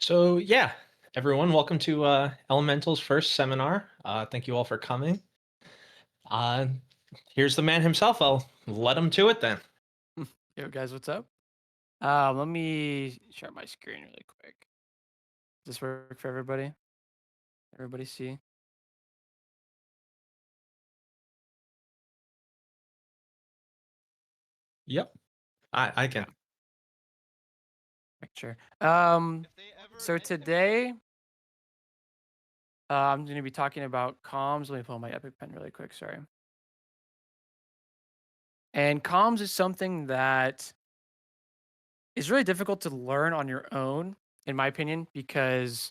So yeah, everyone, welcome to Elemental's first seminar. Thank you all for coming. Uh, Here's the man himself. I'll let him to it then. Yo, guys, what's up? Let me share my screen really quick. Does this work for everybody? Everybody see? Yep, I Okay, can. make sure. So today, I'm going to be talking about comms. Let me pull my Epic Pen really quick. Sorry. And comms is something that is really difficult to learn on your own, in my opinion, because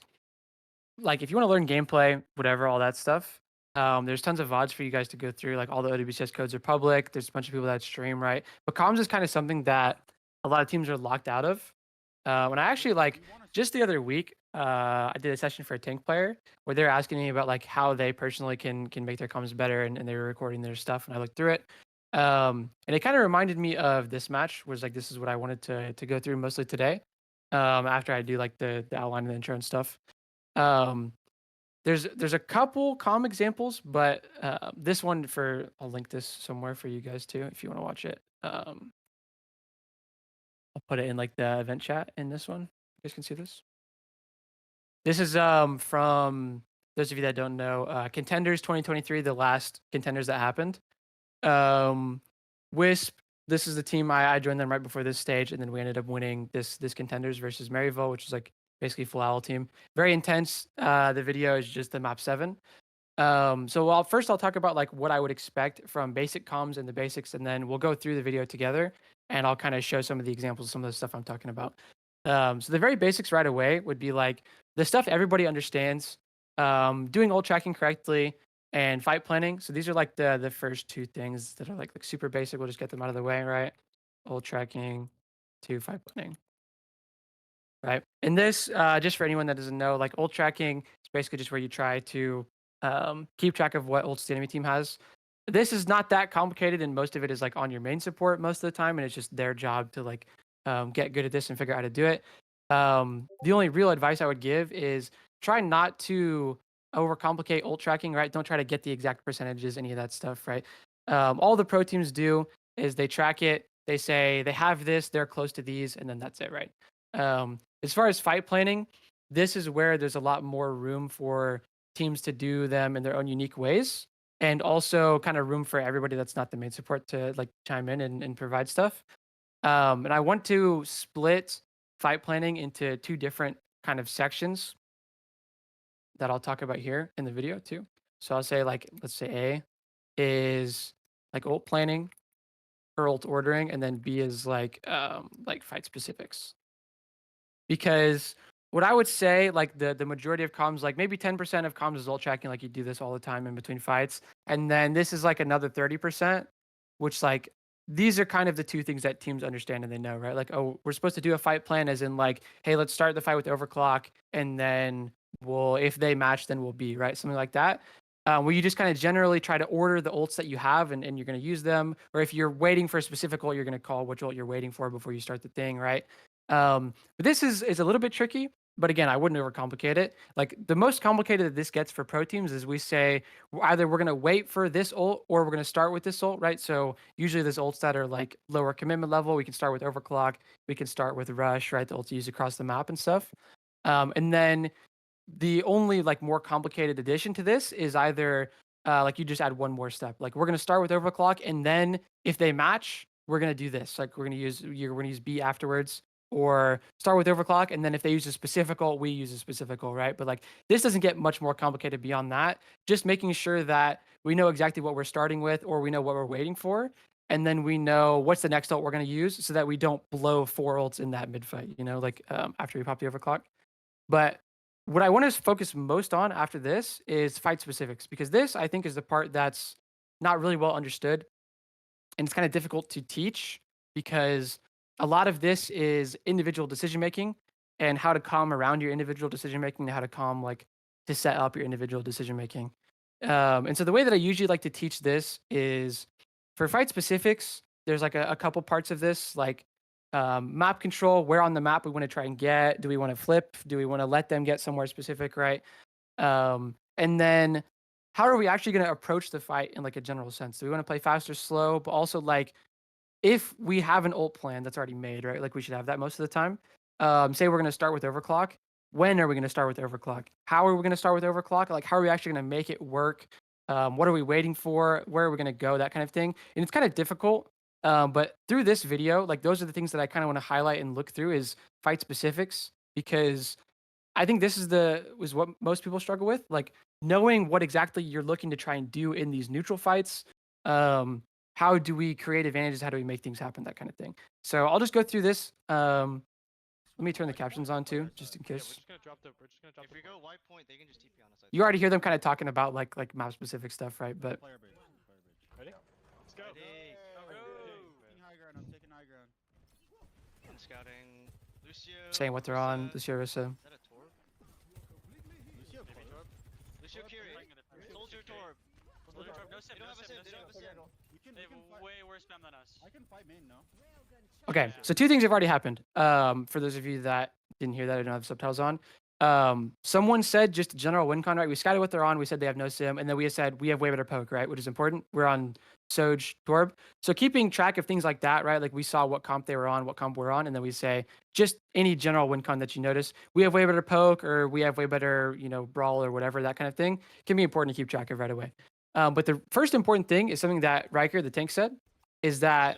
like if you want to learn gameplay, whatever, all that stuff, there's tons of VODs for you guys to go through. Like all the OWCS codes are public. There's a bunch of people that stream, right? But comms is kind of something that a lot of teams are locked out of. When I actually like just the other week, I did a session for a tank player where they're asking me about like how they personally can make their comms better, and they were recording their stuff, and I looked through it. And it kind of reminded me of this match. Was like this is what I wanted to go through mostly today. After I do like the outline and the intro and stuff. Um, there's a couple calm examples, but this one for I'll link this somewhere for you guys too if you want to watch it. I'll put it in like the event chat in this one. You guys can see this. This is from those of you that don't know, Contenders 2023, the last Contenders that happened. Um, Wisp, this is the team I joined them right before this stage, and then we ended up winning this Contenders versus Maryville, which is like basically full owl team. Very intense. The video is just the map 7. So I'll talk about like what I would expect from basic comms and the basics, and then we'll go through the video together, and I'll kind of show some of the examples of some of the stuff I'm talking about. So the very basics right away would be like the stuff everybody understands, doing ult tracking correctly, and fight planning. So these are like the first two things that are like super basic. We'll just get them out of the way, right? Ult tracking to fight planning. Right. And this, just for anyone that doesn't know, like ult tracking is basically just where you try to keep track of what ults the enemy team has. This is not that complicated, and most of it is like on your main support most of the time, and it's just their job to like get good at this and figure out how to do it. The only real advice I would give is try not to overcomplicate ult tracking, right? Don't try to get the exact percentages, any of that stuff, right? All the pro teams do is they track it. They say they have this, they're close to these, and then that's it, right? As far as fight planning, this is where there's a lot more room for teams to do them in their own unique ways, and also kind of room for everybody that's not the main support to like chime in and provide stuff. And I want to split fight planning into two different kind of sections that I'll talk about here in the video too. So I'll say like let's say A is like ult planning or ult ordering, and then B is like fight specifics. Because what I would say, like the majority of comms, like maybe 10% of comms is ult tracking, like you do this all the time in between fights. And then this is like another 30%, which like these are kind of the two things that teams understand and they know, right? Like, oh, we're supposed to do a fight plan as in like, hey, let's start the fight with overclock, and then we'll if they match, then we'll be, right? Something like that. Where you just kind of generally try to order the ults that you have, and you're going to use them. Or if you're waiting for a specific ult, you're going to call which ult you're waiting for before you start the thing, right? But this is a little bit tricky. But again, I wouldn't overcomplicate it. Like the most complicated that this gets for pro teams is we say either we're gonna wait for this ult or we're gonna start with this ult, right? So usually there's ults that are like lower commitment level. We can start with overclock. We can start with rush, right? The ults used across the map and stuff. And then the only like more complicated addition to this is either like you just add one more step. Like we're gonna start with overclock, and then if they match, we're gonna do this. Like we're gonna use B afterwards, or start with overclock, and then if they use a specific ult, we use a specific ult, right? But like this doesn't get much more complicated beyond that. Just making sure that we know exactly what we're starting with, or we know what we're waiting for, and then we know what's the next ult we're gonna use, so that we don't blow 4 ults in that mid fight. Like after we pop the overclock. But what I want to focus most on after this is fight specifics, because this I think is the part that's not really well understood, and it's kind of difficult to teach because a lot of this is individual decision making and how to calm around your individual decision making, and how to calm like to set up your individual decision making. And so the way that I usually like to teach this is for fight specifics. There's like a couple parts of this. Like Map control, where on the map we want to try and get. Do we want to flip? Do we want to let them get somewhere specific, right? And then how are we actually going to approach the fight in like a general sense? Do we want to play fast or slow? But also like if we have an ult plan that's already made, right? Like we should have that most of the time. Say we're going to start with overclock. When are we going to start with overclock? How are we going to start with overclock? Like how are we actually going to make it work? What are we waiting for? Where are we going to go? That kind of thing. And it's kind of difficult. But through this video, like those are the things that I kind of want to highlight and look through is fight specifics because I think this is what most people struggle with, like knowing what exactly you're looking to try and do in these neutral fights. How do we create advantages? How do we make things happen? That kind of thing. So I'll just go through this. Let me turn the captions on too, just in case. We're just gonna drop If we go white point, they can just TP on us. You already hear them kind of talking about like map specific stuff, right? But Ready? Let's go. Ready. Go. Taking high ground, I'm taking high ground. I'm scouting. Lucio. saying what they're on, Lucio. Lucio Rissa. Is that a Torb? Lucio Maybe Torb. Lucio Curie. Soldier Torb. Soldier Torb, no sim, They don't no have a sim, sim. They don't have a sim. They have way worse spam than us. I can fight main, no? Okay, so two things have already happened. For those of you that didn't hear that, I don't have subtitles on. Someone said just general win con, right? We scouted what they're on. We said they have no sim, and then we said we have way better poke, right? Which is important. We're on Soj Torb. So keeping track of things like that, right? Like we saw what comp they were on, what comp we're on, and then we say just any general win con that you notice. We have way better poke, or we have way better, brawl or whatever, that kind of thing can be important to keep track of right away. But the first important thing is something that Riker, the tank, said, is that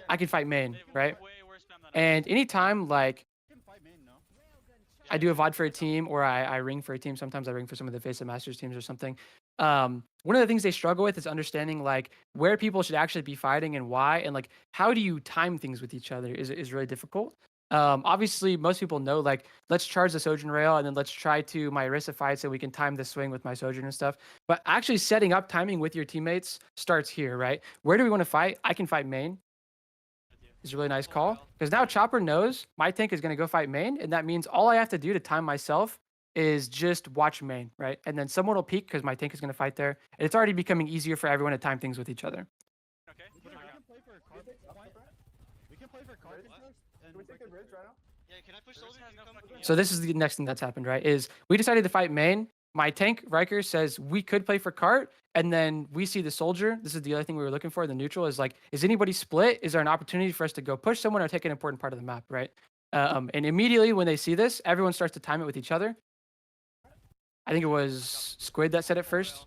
I can fight main, They have right? way worse spam than us. And anytime like I can fight main, no? I do a VOD for a team or I ring for a team. Sometimes I ring for some of the Face of Masters teams or something. One of the things they struggle with is understanding like where people should actually be fighting and why, and like how do you time things with each other is really difficult. Obviously, most people know like let's charge the Sojourn rail and then let's try to my Orisa fight so we can time the swing with my Sojourn and stuff. But actually setting up timing with your teammates starts here, right? Where do we want to fight? I can fight main. Is a really nice call because now Chopper knows my tank is going to go fight main, and that means all I have to do to time myself is just watch main, right? And then someone will peek because my tank is going to fight there, and it's already becoming easier for everyone to time things with each other. Okay. We can play for a carpet point. We can play for carpet test and Can we take the bridge right now? Yeah, can I push soldier? has Can you no come? fucking So this is the next thing that's happened, right? Is we decided to fight main. My tank Riker says we could play for cart, and then we see the soldier. This is the other thing we were looking for. The neutral is like, is anybody split? Is there an opportunity for us to go push someone or take an important part of the map, right? And immediately when they see this, everyone starts to time it with each other. I think it was Squid that said it first.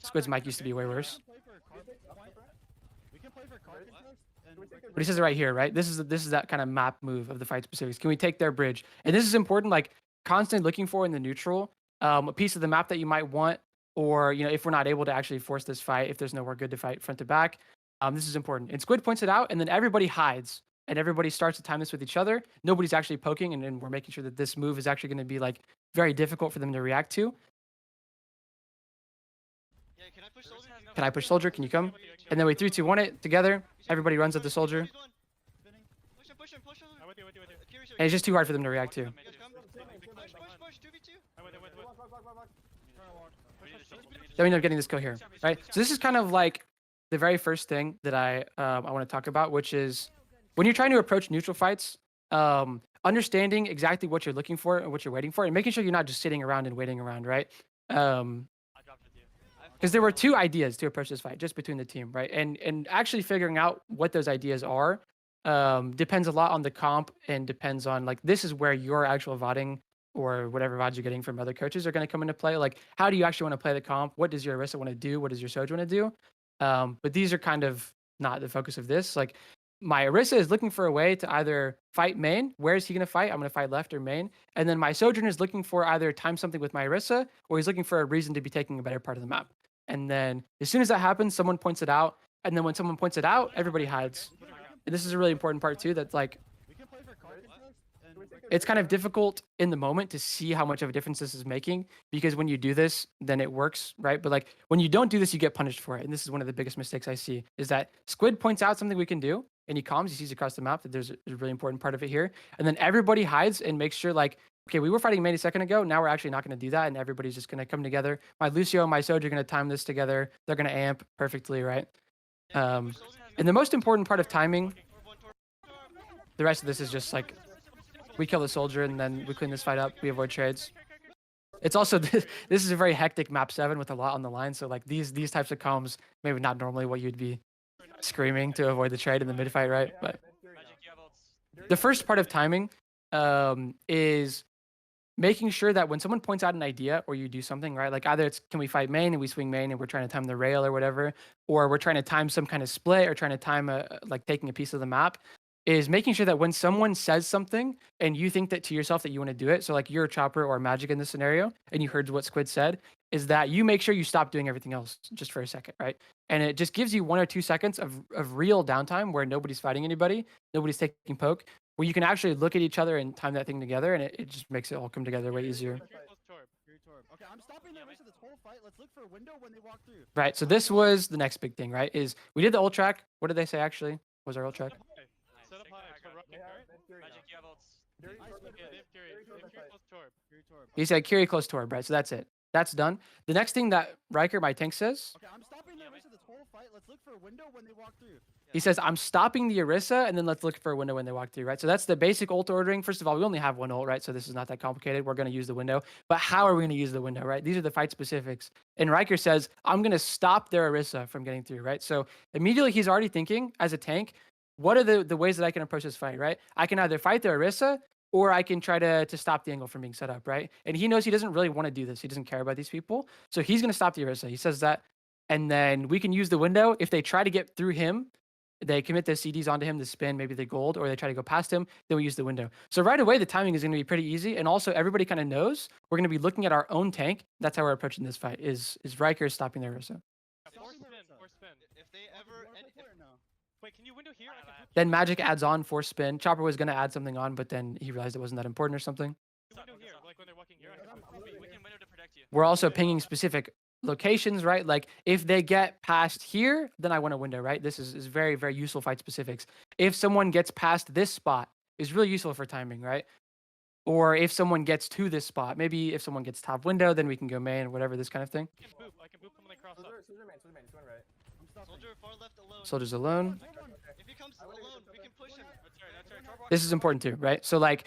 Squid's mic used to be way worse. We can play for a carpet point. We can play for carpet test and But he says it right here, right? This is that kind of map move of the fight specifics. Can we take their bridge? And this is important, like constantly looking for in the neutral a piece of the map that you might want, or if we're not able to actually force this fight, if there's nowhere good to fight front to back, this is important. And Squid points it out, and then everybody hides, and everybody starts to time this with each other. Nobody's actually poking, and we're making sure that this move is actually going to be like very difficult for them to react to. Yeah, can I push soldier? Can I push soldier? Can you come? And then we 3, 2, 1 it together. Everybody runs at the soldier, spinning. Push him, push him. I'm with you. Curious, and it's just too hard for them to react to. you guys come? Push, 2v2. I'm with you. So we end up getting this kill here, right? So this is kind of like the very first thing that I want to talk about, which is when you're trying to approach neutral fights, understanding exactly what you're looking for and what you're waiting for, and making sure you're not just sitting around and waiting around, right? I dropped with you. Because there were two ideas to approach this fight just between the team, right? And actually figuring out what those ideas are depends a lot on the comp and depends on like this is where your actual voting or whatever VODs you're getting from other coaches are going to come into play. Like, how do you actually want to play the comp? What does your Orisa want to do? What does your Soj want to do? But these are kind of not the focus of this. Like, my Orisa is looking for a way to either fight main. Where is he going to fight? I'm going to fight left or main. And then my Sojourn is looking for either time something with my Orisa, or he's looking for a reason to be taking a better part of the map. And then as soon as that happens, someone points it out. And then when someone points it out, everybody hides. And this is a really important part too. That's like, We can play for carpet test and it's kind of difficult in the moment to see how much of a difference this is making, because when you do this, then it works, right? But like when you don't do this, you get punished for it. And this is one of the biggest mistakes I see is that Squid points out something we can do and he calms, he sees across the map that there's a really important part of it here. And then everybody hides and makes sure like, okay, we were fighting main a second ago. Now we're actually not going to do that. And everybody's just going to come together. My Lucio and my Soj are going to time this together. They're going to amp perfectly, right? And the most important part of timing, The rest of this is just like we kill the soldier and then we clean this fight up. We avoid trades. It's also this is a very hectic map 7 with a lot on the line. So like these types of comms, maybe not normally what you'd be screaming to avoid the trade in the mid fight, right? But Magic, you have ults. the first part of timing is making sure that when someone points out an idea or you do something, right? Like either it's can we fight main and we swing main and we're trying to time the rail or whatever, or we're trying to time some kind of split or trying to time like taking a piece of the map, is making sure that when someone says something and you think that to yourself that you want to do it, so like you're a chopper or magic in this scenario and you heard what Squid said, is that you make sure you stop doing everything else just for a second, right? And it just gives you 1 or 2 seconds of real downtime where nobody's fighting anybody, nobody's taking poke, where you can actually look at each other and time that thing together, and it just makes it all come together way easier. Okay, I'm stopping the rest of this whole fight. Let's look for a window when they walk through. Right, so this was the next big thing, right? Is we did the ult track. What did they say actually? What was our ult track? Set up high for rocket, right? Magic, you have ults. Okay, they have Fury. They have Fury plus Torb. He said Curie close to Torb, right? So that's it. That's done. The next thing that Riker, my tank, says, Okay, I'm stopping the rest of this whole fight. Let's look for a window when they walk through. he says, I'm stopping the Orisa, and then let's look for a window when they walk through, right? So that's the basic ult ordering. First of all, we only have one ult, right? So this is not that complicated. We're going to use the window. But how are we going to use the window, right? These are the fight specifics. And Riker says, I'm going to stop their Orisa from getting through, right? So immediately he's already thinking, as a tank, what are the ways that I can approach this fight, right? I can either fight the Orisa, or I can try to stop the angle from being set up, right? And he knows he doesn't really want to do this. He doesn't care about these people. So he's going to stop the Orisa. He says that. And then we can use the window. If they try to get through him, they commit the CDs onto him, the spin, maybe the gold, or they try to go past him, then we use the window. So right away, the timing is going to be pretty easy. And also everybody kind of knows we're going to be looking at our own tank. That's how we're approaching this fight, is Riker stopping the Orisa. Force spin. If they ever, and if, Wait, can you window here? I can Then Magic adds on force spin. Chopper was going to add something on, but then he realized it wasn't that important or something. window here, like when they're walking here. we can window to protect you. We're also pinging specific locations, right? Like if they get past here, then I want a window, right? This is very, very useful fight specifics. If someone gets past this spot, is really useful for timing, right? Or if someone gets to this spot, maybe if someone gets top window, then we can go main, whatever, this kind of thing. I can boop them when they cross up. Soldier far left alone. Soldiers alone. If he comes alone, we can push him. That's right. Torb This is important too, right? So like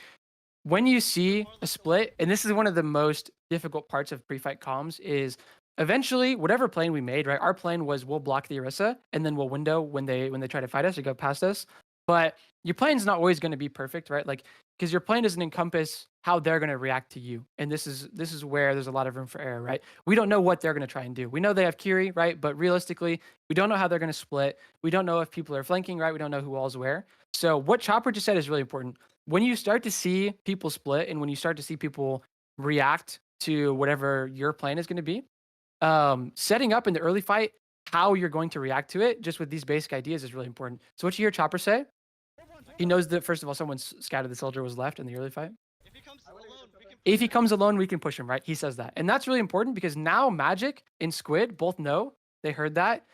when you see a split, and this is one of the most difficult parts of pre-fight comms, is eventually whatever plane we made, right? Our plan was we'll block the Orisa and then we'll window when they try to fight us or go past us. But your plane's not always going to be perfect, right? Like because your plane doesn't encompass how they're going to react to you. And this is where there's a lot of room for error, right? We don't know what they're going to try and do. We know they have Curie, right? But realistically, we don't know how they're going to split. We don't know if people are flanking, right? We don't know who all's where. So what Chopper just said is really important. When you start to see people split and when you start to see people react to whatever your plan is going to be, setting up in the early fight how you're going to react to it just with these basic ideas is really important. So what you hear Chopper say, he knows that first of all, someone scattered the soldier was left in the early fight. If he comes alone, we can. If he comes alone, we can push him, right? He says that. And that's really important because now Magic and Squid both know, they heard that.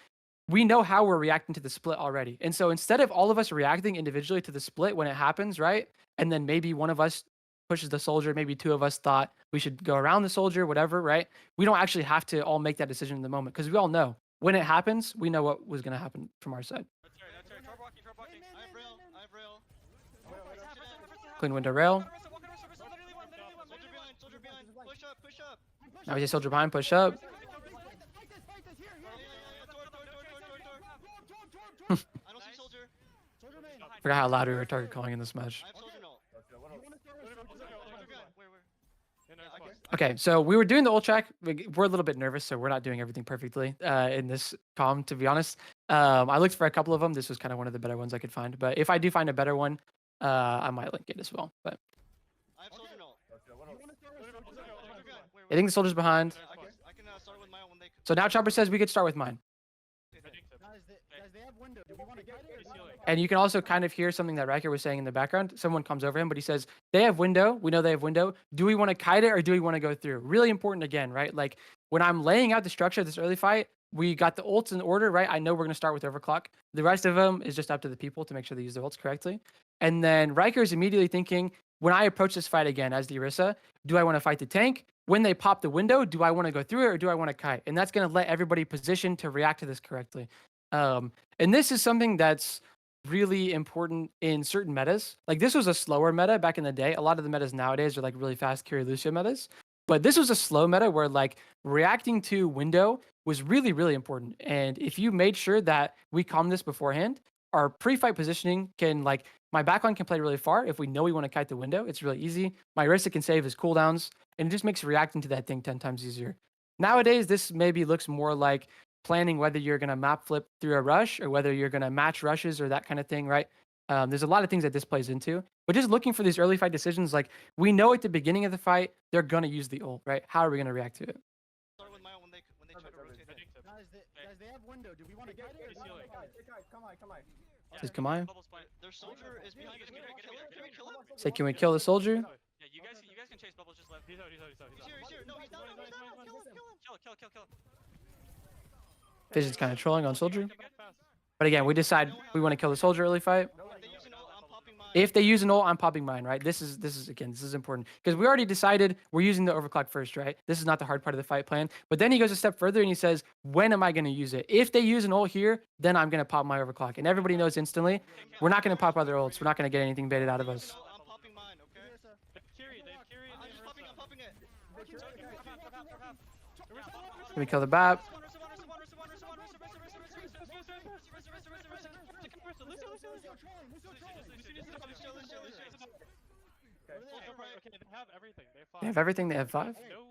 We know how we're reacting to the split already. And so instead of all of us reacting individually to the split when it happens, right? And then maybe one of us pushes the soldier, maybe 2 of us thought we should go around the soldier, whatever, right? We don't actually have to all make that decision in the moment because we all know when it happens, we know what was going to happen from our side. That's right. Torb walking. I have rail. Clean window rail. Soldier behind. Push up. Now we say soldier behind, push up. I don't see soldier. Forgot how loud we were target calling in this match. I have soldier null. Where? Okay, so we were doing the ult track. We're a little bit nervous, so we're not doing everything perfectly in this comm, to be honest. I looked for a couple of them. This was kind of one of the better ones I could find. But if I do find a better one, I might link it as well. But I have soldier null. I think the soldier's behind. I can start with mine when they. So now Chopper says we could start with mine. Guys, they have window. Do we want to get it? And you can also kind of hear something that Riker was saying in the background. Someone comes over him, but he says, they have window. We know they have window. Do we want to kite it or do we want to go through? Really important again, right? Like when I'm laying out the structure of this early fight, we got the ults in order, right? I know we're going to start with overclock. The rest of them is just up to the people to make sure they use their ults correctly. And then Riker is immediately thinking, when I approach this fight again as the Orisa, do I want to fight the tank? When they pop the window, do I want to go through it or do I want to kite? And that's going to let everybody position to react to this correctly. And this is something that's really important in certain metas. Like this was a slower meta back in the day. A lot of the metas nowadays are like really fast Curie Lucio metas. But this was a slow meta where like reacting to window was really, really important. And if you made sure that we calm this beforehand, our pre-fight positioning can like my backline can play really far. If we know we want to kite the window, it's really easy. My Arista can save his cooldowns, and it just makes reacting to that thing 10 times easier. Nowadays, this maybe looks more like planning whether you're going to map flip through a rush or whether you're going to match rushes or that kind of thing, right? There's a lot of things that this plays into, but just looking for these early fight decisions, like we know at the beginning of the fight, they're going to use the ult, right? How are we going to react to it? Start with my when they try to rotate. Predictive. Guys, they have window. Do we want to kite it? He's healing. Says, come on. Bubbles fight. Their soldier is behind us. Can we kill him? Say, can we kill the soldier? Yeah, you guys can chase Bubbles. Just left. He's out. He's here. No, he's down. Kill him. Vision's kind of trolling on soldier. Get fast. But again, we decide we want to kill the soldier early fight. If they use an ult, I'm popping mine. If they use an ult, I'm popping mine, right? This is important because we already decided we're using the overclock first, right? This is not the hard part of the fight plan. But then he goes a step further and he says, when am I going to use it? If they use an ult here, then I'm going to pop my overclock. And everybody knows instantly, we're not going to pop other ults. We're not going to get anything baited out of us. No, I'm popping mine. Okay. They've carried. I'm just popping. I'm popping it. Let me kill the bat. Okay, they have everything. They have They have five. everything. They have 5. No,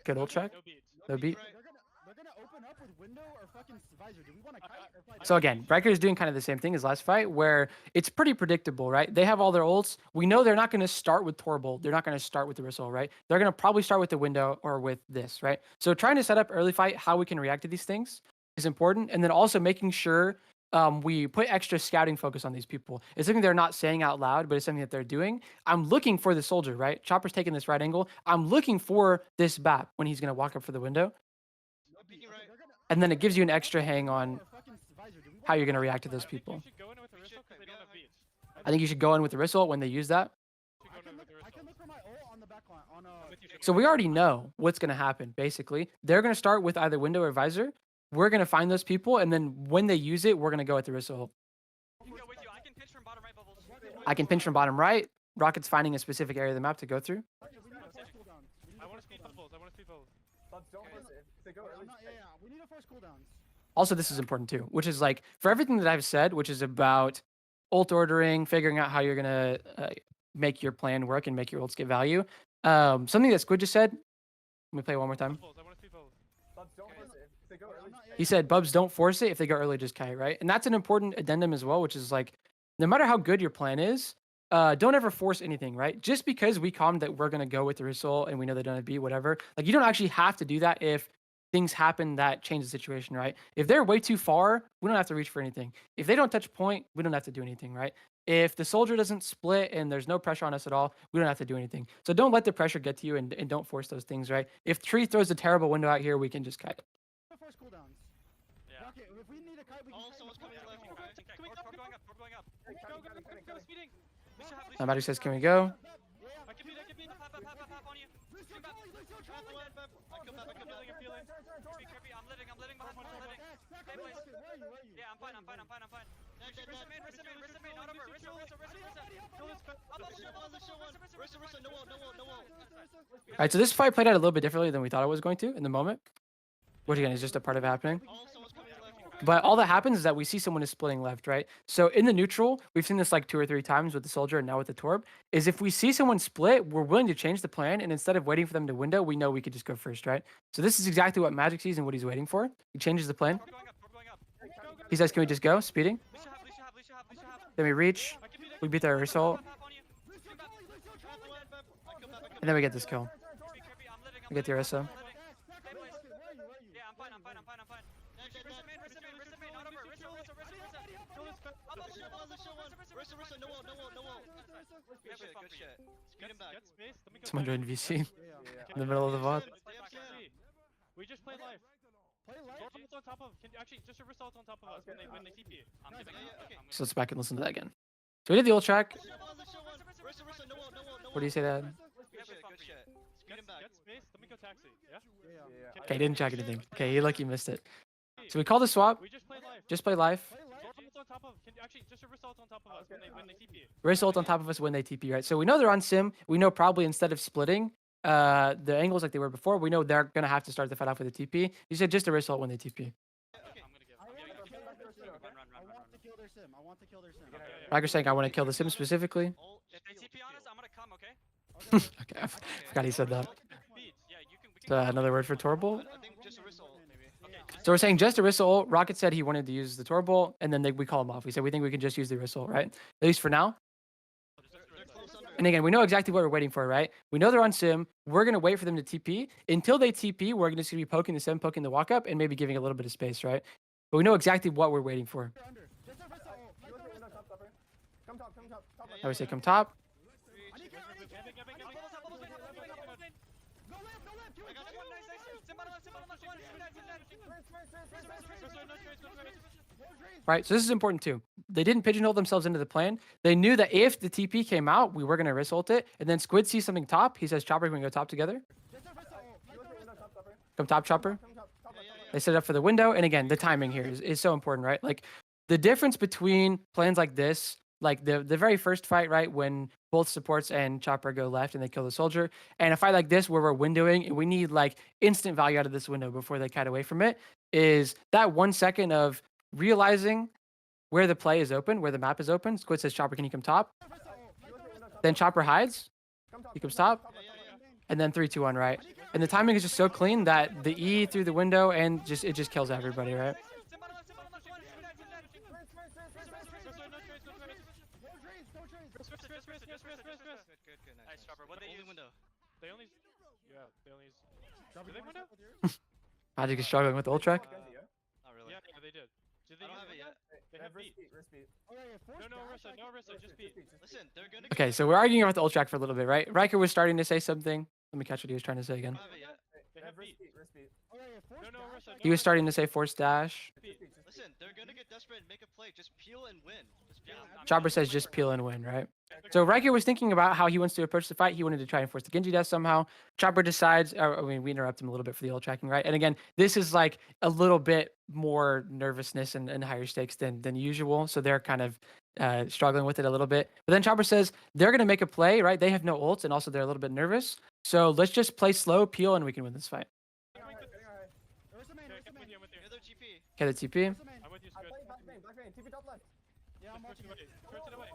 Good ult check. no beats. No beat. They're gonna open up with window or fucking visor. Do we want to kite or fight? So again, Riker is doing kind of the same thing as last fight, where it's pretty predictable, right? They have all their ults. We know they're not going to start with Torbolt. They're not going to start with the Risol, right? They're going to probably start with the window or with this, right? So trying to set up early fight how we can react to these things is important, and then also making sure we put extra scouting focus on these people. It's something they're not saying out loud, but it's something that they're doing. I'm looking for the soldier, right? Chopper's taking this right angle. I'm looking for this BAP when he's going to walk up for the window. Peeking right. And then it gives you an extra hang on how you're going to react to those I think people. you should go in with the Risol because they don't have beats. I think you should go in with the Risol when they use that. You should go in with the I can Risol. look for my ult on the back line. On With you, So we already know what's going to happen, basically. They're going to start with either window or visor. We're going to find those people, and then when they use it, we're going to go with the Risol. I can go with you. I can pinch from bottom right, Bubbles. I can pinch from bottom right. Rocket's finding a specific area of the map to go through. I want to speed Bubbles. We need to force cooldowns. Also, this is important too, which is like for everything that I've said, which is about ult ordering, figuring out how you're going to make your plan work and make your ults get value. Something that Squid just said. Let me play it one more time. I want to speed Bubbles. He said, Bubs, don't force it. If they go early, just kite, right? And that's an important addendum as well, which is like, no matter how good your plan is, don't ever force anything, right? Just because we calm that we're going to go with the result and we know they don't have beat, whatever, like you don't actually have to do that if things happen that change the situation, right? If they're way too far, we don't have to reach for anything. If they don't touch point, we don't have to do anything, right? If the soldier doesn't split and there's no pressure on us at all, we don't have to do anything. So don't let the pressure get to you and don't force those things, right? If Tree throws a terrible window out here, we can just kite. Force cooldowns. Yeah. Okay, if we need a kite, we can Oh, kite someone's with coming fire. left. Okay. Can we go? We're going up. We're going up. Go, speeding. We should have. Somebody says, can we go? I can beat. Pop on you. Swing back. I'm feeling. Be careful. I'm living behind. I'm living. Stay place. Yeah, I'm fine. Rissa main. Not over. Rissa. Kill this. No ult. All right, so this fight played out a little bit differently than we thought it was going to in the moment, which again is just a part of happening. Oh, someone's coming left. But all that happens is that we see someone is splitting left, right? So in the neutral, we've seen this like 2 or 3 times with the soldier and now with the Torb, is if we see someone split, we're willing to change the plan. And instead of waiting for them to window, we know we could just go first, right? So this is exactly what Magic sees and what he's waiting for. He changes the plan. We're going up. He says, can we just go? Speeding. We should have. Then we reach. I can beat. We beat their result. Pop on you. Swing back. And then we get this kill. Be careful. I'm living. We get the Orisa. Stay place. Yeah, I'm fine. Rissa main. Not over. Rissa. Kill this. Rissa, no ult. Good shit. Speed him back. Get space. Let me go. Someone joined VC in Yeah. the middle of the VOD. We just play live. Play light. Zorbal's on top of. Actually, just a result on top of us when they TP. I'm giving Okay. So let's back and listen to that again. So we did the old track. Rissa, no ult. What do you say that? Good shit. Speed him back. Get space. Let me go taxi. Yeah. Okay, he didn't check anything. Okay, he lucky missed it. So we call the swap. We just play live. Just play life. Play light. on top of. Actually, just a result on top of us when they TP. Risk ult on top of us when they TP, right? So we know they're on sim. We know probably instead of splitting the angles like they were before, we know they're gonna have to start the fight off with a TP. You said just a risk ult when they TP. Okay. I'm gonna give. I I'm want giving. I want to kill their sim. I want to kill their sim. Rager's saying I want to kill the sim specifically. If they TP on us, I'm gonna come, okay? Okay, I forgot he said that. Beats. Yeah, you can. We So can. another word for Torbolt. I think just a whistle, maybe. Okay. So we're saying just a Orisa ult. Rocket said he wanted to use the Torbolt, and then we call him off. We said we think we can just use the Orisa ult, right? At least for now. They're close under. And again, we know exactly what we're waiting for, right? We know they're on sim. We're gonna wait for them to TP. Until they TP, we're just gonna be poking the sim, poking the walk up, and maybe giving a little bit of space, right? But we know exactly what we're waiting for. Under. Just a whistle. Come top, come top, top. I would say come top. I need kill. I need kill. Go left. Go left. Kill it. Right, so this is important too. They didn't pigeonhole themselves into the plan. They knew that if the TP came out, we were going to risk ult it. And then Squid sees something top. He says, Chopper, can we go top together? Just a whistle. Come top, Chopper. They set it up for the window. And again, the timing here is so important, right? Like the difference between plans like this, like the very first fight, right, when both supports and Chopper go left and they kill the soldier, and a fight like this where we're windowing and we need like instant value out of this window before they kite away from it, is that 1 second of realizing where the play is open, where the map is open. Squid says, Chopper, can you come top? Then Chopper hides. He comes top. And then 3, 2, 1, right? And the timing is just so clean that the E through the window and it just kills everybody, right? Good, Nice, Chopper. What they Only use? window. They only. Yeah, they only. Drop Did they window? Magic is struggling with the ult track. Not really. Yeah, they did. Did they I don't have it use yet. They have beat. No, Orisa, just beat. Listen, they're gonna. Okay, so we're arguing about the ult track for a little bit, right? Riker was starting to say something. Let me catch what he was trying to say I again. don't have it yet. They have beat. No, Orisa. He was starting to say force dash. Listen, they're gonna get desperate and make a play. Just peel and win. Just peel. Chopper says just peel and win, right? So Riker was thinking about how he wants to approach the fight. He wanted to try and force the Genji death somehow. Chopper decides, I mean, we interrupt him a little bit for the ult tracking, right? And again, this is like a little bit more nervousness and higher stakes than usual. So they're kind of struggling with it a little bit. But then Chopper says they're going to make a play, right? They have no ults, and also they're a little bit nervous. So let's just play slow, peel, and we can win this fight. Another GP. Okay, the TP. I'm with you, Squid. Yeah, I'm watching it. Twist it away.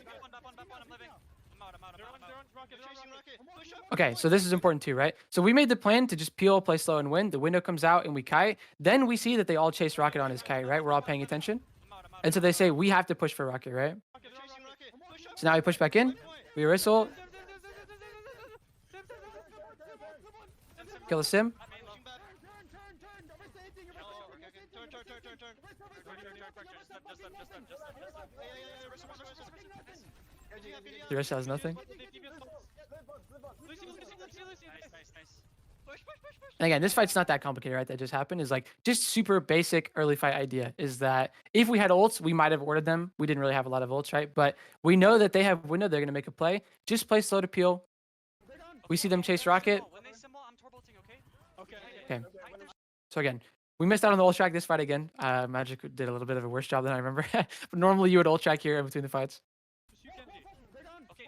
Back one, I'm living. I'm out. They're on rocket. They're chasing rocket. Push up. Okay, so this is important too, right? So we made the plan to just peel, play slow, and win. The window comes out, and we kite. Then we see that they all chase rocket on his kite, right? We're all paying attention. And so they say, we have to push for rocket, right? They're chasing rocket. Push up. So now we push back in. We whistle. Kill the sim. Pushing back. Oh, okay. Turn. The rest has nothing. Nice. Push. And again, this fight's not that complicated, right? That just happened is like just super basic early fight idea is that if we had ults, we might have ordered them. We didn't really have a lot of ults, right? But we know that they have window. They're going to make a play. Just play slow to peel. We see them chase rocket. When they symbol, I'm torbolting, okay? Okay. So again, we missed out on the ult track this fight again. Magic did a little bit of a worse job than I remember. But normally you would ult track here in between the fights.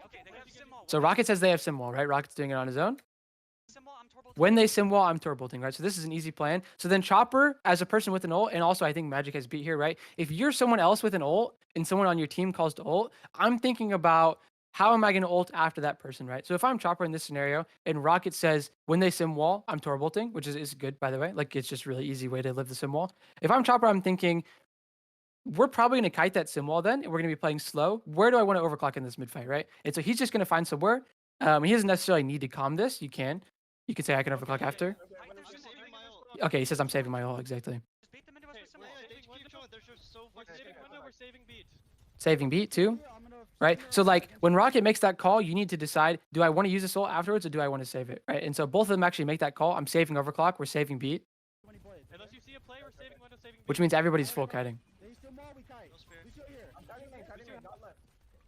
Okay, they have symbol. So Rocket says they have sim wall, right? Rocket's doing it on his own. Symbol, I'm torbolting. When they sim wall, I'm turbolting, right? So this is an easy plan. So then Chopper, as a person with an ult, and also I think Magic has beat here, right? If you're someone else with an ult and someone on your team calls to ult, I'm thinking about how am I going to ult after that person, right? So if I'm Chopper in this scenario and Rocket says when they sim wall, I'm turbolting, which is good, by the way. Like it's just really easy way to live the sim wall. If I'm Chopper, I'm thinking we're probably going to kite that sim wall then, and we're going to be playing slow. Where do I want to overclock in this mid fight, right? And so he's just going to find somewhere. He doesn't necessarily need to calm this. You can say I can overclock after. Okay, he says I'm saving my ult, exactly. Just bait them into us with symbol. They're just so We're fucking saving window. We're saving beat. Saving beat too, right? So like when Rocket makes that call, you need to decide, do I want to use this ult afterwards or do I want to save it, right? And so both of them actually make that call. I'm saving overclock, we're saving beat, Unless you see a play, we're saving window, saving beat. which means everybody's full kiting.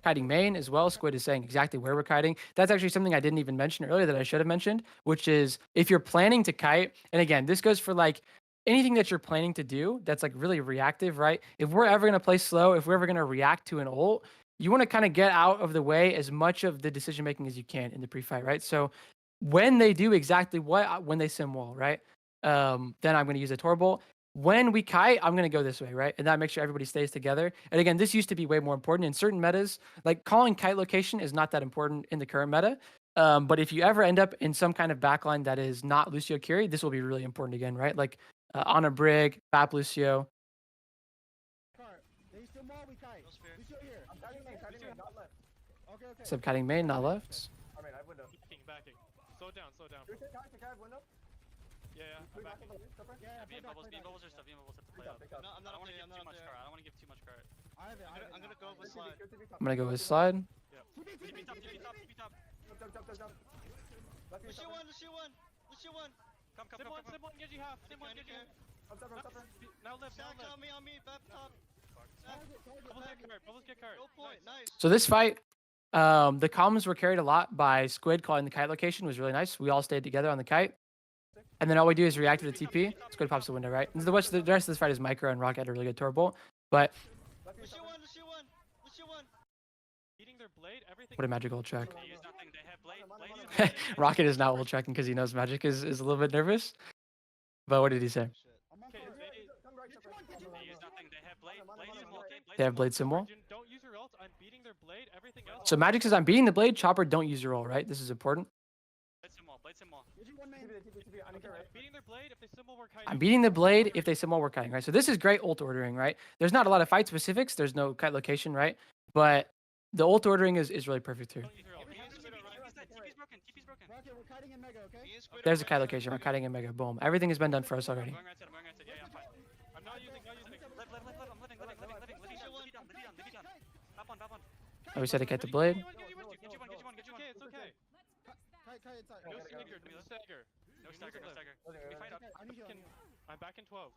Kiting main as well. Squid is saying exactly where we're kiting. That's actually something I didn't even mention earlier that I should have mentioned, which is if you're planning to kite, and again, this goes for like anything that you're planning to do that's like really reactive, right? If we're ever going to play slow, if we're ever going to react to an ult, you want to kind of get out of the way as much of the decision making as you can in the pre-fight, right? So when they do exactly what, when they sim wall, right? Then I'm going to use a torbolt. When we kite, I'm going to go this way, right? And that makes sure everybody stays together. And again, this used to be way more important in certain metas. Like calling kite location is not that important in the current meta. But if you ever end up in some kind of backline that is not Lucio Curie, this will be really important again, right? Like on a brig, Bap Lucio. They still mall, we kite. Lucio here. I'm cutting main, not left. Okay, okay. Sub kiting main, not left. I mean, I window. Backing. Slow down, slow down. You take out window. Yeah, I'm Three back backing. in the lead, stopper. Yeah, Beam bubbles, beam bubbles are stuff. Beam bubbles have to play out. Big top. I don't want to give I'm too not much there. card. I don't want to give too much card. I have it. I'm gonna go with slide. I'm going to go with slide. TP top, TP top, TP top. Jump. Lucky Lucio one, Lucio one, Lucio one. Come, Sim one, Genji half. Sim one, Genji half. I'm stopper. Now left, now Stack left. on me, back top. Bubbles get card. No point, nice. So this fight, the comms were carried a lot by Squid calling the kite location. It was really nice. We all stayed together on the kite. And then all we do is react to the TP. Squid pops the window, right? And the rest of this fight is Micro and Rocket had a really good torbolt. But Lucio one. Beating their blade, everything. what a magic ult check. They use nothing. They have blade. Rocket is not ult checking because he knows Magic is a little bit nervous. But what did he say? Okay, They use nothing. They have blade. Blade symbol. Okay, They have blade symbol. don't use your ult. I'm beating their blade. Everything else. So Magic says, I'm beating the blade. Chopper, don't use your ult, right? This is important. Blade symbol. Blade symbol. I don't care, right? Beating their blade. If they symbol, we're kiting. I'm beating the blade if they symbol we're kiting, right? So this is great ult ordering, right? There's not a lot of fight specifics. There's no kite location, right? But the ult ordering is really perfect here. Don't use your ult. TP's broken. TP's broken. Rocket, we're kiting in mega, okay? There's a kite location. We're kiting in mega. Boom. Everything has been done for us already. I'm going right side. I'm going right side. Yeah, I'm fine. I'm not using. Live. I'm living. Living down. Tap on. Oh, we said to get the blade. Get you one. Okay, it's okay. Kite inside. No stagger. No stagger. No stagger. We fight up. I need you. I'm back in 12.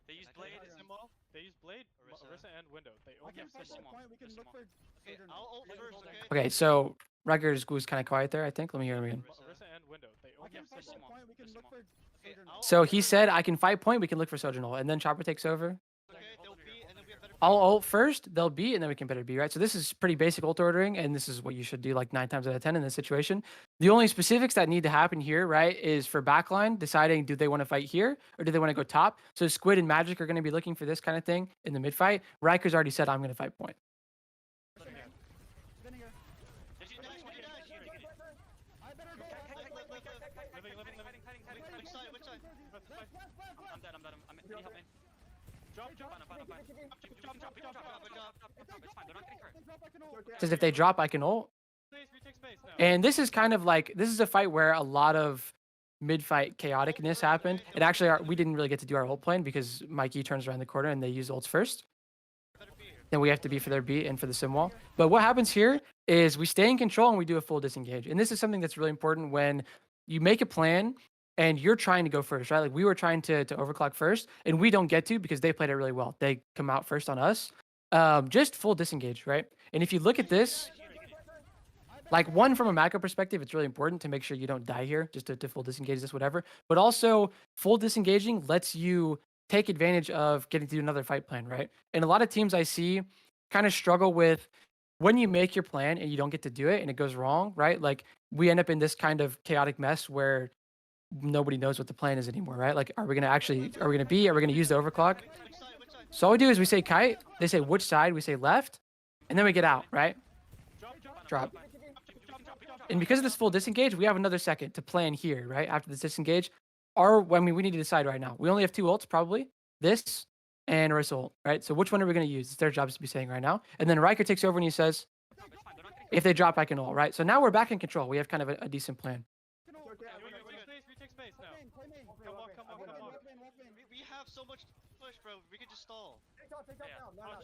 They use blade. Symbol. They use blade, Orisa, and window. They I only can have fight symbol. that point. We can look for. Okay, I'll ult first, okay? Okay, so Rutgers was kind of quiet there, I think. Let me hear him again. Orisa and window. They I only can have fight symbol. that point. We can look for. Okay, I'll So ult he first, said, I can fight point, we can look for Sojourn, and then Chopper takes over. Okay, they'll beat, and then we have better. I'll ult first, they'll beat, and then we can better be, right? So this is pretty basic ult ordering, and this is what you should do like 9 times out of 10 in this situation. The only specifics that need to happen here, right, is for backline deciding do they want to fight here or do they want to go top. So Squid and Magic are going to be looking for this kind of thing in the mid fight. Riker's already said I'm going to fight point. Spinning here. I better go. Which side? I'm dead. Can you help me? Drop. Fine. It's fine. They're not getting hurt. Says if they drop, I can ult. Retake space now. And this is kind of like, this is a fight where a lot of mid-fight chaoticness happened. It actually, we didn't really get to do our ult plan because Mikey turns around the corner and they use ults first. Then we have to be for their beat and for the sim wall. But what happens here is we stay in control and we do a full disengage. And this is something that's really important when you make a plan and you're trying to go first, right? Like we were trying to overclock first and we don't get to because they played it really well. They come out first on us. Just full disengage, right? And if you look at this, like one from a macro perspective, it's really important to make sure you don't die here, just to full disengage this, whatever. But also full disengaging lets you take advantage of getting to do another fight plan, right? And a lot of teams I see kind of struggle with when you make your plan and you don't get to do it and it goes wrong, right? Like we end up in this kind of chaotic mess where nobody knows what the plan is anymore, right? Like, are we going to use the overclock? So all we do is we say kite, they say which side, we say left, and then we get out, right? Drop. And because of this full disengage, we have another second to plan here, right? After this disengage, we need to decide right now. We only have 2 ults, probably. This and Orisa ult, right? So which one are we going to use? It's their job to be saying right now. And then Riker takes over and he says, if they drop, I can ult, right? So now we're back in control. We have kind of a decent plan. Retake space now. Come on. We have so much push, bro. We could just stall. Take top now.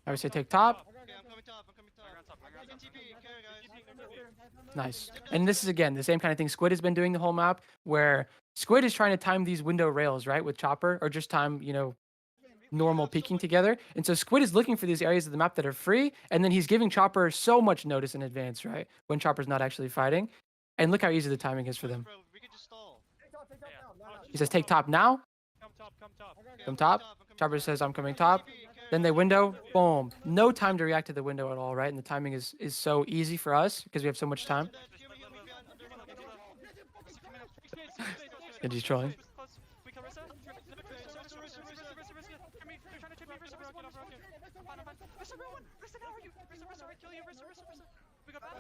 I would say take top. Okay, I'm coming top. I can TP. Carry, guys. Nice. And this is, again, the same kind of thing Squid has been doing the whole map, where Squid is trying to time these window rails, right, with Chopper, or just time, normal peeking together. And so Squid is looking for these areas of the map that are free, and then he's giving Chopper so much notice in advance, right, when Chopper's not actually fighting. And look how easy the timing is for them. Bro, we could just stall. Take top now. He says, take top now. come top. Come top. Chopper says, I'm coming top. Then they window. Boom. No time to react to the window at all, right? And the timing is so easy for us because we have so much time. And he's trolling. We kill Rissa. They're trying to chip me. Rissa, I'm fine. Rissa, everyone. Rissa, now are you? Rissa, I kill you. Rissa. We got back.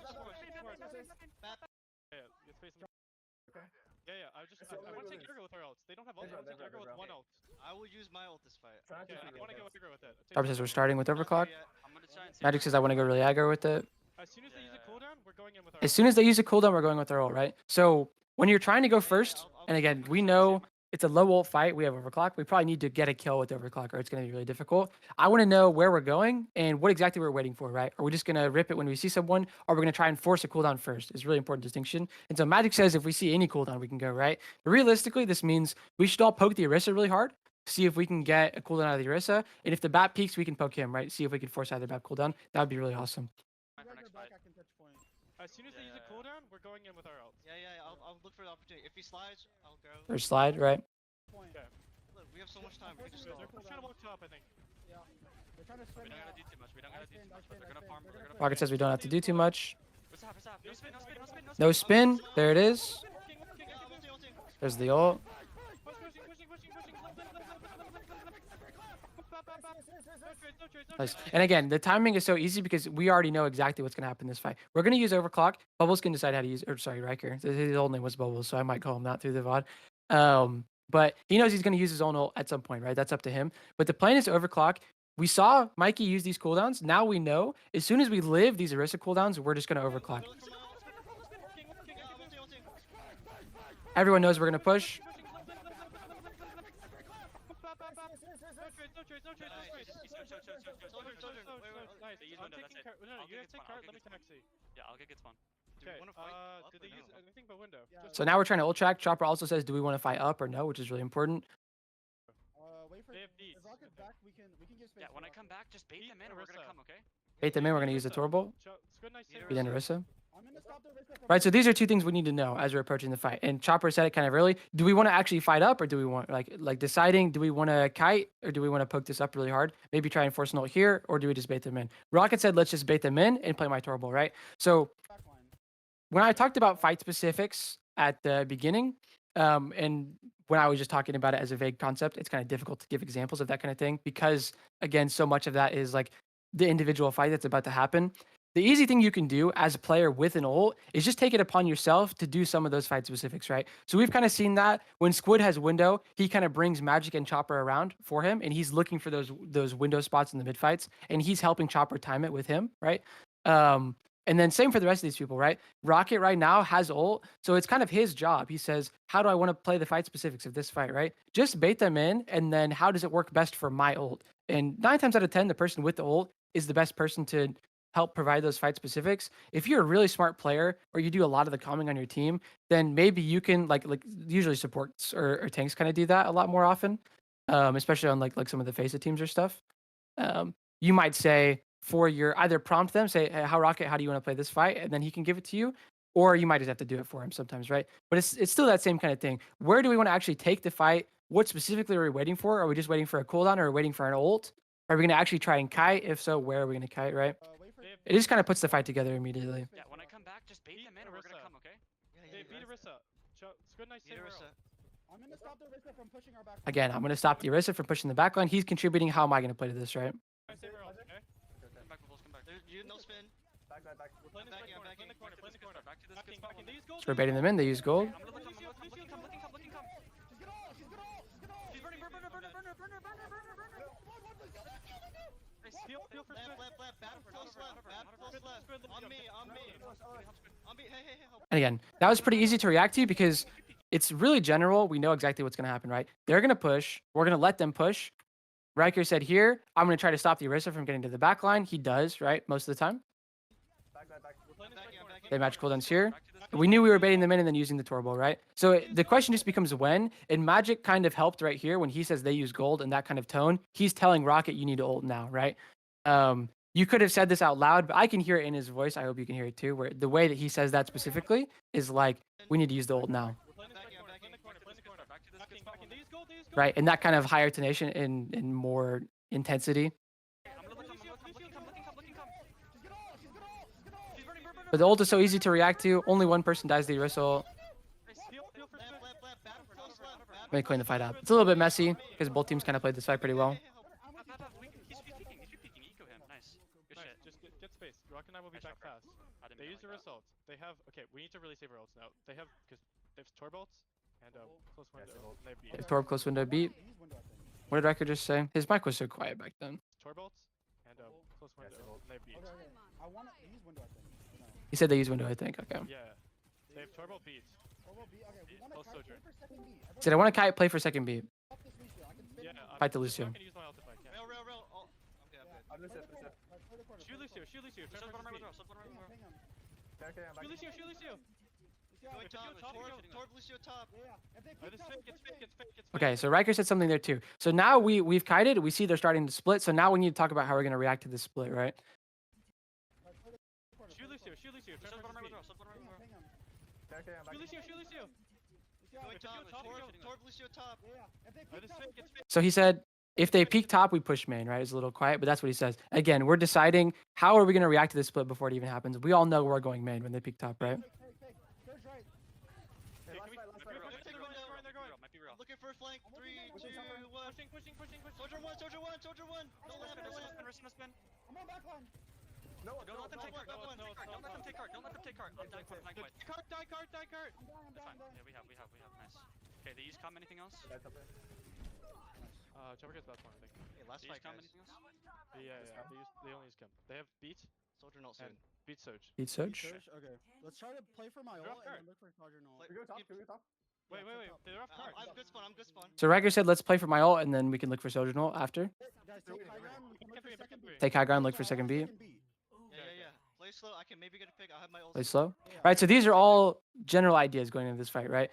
Yeah, it's facing. Yeah. I want to take aggro with our ults. They don't have ults. I want to take aggro with one ult. I will use my ult this fight. Okay, I want to go aggro with it. Chopper says we're starting with overclock. I'm gonna try and Magic says I want to go really aggro with it. As soon as they use a cooldown, we're going in with our As soon as they use a cooldown, we're going with our ult, right? So when you're trying to go first, and again, we know it's a low ult fight. We have overclock. We probably need to get a kill with overclock, or it's going to be really difficult. I want to know where we're going and what exactly we're waiting for, right? Are we just going to rip it when we see someone, or we're going to try and force a cooldown first? It's a really important distinction. And so Magic says if we see any cooldown, we can go, right? But realistically, this means we should all poke the Orisa really hard, see if we can get a cooldown out of the Orisa. And if the bat peaks, we can poke him, right? See if we can force either bat cooldown. That would be really awesome. As soon as they use a cooldown, we're going in with our ults. Yeah, I'll look for the opportunity. If he slides, I'll go. Or slide, right? Okay. Look, we have so much time. We can just They're go. trying to walk top, I think. They're trying to We swim don't gotta out. do too much. But they're gonna farm. Rocket says we don't have to do too much. Rissa. No spin. No spin. There it is. King. There's the ult. Nice. And again, the timing is so easy because we already know exactly what's going to happen in this fight. We're going to use overclock. Bubbles can decide how to use, or sorry, Riker. His old name was Bubbles, so I might call him that through the VOD. But he knows he's going to use his own ult at some point, right? That's up to him. But the plan is to overclock. We saw Mikey use these cooldowns. Now we know as soon as we live these Orisa cooldowns, we're just going to overclock. Everyone knows we're going to push. I'll get spawn. Okay, did they use anything but window? So now we're trying to ult track. Chopper also says, do we want to fight up or no, which is really important. Wait for They have beats. if Rocket's back, we can give space. Yeah, for when I Rocket. come back, just bait them in and we're gonna come, okay? Bait them in, we're going to use the Torbolt. Squid nice save. Beat in Orisa. I'm gonna stop the Orisa from Right, so these are two things we need to know as we're approaching the fight. And Chopper said it kind of early. Do we want to actually fight up, or do we want like deciding? Do we want to kite, or do we want to poke this up really hard? Maybe try and force an ult here, or do we just bait them in? Rocket said, let's just bait them in and play my Torbolt, right? So back line. when I talked about fight specifics at the beginning, and when I was just talking about it as a vague concept, it's kind of difficult to give examples of that kind of thing because, again, so much of that is like the individual fight that's about to happen. The easy thing you can do as a player with an ult is just take it upon yourself to do some of those fight specifics, right? So we've kind of seen that when Squid has window, he kind of brings Magic and Chopper around for him, and he's looking for those window spots in the mid fights, and he's helping Chopper time it with him, right? And then same for the rest of these people, right? Rocket right now has ult, so it's kind of his job. He says, how do I want to play the fight specifics of this fight, right? Just bait them in, and then how does it work best for my ult? And 9 times out of 10, the person with the ult is the best person to help provide those fight specifics. If you're a really smart player or you do a lot of the calming on your team, then maybe you can like usually supports or tanks kind of do that a lot more often, especially on like some of the face of teams or stuff. You might say for your either prompt them, say, hey, Rocket, how do you want to play this fight? And then he can give it to you, or you might just have to do it for him sometimes, right? But it's still that same kind of thing. Where do we want to actually take the fight? What specifically are we waiting for? Are we just waiting for a cooldown, or are we waiting for an ult? Are we going to actually try and kite? If so, where are we going to kite, right? Wait for It just kind of puts the fight together immediately. Yeah, when I come back, just bait them in and we're gonna come, okay? They beat Orisa. Squid nice save. I'm gonna stop the Orisa from pushing our back. Again, I'm going to stop the Orisa from pushing the backline. He's contributing. How am I going to play to this, right? Nice save, okay? Come back, Bubbles, come back. You no spin. Back. Play in the corner, play in the corner. Back to this good Backing, spot. backing. They use gold. So we're baiting them in. They use gold. I'm gonna looking, come. She's burning, burner. Nice. Heal for Left, Squid. bad close left. On me. Hey, help. And again, that was pretty easy to react to because it's really general. We know exactly what's going to happen, right? They're going to push. We're going to let them push. Riker said here, I'm going to try to stop the Orisa from getting to the back line. He does, right? Most of the time. Back. They match cooldowns here. We knew we were baiting them in and then using the turbo, right? So the question just becomes when. And Magic kind of helped right here when he says they use gold in that kind of tone. He's telling Rocket, you need to ult now, right? You could have said this out loud, but I can hear it in his voice. I hope you can hear it too, where the way that he says that specifically is like, we need to use the ult now. Play in the corner. Play in the corner. Back to this good spot. They use gold. right? And that kind of higher tonation and more intensity. I'm looking, looking. She's burning. But the ult is so easy to react to. Only one person dies the Orisa ult. Heal for Left, Squid. left, left, battle close left. Let me clean the fight up. It's a little bit messy because both teams kind of played this fight pretty well. He's peeking. Eco him. Nice. Good Nice, shit. just get space. Rock and I will be Nice back job, bro. fast. I didn't They mean use to the like that. results. They have okay. We need to really save our ults now. They have because they have Tor bolts and close window. And they have beat. Torb close window beat. What did Riker just say? His mic was so quiet back then. Tor bolts and close window. And they have beat. I want to use window, I think. No. He said they use window, I think. Okay. Yeah, they have Tor bolt beats. Okay, we want to Close kite soldier. for second B. He said, I want to kite, play for second beat. Up this Lucio. I can spin Yeah, him. Fight the just Lucio. not gonna use my ult if I can. Rail. Oh, okay, I'm good. I'm just it. Play the corner, Shoot play the Lucio. corner. Shoot Lucio. Shut Turn bottom right for with speed. Shut bottom right with Hang on. Okay, I'm back. Shoot Lucio. Shoot Lucio. Lucio, Going top, top, Torb Lucio top. Yeah. If they Oh, pick it's top, fake. push It's fake. me. It's fake. It's fake. Okay, so Riker said something there too. So now we've kited. We see they're starting to split. So now we need to talk about how we're going to react to this split, right? Shoot Lucio. Shoot Lucio. Turn Shut for bottom right speed. with Shut bottom right with Hang on. Okay, I'm back. Shoot Lucio. Shoot Lucio. Going top, top, Torb Lucio top. Yeah. If they Oh, pick it's top, fake. push It's me. fake. So he said, if they peak top, we push main, right? It's a little quiet, but that's what he says. Again, we're deciding how are we going to react to this split before it even happens. We all know we're going main when they peak top, right? Fake. Surge right. Hey, last Can we- fight, last they're fight. going, They're they're going, going, they're going. Might be real. Looking for a flank. 3, 2, 1. Pushing. Soldier 1. Soldier 1. No lamp. Spin. I'm on backline. No, Don't let them take card. Don't let them take card. I'm dying for flank white. Die cart. I'm That's fine. down. Yeah, we have. Nice. Okay, they use com. Anything else? That's up there. Jumper gets bad point, I think. Hey, last They use fight, com. guys. Anything else? Yeah. They only use Kim. They have beat Soldier not soon. and beat Surge. Beat Surge. Surge. Okay. Let's try to play for my They're ult off and guard. then look for Charger null. Play- Can we go top? keep- Can we go top? Wait. They're off card. I'm good spawn. So Riker said, let's play for my ult, and then we can look for Soldier null after. Guys, take high ground. We can look for Back second three. B. Take high ground, look for second B. Yeah. Play slow. I can maybe get a pick. I'll have my ult. Play slow. Right, so these are all general ideas going into this fight, right?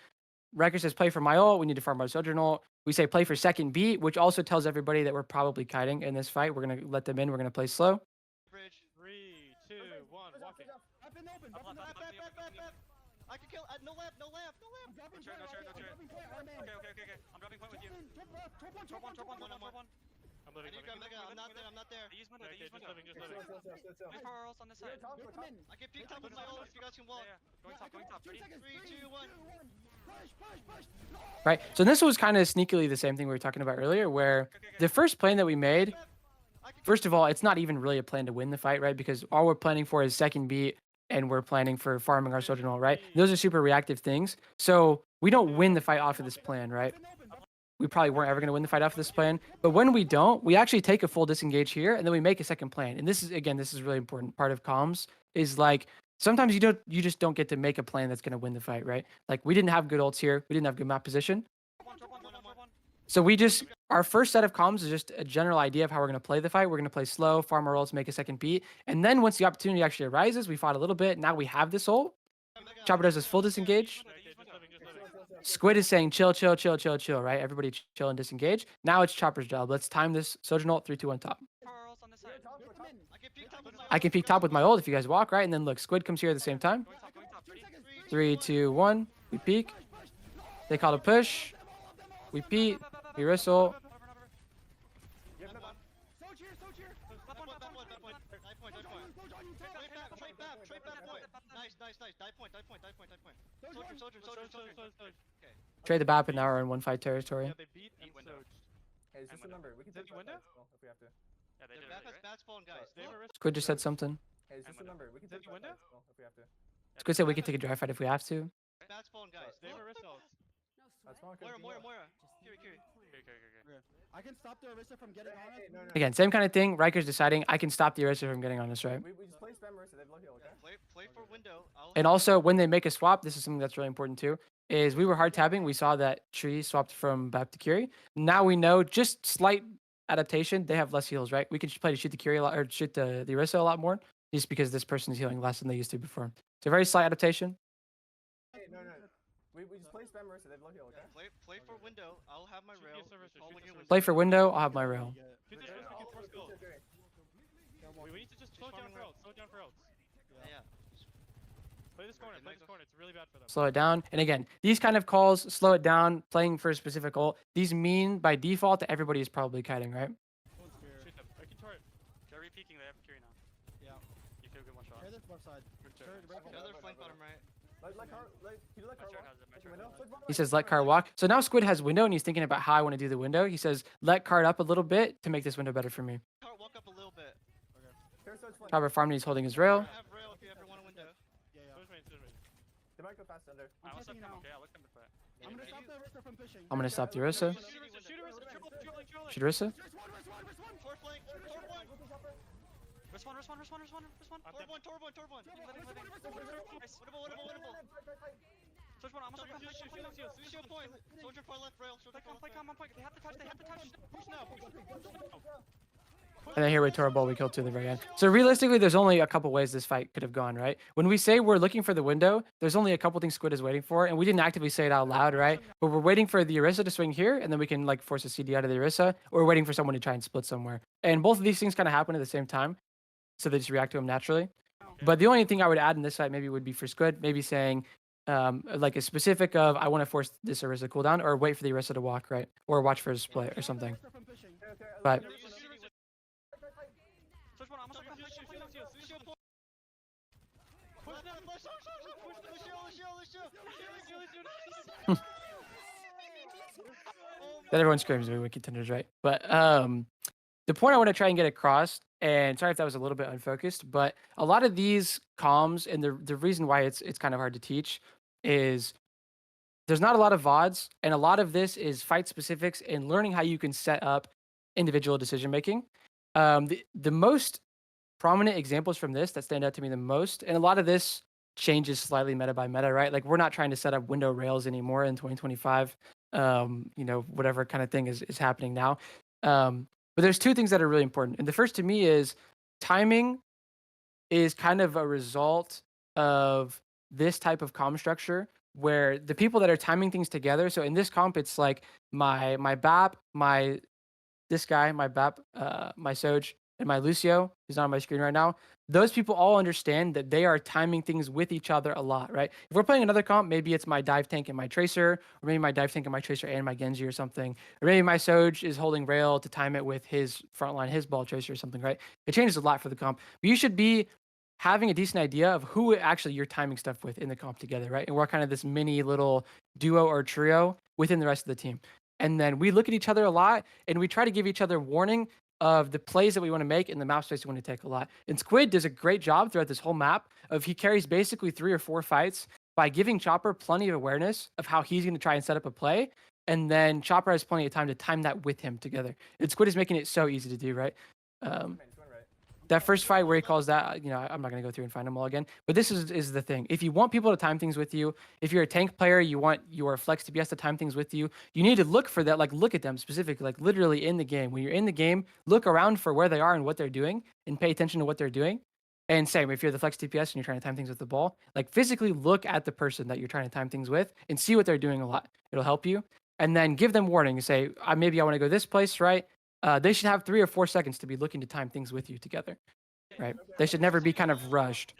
Riker says play for my ult, we need to farm our Soldier null. We say play for second beat, which also tells everybody that we're probably kiting in this fight. We're going to let them in, we're going to play slow. Bridge. 3, 2, 1. Walking. I've been open. Up, up, up, up. Back. I can kill. No lamp. No trade. Okay. I'm dropping point with you. Top one. I'm I living. need to grab Mega. I'm not there. They use window. Okay, just living. Still, still. Wait for our ults on this side. I can peek top with my ult if you guys can walk. Yeah. Going top. Ready? 3, 2, 1. Push. Right, so this was kind of sneakily the same thing we were talking about earlier, where the first plan that we made, first of all, it's not even really a plan to win the fight, right? Because all we're planning for is second beat, and we're planning for farming our Soldier null, right? Those are super reactive things. So we don't win the fight off of this plan, right? We probably weren't ever going to win the fight off of this plan. But when we don't, we actually take a full disengage here, and then we make a second plan. And this is a really important part of comms, is like, sometimes you just don't get to make a plan that's going to win the fight, right? Like, we didn't have good ults here. We didn't have good map position. Drop one. So our first set of comms is just a general idea of how we're going to play the fight. We're going to play slow, farm our ults, make a second beat. And then once the opportunity actually arises, we fought a little bit. Now we have this ult. Chopper does his full disengage. Okay, just living. Squid is saying chill, right? Everybody chill and disengage. Now it's Chopper's job. Let's time this Soldier null 3, 2, 1 top. Our ults on this side. I can peek top with my ult. I can peek top with my ult if you guys walk, right? And then look, Squid comes here at the same time. Going top. Ready? 3, 2, 1. We peek. They call a push. We peek. We wrestle. Soch here. Back point. 9 point. Trade back point. Nice. Die point. Soldier. Trade the BAP, and now we're in 1-5 territory. Yeah, they beat and window. Surged. Hey, just remember, we can Is that take the window? if we have to. Yeah, they The did back it has right. bad spawn, guys. They have a risk. Squid just said something. Hey, just window. remember, we can Is that take the window? if we have to. Squid said we can take a dry fight if we have to. Bad spawn, guys. They have a risk ult. That's fine. Moira. Kiri. Okay. I can stop the Orisa from getting on us. No. Again, same kind of thing. Riker's deciding I can stop the Orisa from getting on us, right? We just play spam Marissa, they've low heal, okay? Play for window. And also, when they make a swap, this is something that's really important too, is we were hard tabbing. We saw that Tree swapped from BAP to Curie. Now we know just slight adaptation. They have less heals, right? We can play to shoot the Curie a lot, or shoot the Orisa a lot more, just because this person's healing less than they used to before. So very slight adaptation. Hey, no. We just play spam Marissa, they've low heal, okay? Play for window. I'll have my Shoot rail. the service, Call shoot when the you're service. Play for window. I'll have my rail. Shoot this risk, we can force gold. We need to just slow down for ults. Yeah. Play this corner. Play this corner. It's really bad for them. Slow it down. And again, these kind of calls, slow it down, playing for a specific ult, these mean by default that everybody is probably kiting, right? Shoot them. I can turret. They're re-peeking. They have Curie now. Yeah. You could get one shot. Carry this left side. Turret, right The other flank bottom right. Can you let My car turret walk? has it. My Open turret window. has it. Switch bottom He right, says switch let bottom card right. walk. So now Squid has window and he's thinking about how I want to do the window. He says let card up a little bit to make this window better for me. Cart walk up a little bit. Carry switch flank. Robert Farming is holding his rail. I have rail if you ever want a window. Yeah, yeah. Switch main. Switch main. They might go fast under. I almost pushing have now. come. Okay, I'll let them to play. I'm gonna stop the Arista from pushing. I'm going to stop the Orisa. Shoot Arisa. Shoot Arisa. Trolling. Shoot Orisa. Tor flank. Tor one. Respond. Tor one. Living. Winnable. Switch one. Almost like Lucio point. Soldier far left rail. Soldier far play left calm on point. They have to touch. Push now. And then here with Torabol, we killed two at the very end. So realistically, there's only a couple ways this fight could have gone, right? When we say we're looking for the window, there's only a couple things Squid is waiting for, and we didn't actively say it out loud, right? But we're waiting for the Orisa to swing here, and then we can like force a CD out of the Orisa, or we're waiting for someone to try and split somewhere. And both of these things kind of happen at the same time, so they just react to them naturally. But the only thing I would add in this fight maybe would be for Squid, maybe saying like a specific of I want to force this Orisa cooldown, or wait for the Orisa to walk, right? Or watch for his split or something. But Switch one. Almost like Lucio point. Push now. Push. Lucio. that everyone screams when we contenders, right? But the point I want to try and get across, and sorry if that was a little bit unfocused, but a lot of these comms and the reason why it's kind of hard to teach is there's not a lot of VODs, and a lot of this is fight specifics and learning how you can set up individual decision making. The most prominent examples from this that stand out to me the most, and a lot of this changes slightly meta by meta, right? Like we're not trying to set up window rails anymore in 2025. Whatever kind of thing is happening now. But there's two things that are really important. And the first to me is timing is kind of a result of this type of comm structure where the people that are timing things together. So in this comp, it's like my BAP, this guy, my BAP, my Soj, and my Lucio, who's not on my screen right now. Those people all understand that they are timing things with each other a lot, right? If we're playing another comp, maybe it's my dive tank and my tracer, or maybe my dive tank and my tracer and my Genji or something. Or maybe my Soj is holding rail to time it with his frontline, his ball tracer or something, right? It changes a lot for the comp. But you should be having a decent idea of who actually you're timing stuff with in the comp together, right? And we're kind of this mini little duo or trio within the rest of the team. And then we look at each other a lot and we try to give each other warning of the plays that we want to make and the map space we want to take a lot. And Squid does a great job throughout this whole map of he carries basically 3 or 4 fights by giving Chopper plenty of awareness of how he's going to try and set up a play. And then Chopper has plenty of time to time that with him together. And Squid is making it so easy to do, right? That first fight where he calls that, I'm not going to go through and find them all again. But this is the thing. If you want people to time things with you, if you're a tank player, you want your flex DPS to time things with you, you need to look for that, like look at them specifically, like literally in the game. When you're in the game, look around for where they are and what they're doing and pay attention to what they're doing. And same, if you're the flex DPS and you're trying to time things with the ball, like physically look at the person that you're trying to time things with and see what they're doing a lot. It'll help you. And then give them warning and say, maybe I want to go this place, right? They should have 3 or 4 seconds to be looking to time things with you together. Right? They should never be kind of rushed.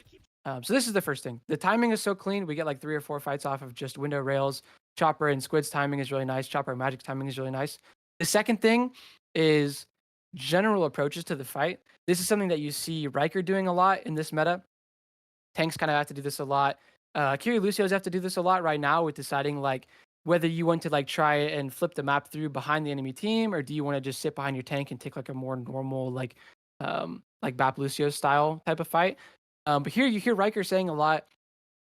So this is the first thing. The timing is so clean. We get like 3 or 4 fights off of just window rails. Chopper and Squid's timing is really nice. Chopper and Magic's timing is really nice. The second thing is general approaches to the fight. This is something that you see Riker doing a lot in this meta. Tanks kind of have to do this a lot. Kiri Lucios have to do this a lot right now with deciding like whether you want to like try and flip the map through behind the enemy team, or do you want to just sit behind your tank and take like a more normal like BAP Lucio style type of fight. But here you hear Riker saying a lot,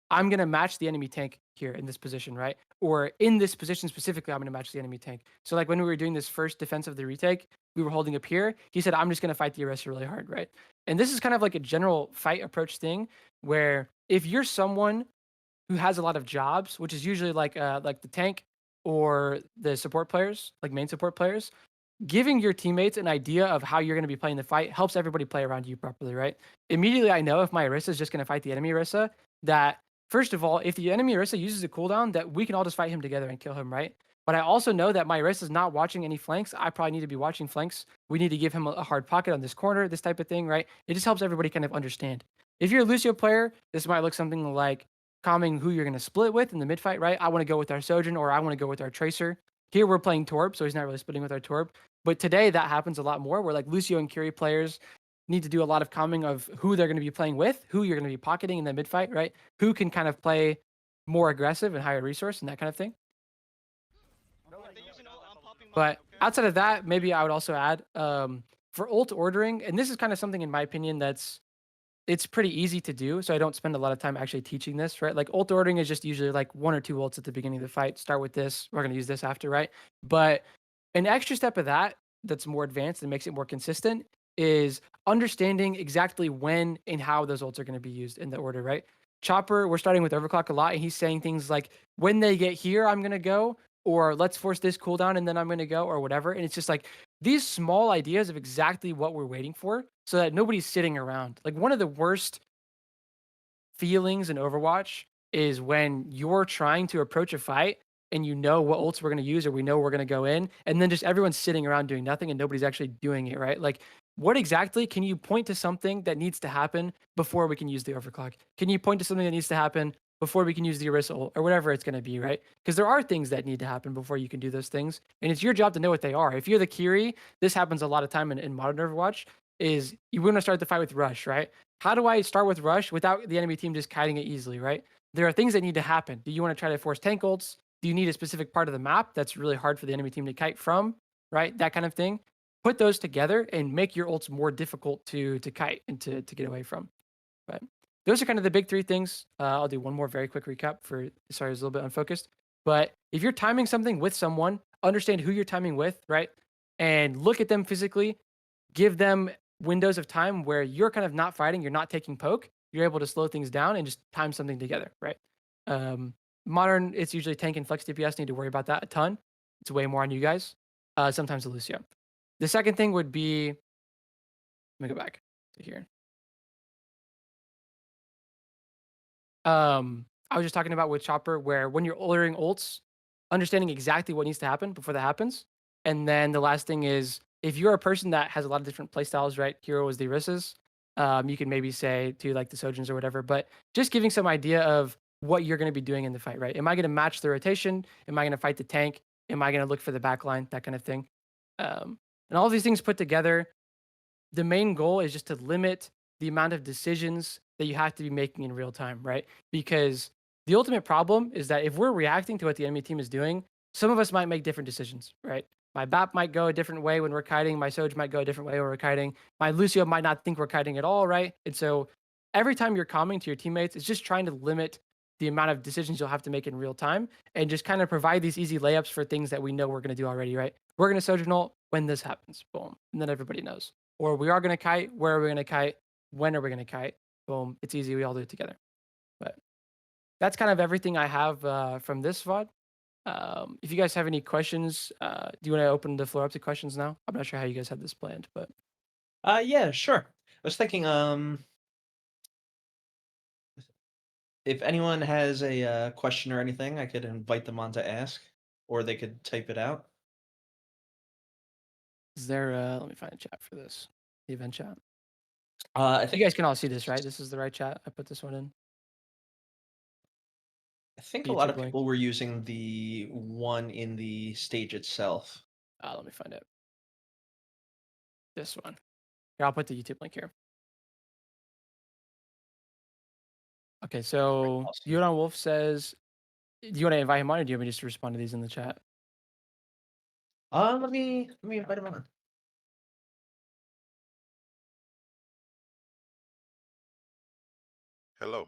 I'm going to match the enemy tank here in this position, right? Or in this position specifically, I'm going to match the enemy tank. So like when we were doing this first defense of the retake, we were holding up here. He said, I'm just going to fight the Orisa really hard, right? And this is kind of like a general fight approach thing where if you're someone who has a lot of jobs, which is usually like the tank or the support players, like main support players, giving your teammates an idea of how you're going to be playing the fight helps everybody play around you properly, right? Immediately, I know if my Orisa is just going to fight the enemy Orisa, that first of all, if the enemy Orisa uses a cooldown, that we can all just fight him together and kill him, right? But I also know that my Orisa is not watching any flanks. I probably need to be watching flanks. We need to give him a hard pocket on this corner, this type of thing, right? It just helps everybody kind of understand. If you're a Lucio player, this might look something like calming who you're going to split with in the mid fight, right? I want to go with our Sojourn or I want to go with our Tracer. Here we're playing Torb, so he's not really splitting with our Torb. But today that happens a lot more where like Lucio and Curie players need to do a lot of calming of who they're going to be playing with, who you're going to be pocketing in the mid fight, right? Who can kind of play more aggressive and higher resource and that kind of thing. They're using ult, I'm popping mine, But okay? outside of that, maybe I would also add for ult ordering, and this is kind of something in my opinion it's pretty easy to do, so I don't spend a lot of time actually teaching this, right? Like ult ordering is just usually like 1 or 2 ults at the beginning of the fight. Start with this, we're gonna use this after, right? But an extra step of that's more advanced and makes it more consistent is understanding exactly when and how those ults are going to be used in the order, right? Chopper, we're starting with overclock a lot, and he's saying things like, when they get here, I'm going to go, or let's force this cooldown and then I'm going to go, or whatever. And it's just like these small ideas of exactly what we're waiting for so that nobody's sitting around. Like one of the worst feelings in Overwatch is when you're trying to approach a fight and you know what ults we're going to use or we know we're going to go in, and then just everyone's sitting around doing nothing and nobody's actually doing it, right? Like, what exactly can you point to something that needs to happen before we can use the overclock? Can you point to something that needs to happen before we can use the Orisa ult or whatever it's going to be, right? Because there are things that need to happen before you can do those things, and it's your job to know what they are. If you're the Kiri, this happens a lot of time in modern Overwatch, is you want to start the fight with Rush, right? How do I start with Rush without the enemy team just kiting it easily, right? There are things that need to happen. Do you want to try to force tank ults? Do you need a specific part of the map that's really hard for the enemy team to kite from, right? That kind of thing. Put those together and make your ults more difficult to kite and to get away from. But those are kind of the big 3 things. I'll do one more very quick recap for, sorry, I was a little bit unfocused. But if you're timing something with someone, understand who you're timing with, right? And look at them physically, give them windows of time where you're kind of not fighting, you're not taking poke, you're able to slow things down and just time something together, right? Modern, it's usually tank and flex DPS, need to worry about that a ton. It's way more on you guys. Sometimes the Lucio. The second thing would be, let me go back to here. I was just talking about with Chopper where when you're ordering ults, understanding exactly what needs to happen before that happens. And then the last thing is, if you're a person that has a lot of different playstyles, right? Hero is the Orisas. You can maybe say to like the Sojourns or whatever, but just giving some idea of what you're going to be doing in the fight, right? Am I going to match the rotation? Am I going to fight the tank? Am I going to look for the backline? That kind of thing. And all these things put together, the main goal is just to limit the amount of decisions that you have to be making in real time, right? Because the ultimate problem is that if we're reacting to what the enemy team is doing, some of us might make different decisions, right? My BAP might go a different way when we're kiting. My Soj might go a different way when we're kiting. My Lucio might not think we're kiting at all, right? And so every time you're calming to your teammates, it's just trying to limit the amount of decisions you'll have to make in real time and just kind of provide these easy layups for things that we know we're going to do already, right? We're going to Sojourn ult when this happens, boom. And then everybody knows. Or we are going to kite, where are we going to kite? When are we going to kite? Boom. It's easy. We all do it together. But that's kind of everything I have from this VOD. If you guys have any questions, do you want to open the floor up to questions now? I'm not sure how you guys had this planned, but Yeah, sure. I was thinking, if anyone has a question or anything, I could invite them on to ask, or they could type it out. is there? Let me find a chat for this. The event chat. I You think guys can all see this, right? This is the right chat. I put this one in. a lot of YouTube link. people were using the one in the stage itself. Let me find it. This one. Here, I'll put the YouTube link here. Okay, so Yudon Wolf says, do you want to invite him on, or do you want me just to respond to these in the chat? Let me invite him on. Hello.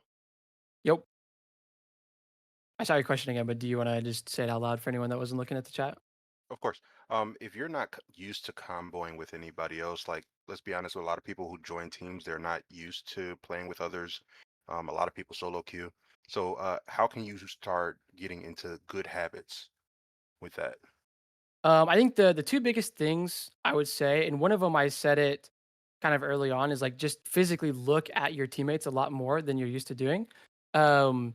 Yep. I saw your question again, but do you want to just say it out loud for anyone that wasn't looking at the chat? Of course. If you're not used to comboing with anybody else, like let's be honest, with a lot of people who join teams, they're not used to playing with others. A lot of people solo queue. So how can you start getting into good habits with that? I think the 2 biggest things I would say, and one of them I said it kind of early on, is like just physically look at your teammates a lot more than you're used to doing. And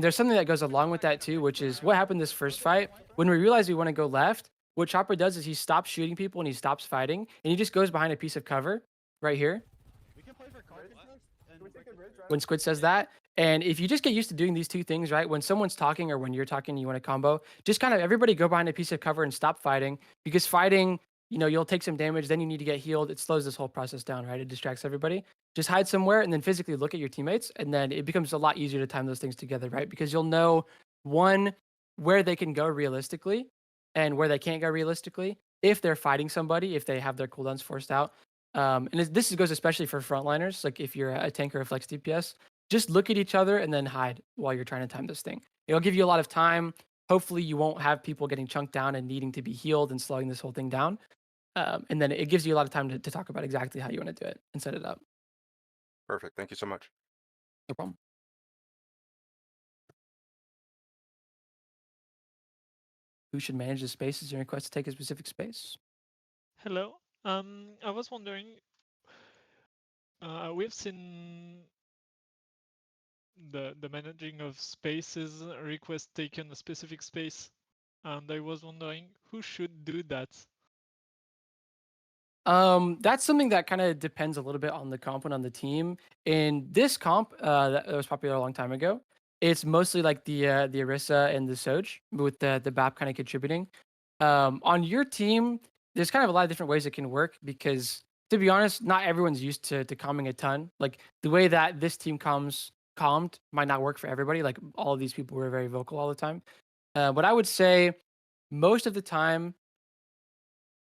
there's something that goes along with that too, which is what happened this first fight. When we realized we want to go left, what Chopper does is he stops shooting people and he stops fighting, and he just goes behind a piece of cover right here. We can play for card contest, and when Squid says that. And if you just get used to doing these two things, right? When someone's talking or when you're talking, you want to combo, just kind of everybody go behind a piece of cover and stop fighting, because fighting, you'll take some damage, then you need to get healed. It slows this whole process down, right? It distracts everybody. Just hide somewhere and then physically look at your teammates. And then it becomes a lot easier to time those things together, right? Because you'll know, one, where they can go realistically and where they can't go realistically. If they're fighting somebody, if they have their cooldowns forced out, and this goes especially for frontliners. Like if you're a tank or a flex DPS, just look at each other and then hide while you're trying to time this thing. It'll give you a lot of time. Hopefully, you won't have people getting chunked down and needing to be healed and slowing this whole thing down. And then it gives you a lot of time to talk about exactly how you want to do it and set it up. Perfect. Thank you so much. No problem. Who should manage the space? Is there a request to take a specific space? Hello. I was wondering. We've seen the managing of spaces request taken a specific space, and I was wondering who should do that. That's something that kind of depends a little bit on the comp and on the team. In this comp, that was popular a long time ago, it's mostly like the Orisa and the Soj with the BAP kind of contributing. On your team, there's kind of a lot of different ways it can work because, to be honest, not everyone's used to calming a ton. Like the way that this team calmed might not work for everybody. Like all of these people were very vocal all the time. But I would say most of the time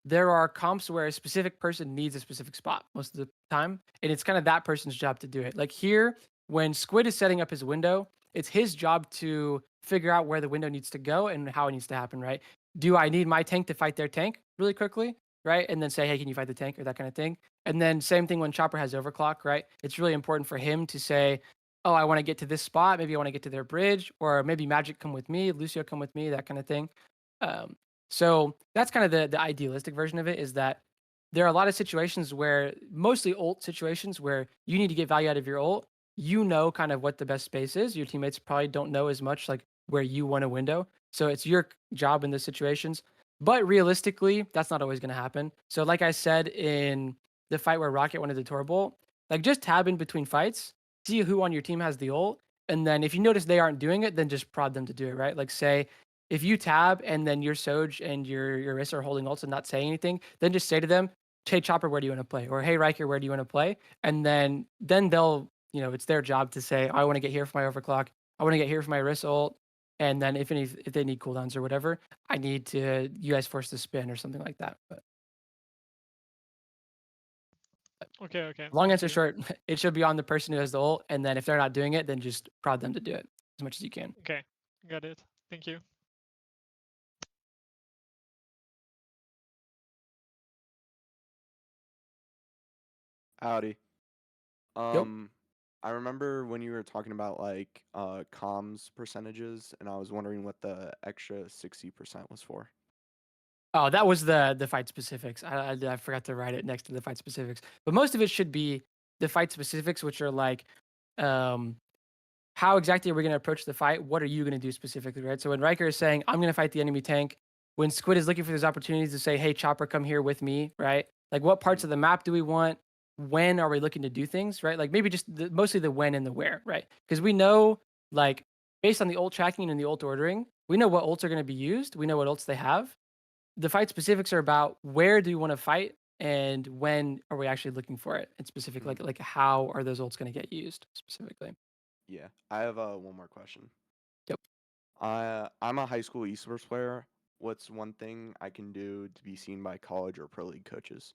there are comps where a specific person needs a specific spot most of the time, and it's kind of that person's job to do it. Like here, when Squid is setting up his window, it's his job to figure out where the window needs to go and how it needs to happen, right? Do I need my tank to fight their tank really quickly, right? And then say, hey, can you fight the tank or that kind of thing? And then same thing when Chopper has overclock, right? It's really important for him to say, oh, I want to get to this spot. Maybe I want to get to their bridge, or maybe Magic come with me, Lucio come with me, that kind of thing. So that's kind of the idealistic version of it, is that there are a lot of situations where, mostly ult situations, where you need to get value out of your ult. You know kind of what the best space is. Your teammates probably don't know as much, like where you want a window. So it's your job in those situations. But realistically, that's not always going to happen. So like I said in the fight where Rocket wanted the Tor Bolt, like just tab in between fights, see who on your team has the ult, and then if you notice they aren't doing it, then just prod them to do it, right? Like say if you tab and then your Soj and your Orisa are holding ults and not saying anything, then just say to them, "Hey Chopper, where do you want to play?" Or "Hey Riker, where do you want to play?" And then they'll, it's their job to say, "I want to get here for my overclock. I want to get here for my Orisa ult." And then if they need cooldowns or whatever, I need to, you guys force the spin or something like that. But Okay. long Thank answer you. short, it should be on the person who has the ult, and then if they're not doing it, then just prod them to do it as much as you can. Okay, got it. Thank you. Howdy. Yep. I remember when you were talking about like comms percentages, and I was wondering what the extra 60% was for. Oh, that was the fight specifics. I forgot to write it next to the fight specifics. But most of it should be the fight specifics, which are like, how exactly are we going to approach the fight? What are you going to do specifically, right? So when Riker is saying, I'm going to fight the enemy tank, when Squid is looking for those opportunities to say, hey, Chopper, come here with me, right? Like what parts of the map do we want? When are we looking to do things, right? Like maybe just mostly the when and the where, right? Because we know, like, based on the ult tracking and the ult ordering, we know what ults are going to be used. We know what ults they have. The fight specifics are about where do you want to fight and when are we actually looking for it, and specific like how are those ults going to get used specifically. Yeah, I have one more question. Yep. I'm a high school esports player. What's one thing I can do to be seen by college or pro league coaches?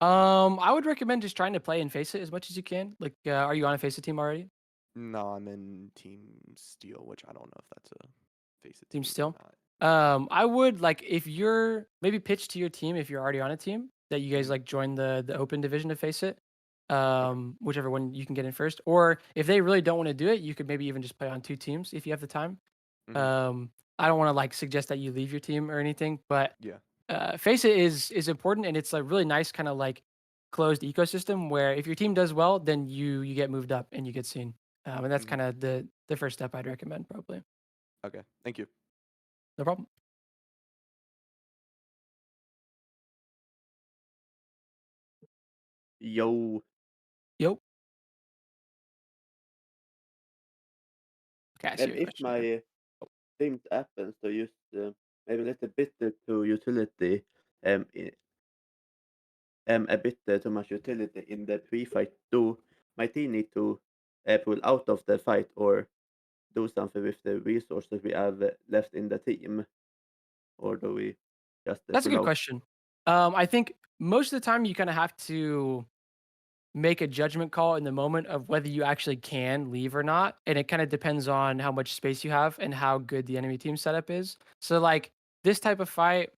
I would recommend just trying to play and face it as much as you can. Like, are you on a face it team already? No, I'm in Team Steel, which I don't know if that's a face it Team team or still? not. I would, like, if you're maybe pitch to your team if you're already on a team that you guys Mhm. like join the open division to face it. Okay. Whichever one you can get in first. Or if they really don't want to do it, you could maybe even just play on two teams if you have the time. Mhm. I don't want to like suggest that you leave your team or anything, but Yeah. face it is important, and it's a really nice kind of like closed ecosystem where if your team does well, then you get moved up and you get seen. And that's Mhm. kind of the first step I'd recommend probably. Okay. Thank you. No problem. Yo, Yep. Okay, I see your If question here. my team happens to use maybe a little bit to utility, I- a bit too much utility in the pre-fight, do my team need to pull out of the fight or do something with the resources we have left in the team, or do we just That's a pull good out? question. I think most of the time you kind of have to make a judgment call in the moment of whether you actually can leave or not, and it kind of depends on how much space you have and how good the enemy team setup is. So like this type of fight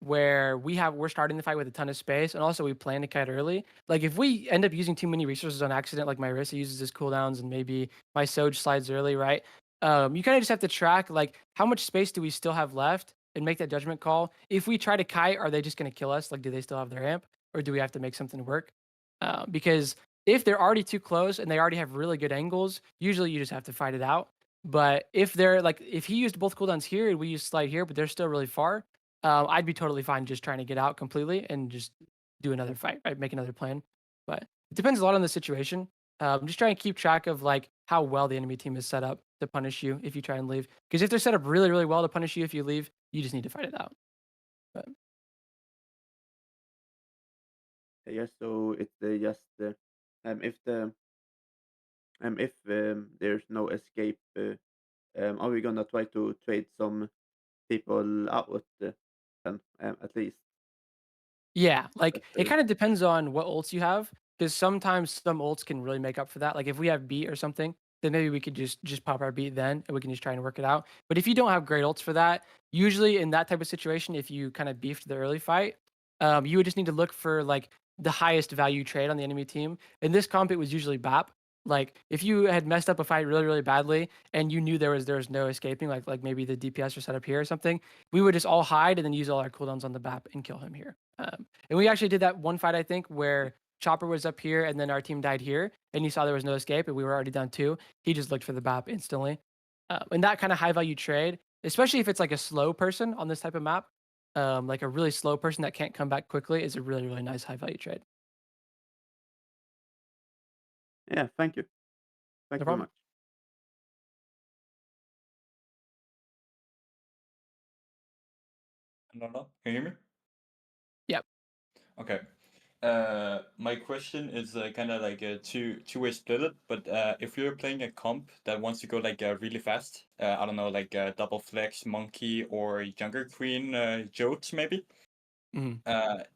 where we're starting the fight with a ton of space, and also we plan to kite early. Like if we end up using too many resources on accident, like my Rissa uses his cooldowns and maybe my Soj slides early, right? You kind of just have to track like how much space do we still have left and make that judgment call. If we try to kite, are they just going to kill us? Like, do they still have their amp, or do we have to make something work? Because if they're already too close and they already have really good angles, usually you just have to fight it out. But if they're like, if he used both cooldowns here and we use slide here, but they're still really far, I'd be totally fine just trying to get out completely and just do another fight, right? Make another plan. But it depends a lot on the situation. Just try and keep track of like how well the enemy team is set up to punish you if you try and leave. Because if they're set up really, really well to punish you if you leave, you just need to fight it out. But Yes, so it's just if there's no escape, are we gonna try to trade some people out then, at least? yeah, like Just it kind of depends on what ults you have. Because sometimes some ults can really make up for that. Like if we have beat or something, then maybe we could just pop our beat then, and we can just try and work it out. But if you don't have great ults for that, usually in that type of situation, if you kind of beefed the early fight, you would just need to look for like the highest value trade on the enemy team. In this comp, it was usually BAP. Like if you had messed up a fight really, really badly and you knew there was no escaping, like maybe the DPS are set up here or something, we would just all hide and then use all our cooldowns on the BAP and kill him here. And we actually did that one fight, I think, where Chopper was up here and then our team died here, and you saw there was no escape, and we were already down 2. He just looked for the BAP instantly. And that kind of high value trade, especially if it's like a slow person on this type of map, like a really slow person that can't come back quickly, is a really, really nice high value trade. yeah, thank you. Thank No you very problem. much. No. Can you hear me? Yep. Okay. My question is kind of like a two-way split, but if you're playing a comp that wants to go like really fast, I don't know, like double flex, monkey, or younger queen, Jotes maybe. Mhm.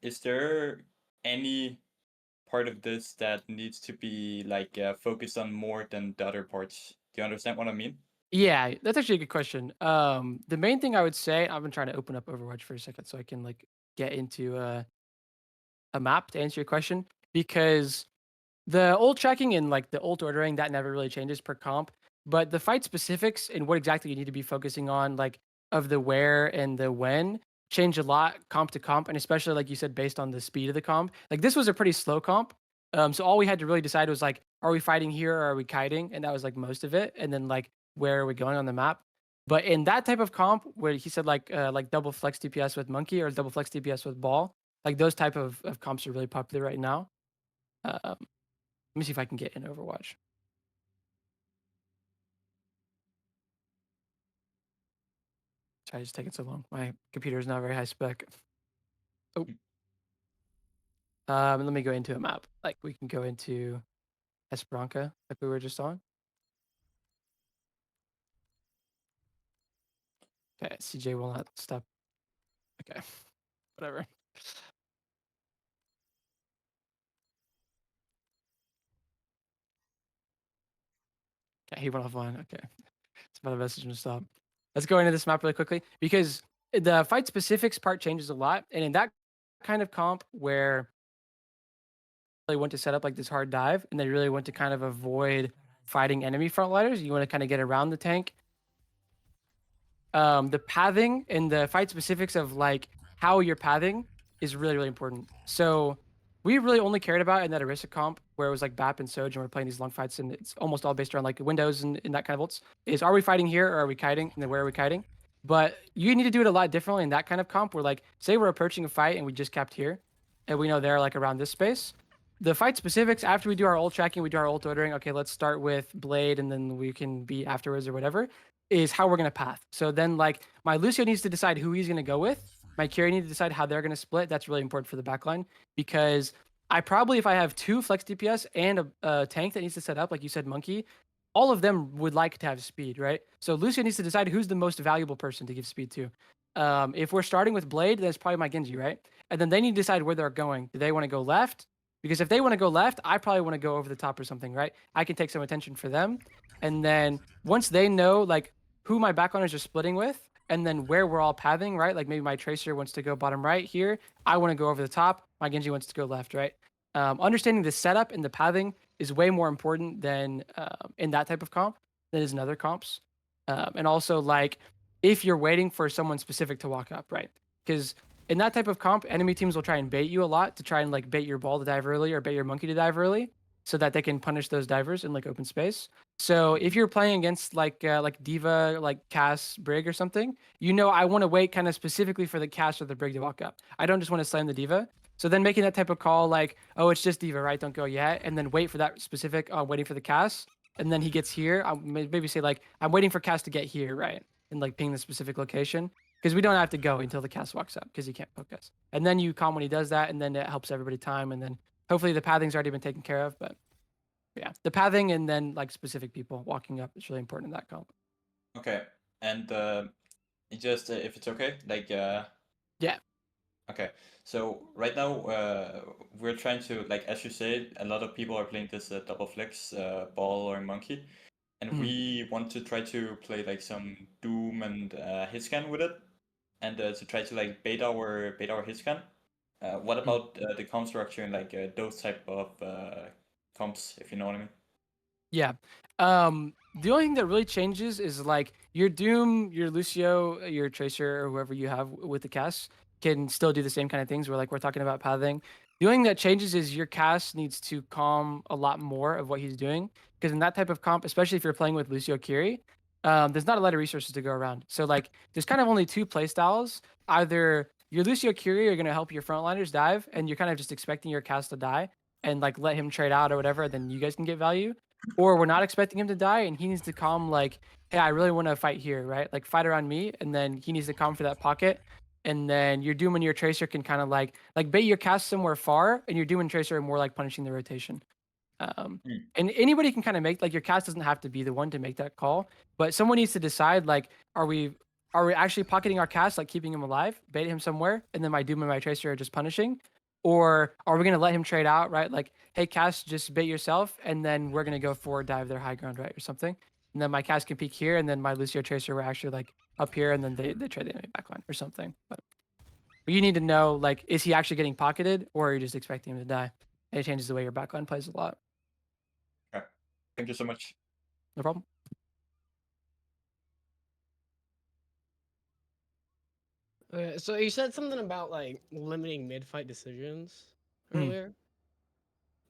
Is there any part of this that needs to be like focused on more than the other parts? Do you understand what I mean? Yeah, that's actually a good question. The main thing I would say, I've been trying to open up Overwatch for a second so I can like get into a map to answer your question, because the ult tracking and like the ult ordering, that never really changes per comp, but the fight specifics and what exactly you need to be focusing on, like of the where and the when, change a lot comp to comp, and especially like you said, based on the speed of the comp. Like this was a pretty slow comp, so all we had to really decide was like, are we fighting here or are we kiting? And that was like most of it, and then like where are we going on the map. But in that type of comp where he said like double flex DPS with monkey or double flex DPS with ball, like those type of comps are really popular right now. Let me see if I can get in Overwatch. Sorry, it's taking so long. My computer is not very high spec. Oh, let me go into a map. Like we can go into Esperanza, like we were just on. Okay, CJ will not stop. Okay, whatever. Okay, he went offline. Okay, it's about to message him to stop. Let's go into this map really quickly because the fight specifics part changes a lot, and in that kind of comp where they want to set up like this hard dive and they really want to kind of avoid fighting enemy frontliners, you want to kind of get around the tank. The pathing and the fight specifics of like how you're pathing is really, really important. So we really only cared about in that Orisa comp where it was like BAP and Soj and we're playing these long fights and it's almost all based around like windows and that kind of ults, is are we fighting here or are we kiting, and then where are we kiting? But you need to do it a lot differently in that kind of comp where like say we're approaching a fight and we just capped here and we know they're like around this space. the fight specifics, after we do our ult tracking, we do our ult ordering. Okay, let's start with Blade and then we can be afterwards or whatever, is how we're going to path. So then like my Lucio needs to decide who he's going to go with. My carry needs to decide how they're going to split. That's really important for the backline because I probably, if I have 2 flex DPS and a tank that needs to set up, like you said, Monkey, all of them would like to have speed, right? So Lucio needs to decide who's the most valuable person to give speed to. If we're starting with Blade, that's probably my Genji, right? And then they need to decide where they're going. Do they want to go left? Because if they want to go left, I probably want to go over the top or something, right? I can take some attention for them. And then once they know like who my backliners are splitting with, and then where we're all pathing, right? Like maybe my Tracer wants to go bottom right here. I want to go over the top. My Genji wants to go left, right? Understanding the setup and the pathing is way more important than in that type of comp than is in other comps. And also like if you're waiting for someone specific to walk up, right? Because in that type of comp, enemy teams will try and bait you a lot to try and like bait your ball to dive early or bait your monkey to dive early so that they can punish those divers in like open space. So if you're playing against like Diva, like Cass, Brig or something, you know I want to wait kind of specifically for the Cass or the Brig to walk up. I don't just want to slam the Diva. So then making that type of call like, oh, it's just Diva, right? Don't go yet. And then wait for that specific, waiting for the Cass. And then he gets here. I'll maybe say like, I'm waiting for Cass to get here, right? And like ping the specific location. Because we don't have to go until the Cass walks up because he can't focus. And then you calm when he does that, and then it helps everybody time. And then hopefully the pathing's already been taken care of. But yeah, the pathing and then like specific people walking up is really important in that comp. Okay, and just if it's okay, like Yeah. Okay, so right now we're trying to, like as you said, a lot of people are playing this double flex ball or monkey, and we want to try to play like some Doom and hit scan with it, and to try to like bait our hit scan. What about the comp structure and like those type of comps, if you know what I mean? Yeah. The only thing that really changes is like your Doom, your Lucio, your Tracer, or whoever you have with the cast can still do the same kind of things where like we're talking about pathing. The only thing that changes is your cast needs to calm a lot more of what he's doing. Because in that type of comp, especially if you're playing with Lucio Kiri, there's not a lot of resources to go around. So like there's kind of only 2 play styles. Either your Lucio Kiri are gonna help your frontliners dive, and you're kind of just expecting your cast to die and like let him trade out or whatever, then you guys can get value. Or we're not expecting him to die and he needs to calm like, hey, I really want to fight here, right? Like fight around me, and then he needs to calm for that pocket. And then your Doom and your Tracer can kind of like bait your cast somewhere far, and your Doom and Tracer are more like punishing the rotation. And anybody can kind of make like your cast doesn't have to be the one to make that call, but someone needs to decide like, are we actually pocketing our cast, like keeping him alive, bait him somewhere, and then my Doom and my Tracer are just punishing? Or are we going to let him trade out, right? Like, hey, cast, just bait yourself, and then we're going to go forward dive their high ground, right? Or something. And then my cast can peek here, and then my Lucio Tracer were actually like up here, and then they trade the enemy backline or something. But you need to know, like, is he actually getting pocketed, or are you just expecting him to die? And it changes the way your backline plays a lot. Okay. Thank you so much. No problem. So you said something about like limiting mid-fight decisions earlier.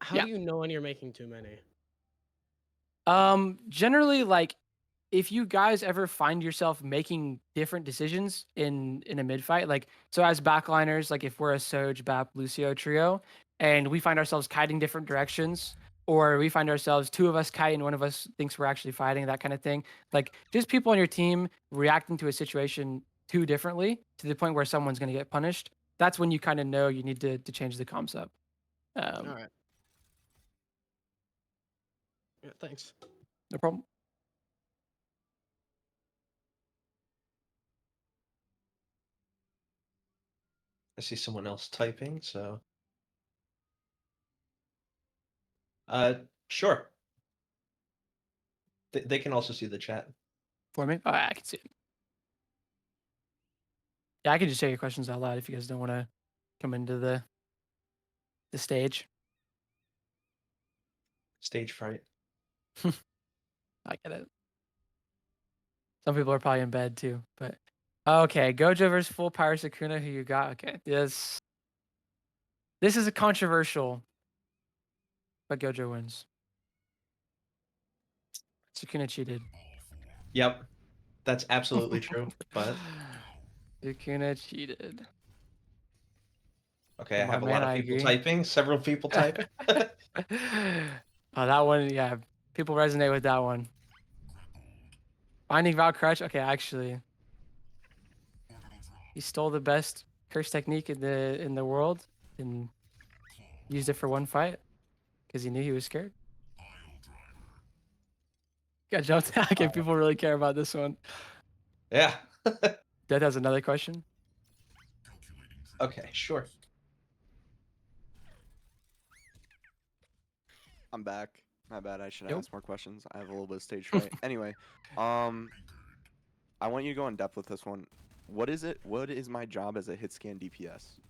How do you know when you're making too many? Generally, like, if you guys ever find yourself making different decisions in a mid fight, like, so as backliners, like if we're a Soj, Bap, Lucio trio, and we find ourselves kiting different directions, or we find ourselves 2 of us kite and 1 of us thinks we're actually fighting, that kind of thing, like just people on your team reacting to a situation too differently to the point where someone's going to get punished, that's when you kind of know you need to change the comms up. All right. Yeah, thanks. No problem. I see someone else typing, so sure. They can also see the chat. For me? Oh, I can see it. Yeah, I can just say your questions out loud if you guys don't want to come into the stage. Stage fright. I get it. Some people are probably in bed too, but okay. Gojo versus full power Sakuna. Who you got? Okay, this is a controversial, but Gojo wins. Sakuna cheated. Yep, that's absolutely true. But Sakuna cheated. Okay, I My have a man, lot of I people agree. typing. Several people typing. Oh, that one, yeah. People resonate with that one. Binding Vow Crutch. Okay, actually, he stole the best curse technique in the world and used it for one fight because he knew he was scared. Got jumped. Okay, people really care about this one. Yeah. Death has another question. Okay, sure. I'm back. My bad. I should Yep. ask more questions. I have a little bit of stage fright. Anyway, I want you to go in depth with this one. What is it? What is my job as a hit scan DPS?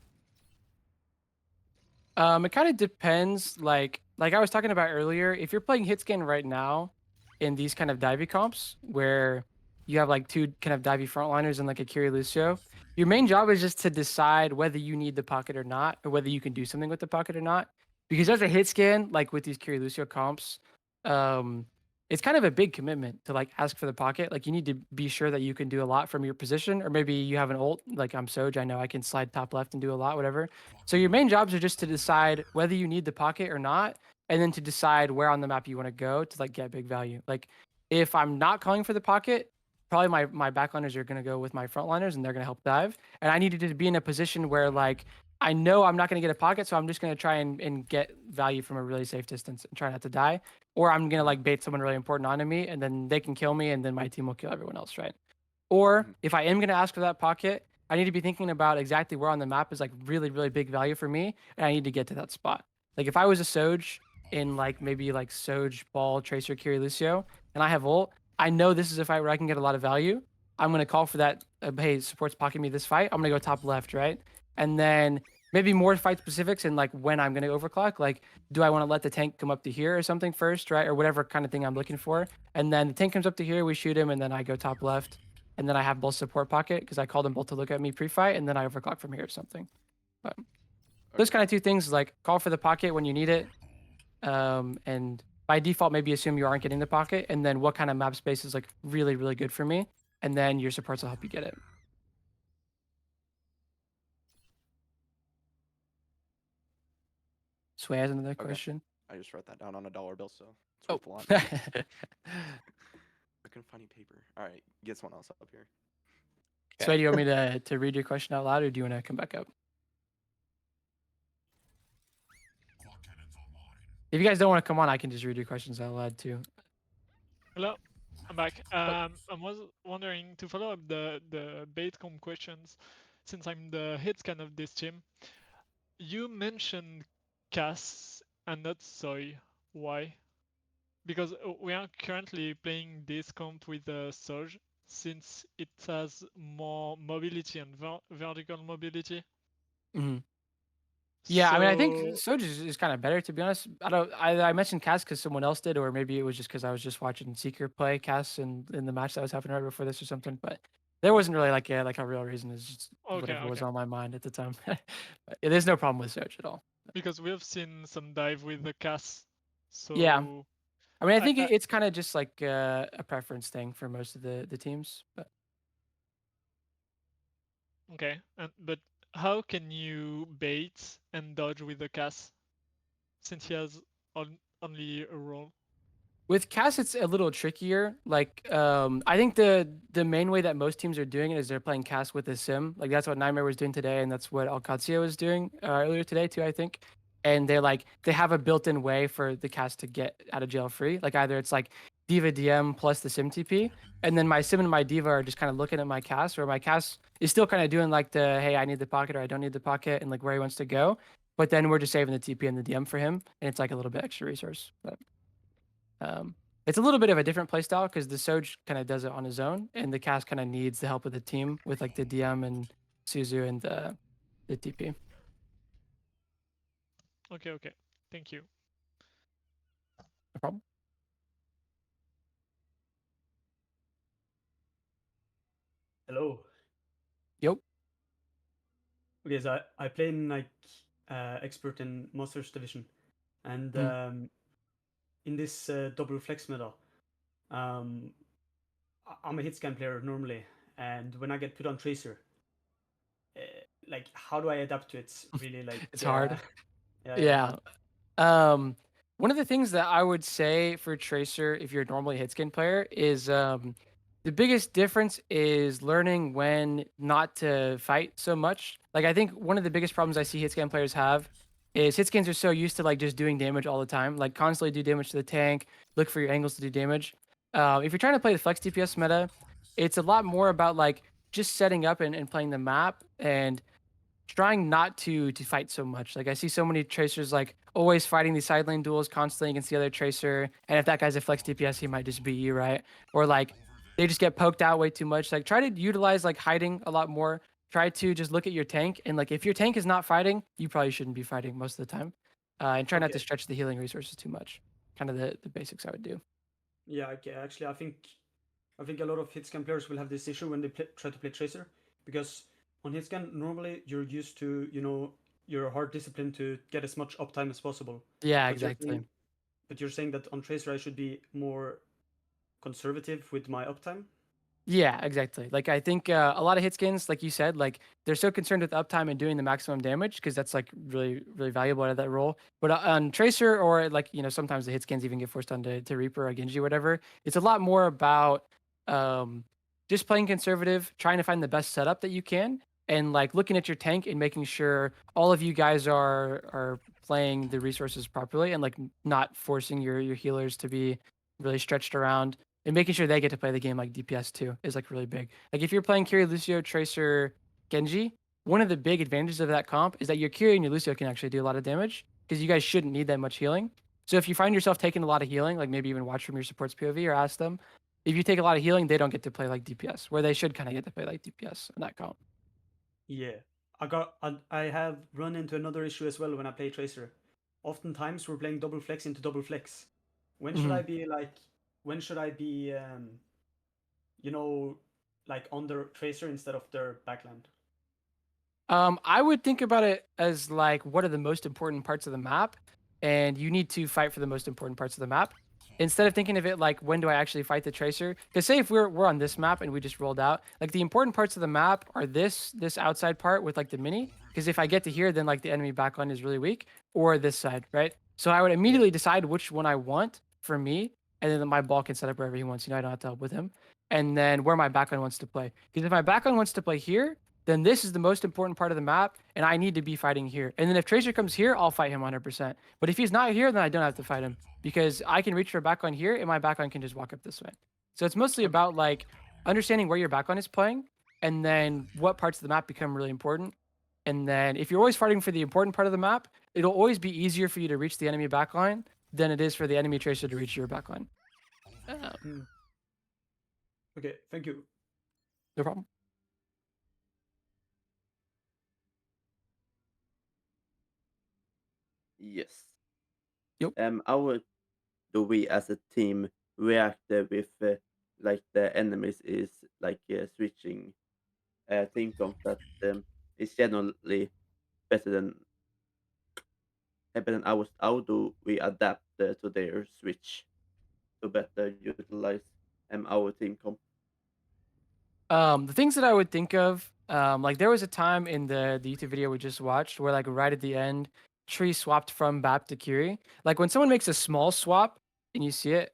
It kind of depends. Like I was talking about earlier, if you're playing hit scan right now in these kind of divey comps where you have like two kind of divey frontliners and like a Kiri Lucio, your main job is just to decide whether you need the pocket or not, or whether you can do something with the pocket or not. Because as a hit scan, like with these Kiri Lucio comps, it's kind of a big commitment to like ask for the pocket. Like you need to be sure that you can do a lot from your position, or maybe you have an ult. Like I'm Soj, I know I can slide top left and do a lot, whatever. So your main jobs are just to decide whether you need the pocket or not, and then to decide where on the map you want to go to like get big value. Like if I'm not calling for the pocket, probably my backliners are gonna go with my frontliners and they're gonna help dive. And I needed to be in a position where like I know I'm not gonna get a pocket, so I'm just gonna try and get value from a really safe distance and try not to die. Or I'm gonna like bait someone really important onto me and then they can kill me and then my team will kill everyone else, right? Or if I am gonna ask for that pocket, I need to be thinking about exactly where on the map is like really, really big value for me, and I need to get to that spot. Like if I was a Soj in like maybe like Soj, Ball, Tracer, Kiri, Lucio, and I have ult, I know this is a fight where I can get a lot of value. I'm gonna call for that. Hey, support's pocket me this fight. I'm gonna go top left, right? And then maybe more fight specifics and like when I'm gonna overclock. Like, do I want to let the tank come up to here or something first, right? Or whatever kind of thing I'm looking for. And then the tank comes up to here, we shoot him, and then I go top left and then I have both support pocket because I called them both to look at me pre-fight, and then I overclock from here or something. But those kind of two things, like call for the pocket when you need it, and by default maybe assume you aren't getting the pocket, and then what kind of map space is like really, really good for me, and then your supports will help you get it. Sway has another question. I just wrote that down on a dollar bill, so it's Oh. worth a lot. I couldn't find any paper. All right, get someone else up here. Sway, do you want me to read your question out loud, or do you want to come back up? If you guys don't want to come on, I can just read your questions out loud too. Hello, I'm back. I was wondering to follow up the baitcom questions, since I'm the hit scan of this team. You mentioned Cass and not Soy. Why? Because we are currently playing this comp with Soj, since it has more mobility and vertical mobility. Mm-hmm. Yeah, I mean, I think So- Soj is kind of better, to be honest. I mentioned Cass because someone else did, or maybe it was just because I was just watching Seeker play Cass in the match that was happening right before this or something. But there wasn't really like a real reason. It's just whatever was on my mind at the time. But there's no problem with Soj at all. Because we have seen some dive with the Cass. So Yeah, I mean, I think it's kind of just like a preference thing for most of the teams. But okay, but how can you bait and dodge with the Cass, since he has only a roll? with Cass, it's a little trickier. Like, I think the main way that most teams are doing it is they're playing Cass with a sim. Like that's what Nightmare was doing today, and that's what Alcazio was doing earlier today too, I think. And they have a built-in way for the Cass to get out of jail free. Like either it's like Diva DM plus the sim TP, and then my sim and my Diva are just kind of looking at my Cass, or my Cass is still kind of doing like the hey, I need the pocket or I don't need the pocket, and like where he wants to go. But then we're just saving the TP and the DM for him, and it's like a little bit extra resource. But it's a little bit of a different playstyle because the Soj kind of does it on his own, and the Cass kind of needs the help of the team with like the DM and Suzu and the TP. Okay, thank you. No problem. Hello. Yep. Okay, so I play in like expert in Masters Division, and in this double flex meta, I'm a hit scan player normally, and when I get put on Tracer, like how do I adapt to it? Really, like It's hard. yeah. One of the things that I would say for Tracer, if you're normally a hit skin player, is the biggest difference is learning when not to fight so much. Like I think one of the biggest problems I see hit scan players have is hit skins are so used to like just doing damage all the time, like constantly do damage to the tank, look for your angles to do damage. If you're trying to play the flex DPS meta, it's a lot more about like just setting up and playing the map and trying not to fight so much. Like I see so many tracers like always fighting these side lane duels constantly against the other tracer, and if that guy's a flex DPS, he might just beat you, right? Or like they just get poked out way too much. Like try to utilize like hiding a lot more. Try to just look at your tank, and like if your tank is not fighting, you probably shouldn't be fighting most of the time. And try not to Okay. stretch the healing resources too much. Kind of the basics I would do. Yeah, okay. Actually, I think a lot of hitscan players will have this issue when they try to play tracer, because on hitscan normally you're used to, your hard discipline to get as much uptime as possible. Yeah, But you're exactly. saying, but you're saying that on tracer I should be more conservative with my uptime. Yeah, exactly. Like I think a lot of hit skins, like you said, like they're so concerned with uptime and doing the maximum damage because that's like really, really valuable out of that role. But on Tracer or like sometimes the hit skins even get forced onto to Reaper or Genji or whatever. It's a lot more about um, just playing conservative, trying to find the best setup that you can, and like looking at your tank and making sure all of you guys are playing the resources properly and like not forcing your healers to be really stretched around and making sure they get to play the game like DPS too is like really big. Like if you're playing Kiri, Lucio, Tracer, Genji, one of the big advantages of that comp is that your Kiri and your Lucio can actually do a lot of damage because you guys shouldn't need that much healing. So if you find yourself taking a lot of healing, like maybe even watch from your support's POV or ask them, if you take a lot of healing, they don't get to play like DPS, where they should kind of get to play like DPS in that comp. Yeah, I have run into another issue as well when I play tracer. Oftentimes we're playing double flex into double flex. When should I be like? When should I be? You know, like on their tracer instead of their backland. I would think about it as like, what are the most important parts of the map? And you need to fight for the most important parts of the map. Instead of thinking of it like, when do I actually fight the tracer? Because say if we're on this map and we just rolled out, like the important parts of the map are this outside part with like the mini. Because if I get to here, then like the enemy backline is really weak, or this side, right? So I would immediately decide which one I want for me, and then my ball can set up wherever he wants. I don't have to help with him. And then where my backline wants to play. Because if my backline wants to play here, then this is the most important part of the map, and I need to be fighting here. And then if Tracer comes here, I'll fight him 100%. But if he's not here, then I don't have to fight him because I can reach for a backline here, and my backline can just walk up this way. So it's mostly about like understanding where your backline is playing, and then what parts of the map become really important. And then if you're always fighting for the important part of the map, it'll always be easier for you to reach the enemy backline than it is for the enemy Tracer to reach your backline. Okay, thank you. No problem. Yes. Yep. How do we as a team react with like the enemies is like switching team comp that is generally better than ours? How do we adapt to their switch to better utilize our team comp? The things that I would think of, like there was a time in the YouTube video we just watched where like right at the end, Tree swapped from BAP to Curie. Like when someone makes a small swap and you see it,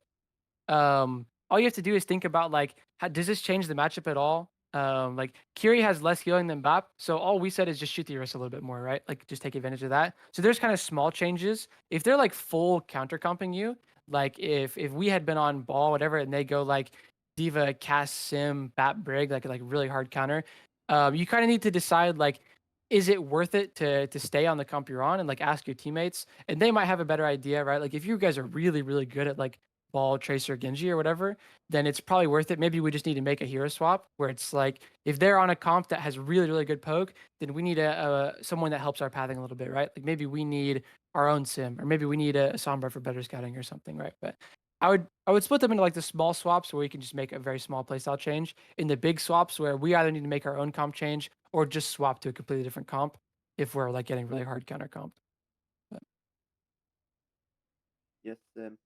all you have to do is think about like, does this change the matchup at all? Like Kiri has less healing than BAP, so all we said is just shoot the Ursa a little bit more, right? Like just take advantage of that. So there's kind of small changes. If they're like full counter comping you, like if we had been on ball, whatever, and they go like Diva, Cast, Sim, BAP, Brig, like really hard counter, you kind of need to decide like, is it worth it to stay on the comp you're on and like ask your teammates, and they might have a better idea, right? Like if you guys are really really good at like Ball, Tracer, Genji, or whatever, then it's probably worth it. Maybe we just need to make a hero swap where it's like if they're on a comp that has really, really good poke, then we need a someone that helps our pathing a little bit, right? Like maybe we need our own sim, or maybe we need a Sombra for better scouting or something, right? But I would split them into like the small swaps where we can just make a very small playstyle change, in the big swaps where we either need to make our own comp change or just swap to a completely different comp if we're like getting really hard counter comp. Yes. And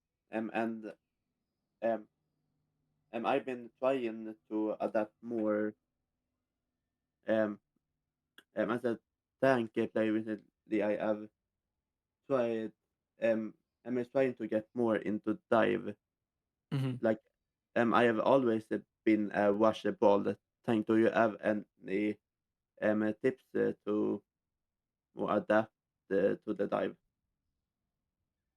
I've been trying to adapt more um as a tank player recently, I have tried. I'm trying to get more into dive. Hmm. Like, I have always been a washer ball tank. Do you have any tips to more adapt to the dive?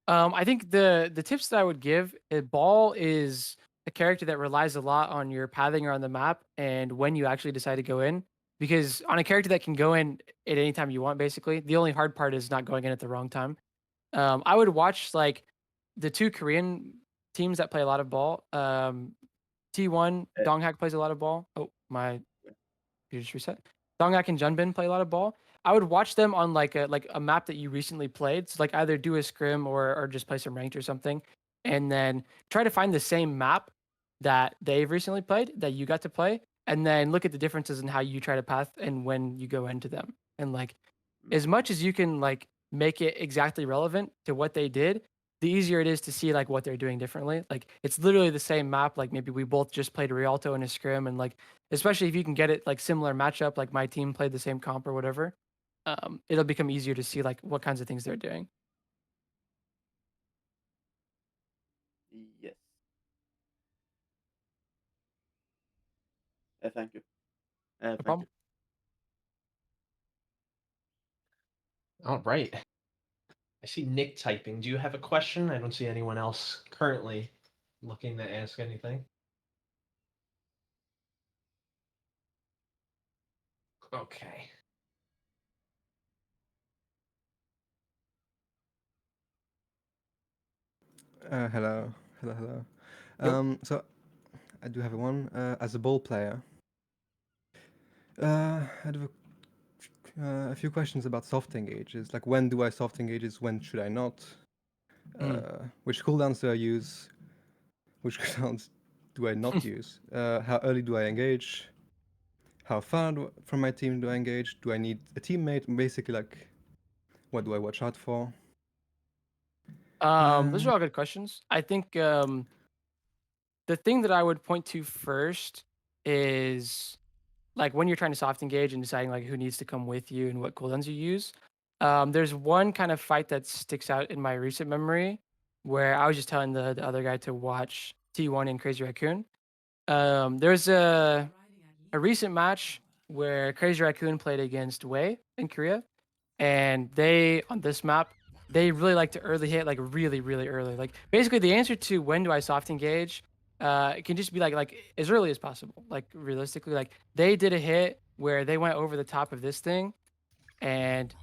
I think the tips that I would give, Ball is a character that relies a lot on your pathing around the map and when you actually decide to go in. Because on a character that can go in at any time you want, basically, the only hard part is not going in at the wrong time. I would watch like the two Korean teams that play a lot of Ball. T1 Uh, Donghak plays a lot of Ball. Oh, my you just reset. Donggak and Junbin play a lot of ball. I would watch them on like a map that you recently played. So like either do a scrim or just play some ranked or something, and then try to find the same map that they've recently played that you got to play, and then look at the differences in how you try to path and when you go into them. And like mm, as much as you can like make it exactly relevant to what they did, the easier it is to see like what they're doing differently. Like it's literally the same map. Like maybe we both just played Rialto in a scrim, and like especially if you can get it like similar matchup, like my team played the same comp or whatever, it'll become easier to see like what kinds of things they're doing. yes. Thank you. No Thank you. problem. All right. I see Nick typing. Do you have a question? I don't see anyone else currently looking to ask anything. Okay. Hello, hello. Yo. So I do have one. As a ball player, I have a few questions about soft engages. Like, when do I soft engages? When should I not? Mm. Which cooldowns do I use? Which cooldowns do I not use? How early do I engage? How far from my team do I engage? Do I need a teammate? Basically, like, what do I watch out for? Those are all good questions. I think the thing that I would point to first is like when you're trying to soft engage and deciding like who needs to come with you and what cooldowns you use. There's one kind of fight that sticks out in my recent memory where I was just telling the other guy to watch T1 and Crazy Raccoon. There's a recent match where Crazy Raccoon played against Wei in Korea, and they on this map they really like to early hit like really early. Like basically the answer to when do I soft engage it can just be like as early as possible. Like realistically, like they did a hit where they went over the top of this thing and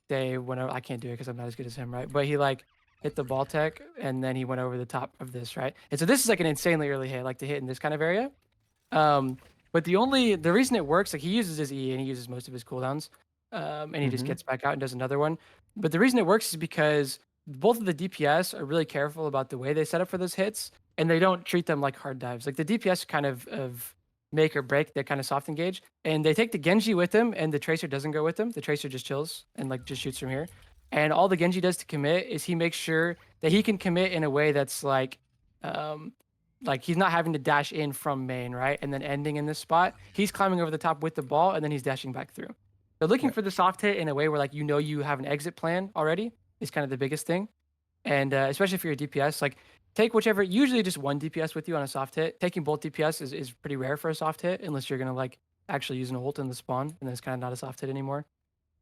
they went over. I can't do it because I'm not as good as him, right? But he like hit the ball tech and then he went over the top of this, right? And so this is like an insanely early hit, like to hit in this kind of area. Um, but the reason it works, like he uses his E and he uses most of his cooldowns, and he just Mm-hmm. gets back out and does another one. But the reason it works is because both of the DPS are really careful about the way they set up for those hits, and they don't treat them like hard dives. Like the DPS kind of make or break, they kind of soft engage, and they take the Genji with them, and the Tracer doesn't go with them. The Tracer just chills and like just shoots from here. And all the Genji does to commit is he makes sure that he can commit in a way that's like he's not having to dash in from main, right? And then ending in this spot. He's climbing over the top with the ball and then he's dashing back through. So looking Yeah. for the soft hit in a way where like you have an exit plan already is kind of the biggest thing. And especially if you're a DPS, like take whichever, usually just one DPS with you on a soft hit. Taking both DPS is pretty rare for a soft hit unless you're gonna like actually use an ult in the spawn and then it's kind of not a soft hit anymore.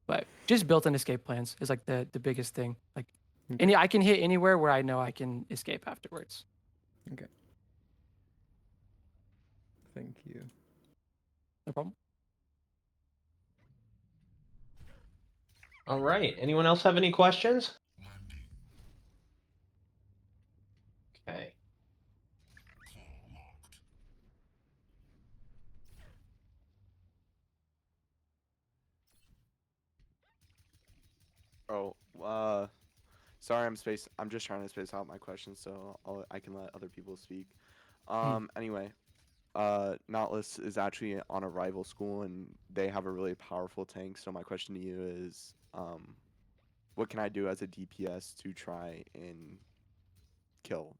But just built-in escape plans is like the biggest thing. Like Okay. I can hit anywhere where I know I can escape afterwards. Okay. Thank you. No problem. All right. Anyone else have any questions? Okay. Oh, sorry, I'm just trying to space out my questions so I can let other people speak. Anyway, Nautilus is actually on a rival school and they have a really powerful tank. So my question to you is, what can I do as a DPS to try and kill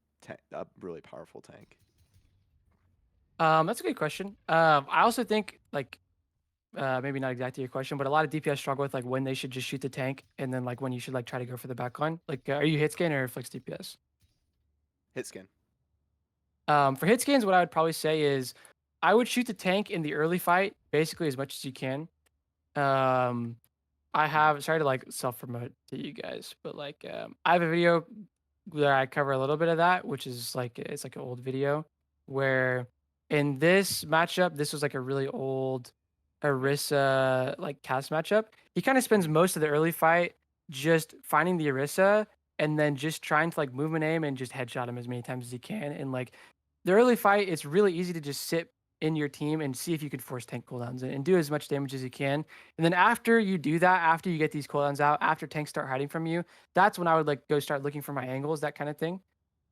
a really powerful tank? That's a good question. I also think like maybe not exactly your question, but a lot of DPS struggle with like when they should just shoot the tank and then like when you should like try to go for the backline. Like, are you hit scan or flex DPS? Hit scan. For hit scans, what I would probably say is I would shoot the tank in the early fight basically as much as you can. I have sorry to like self promote to you guys, but like I have a video where I cover a little bit of that, which is like it's like an old video where in this matchup, this was like a really old Orisa like cast matchup. He kind of spends most of the early fight just finding the Orisa and then just trying to like movement aim and just headshot him as many times as he can. And like the early fight, it's really easy to just sit in your team and see if you can force tank cooldowns and do as much damage as you can. And then after you do that, after you get these cooldowns out, after tanks start hiding from you, that's when I would like go start looking for my angles, that kind of thing.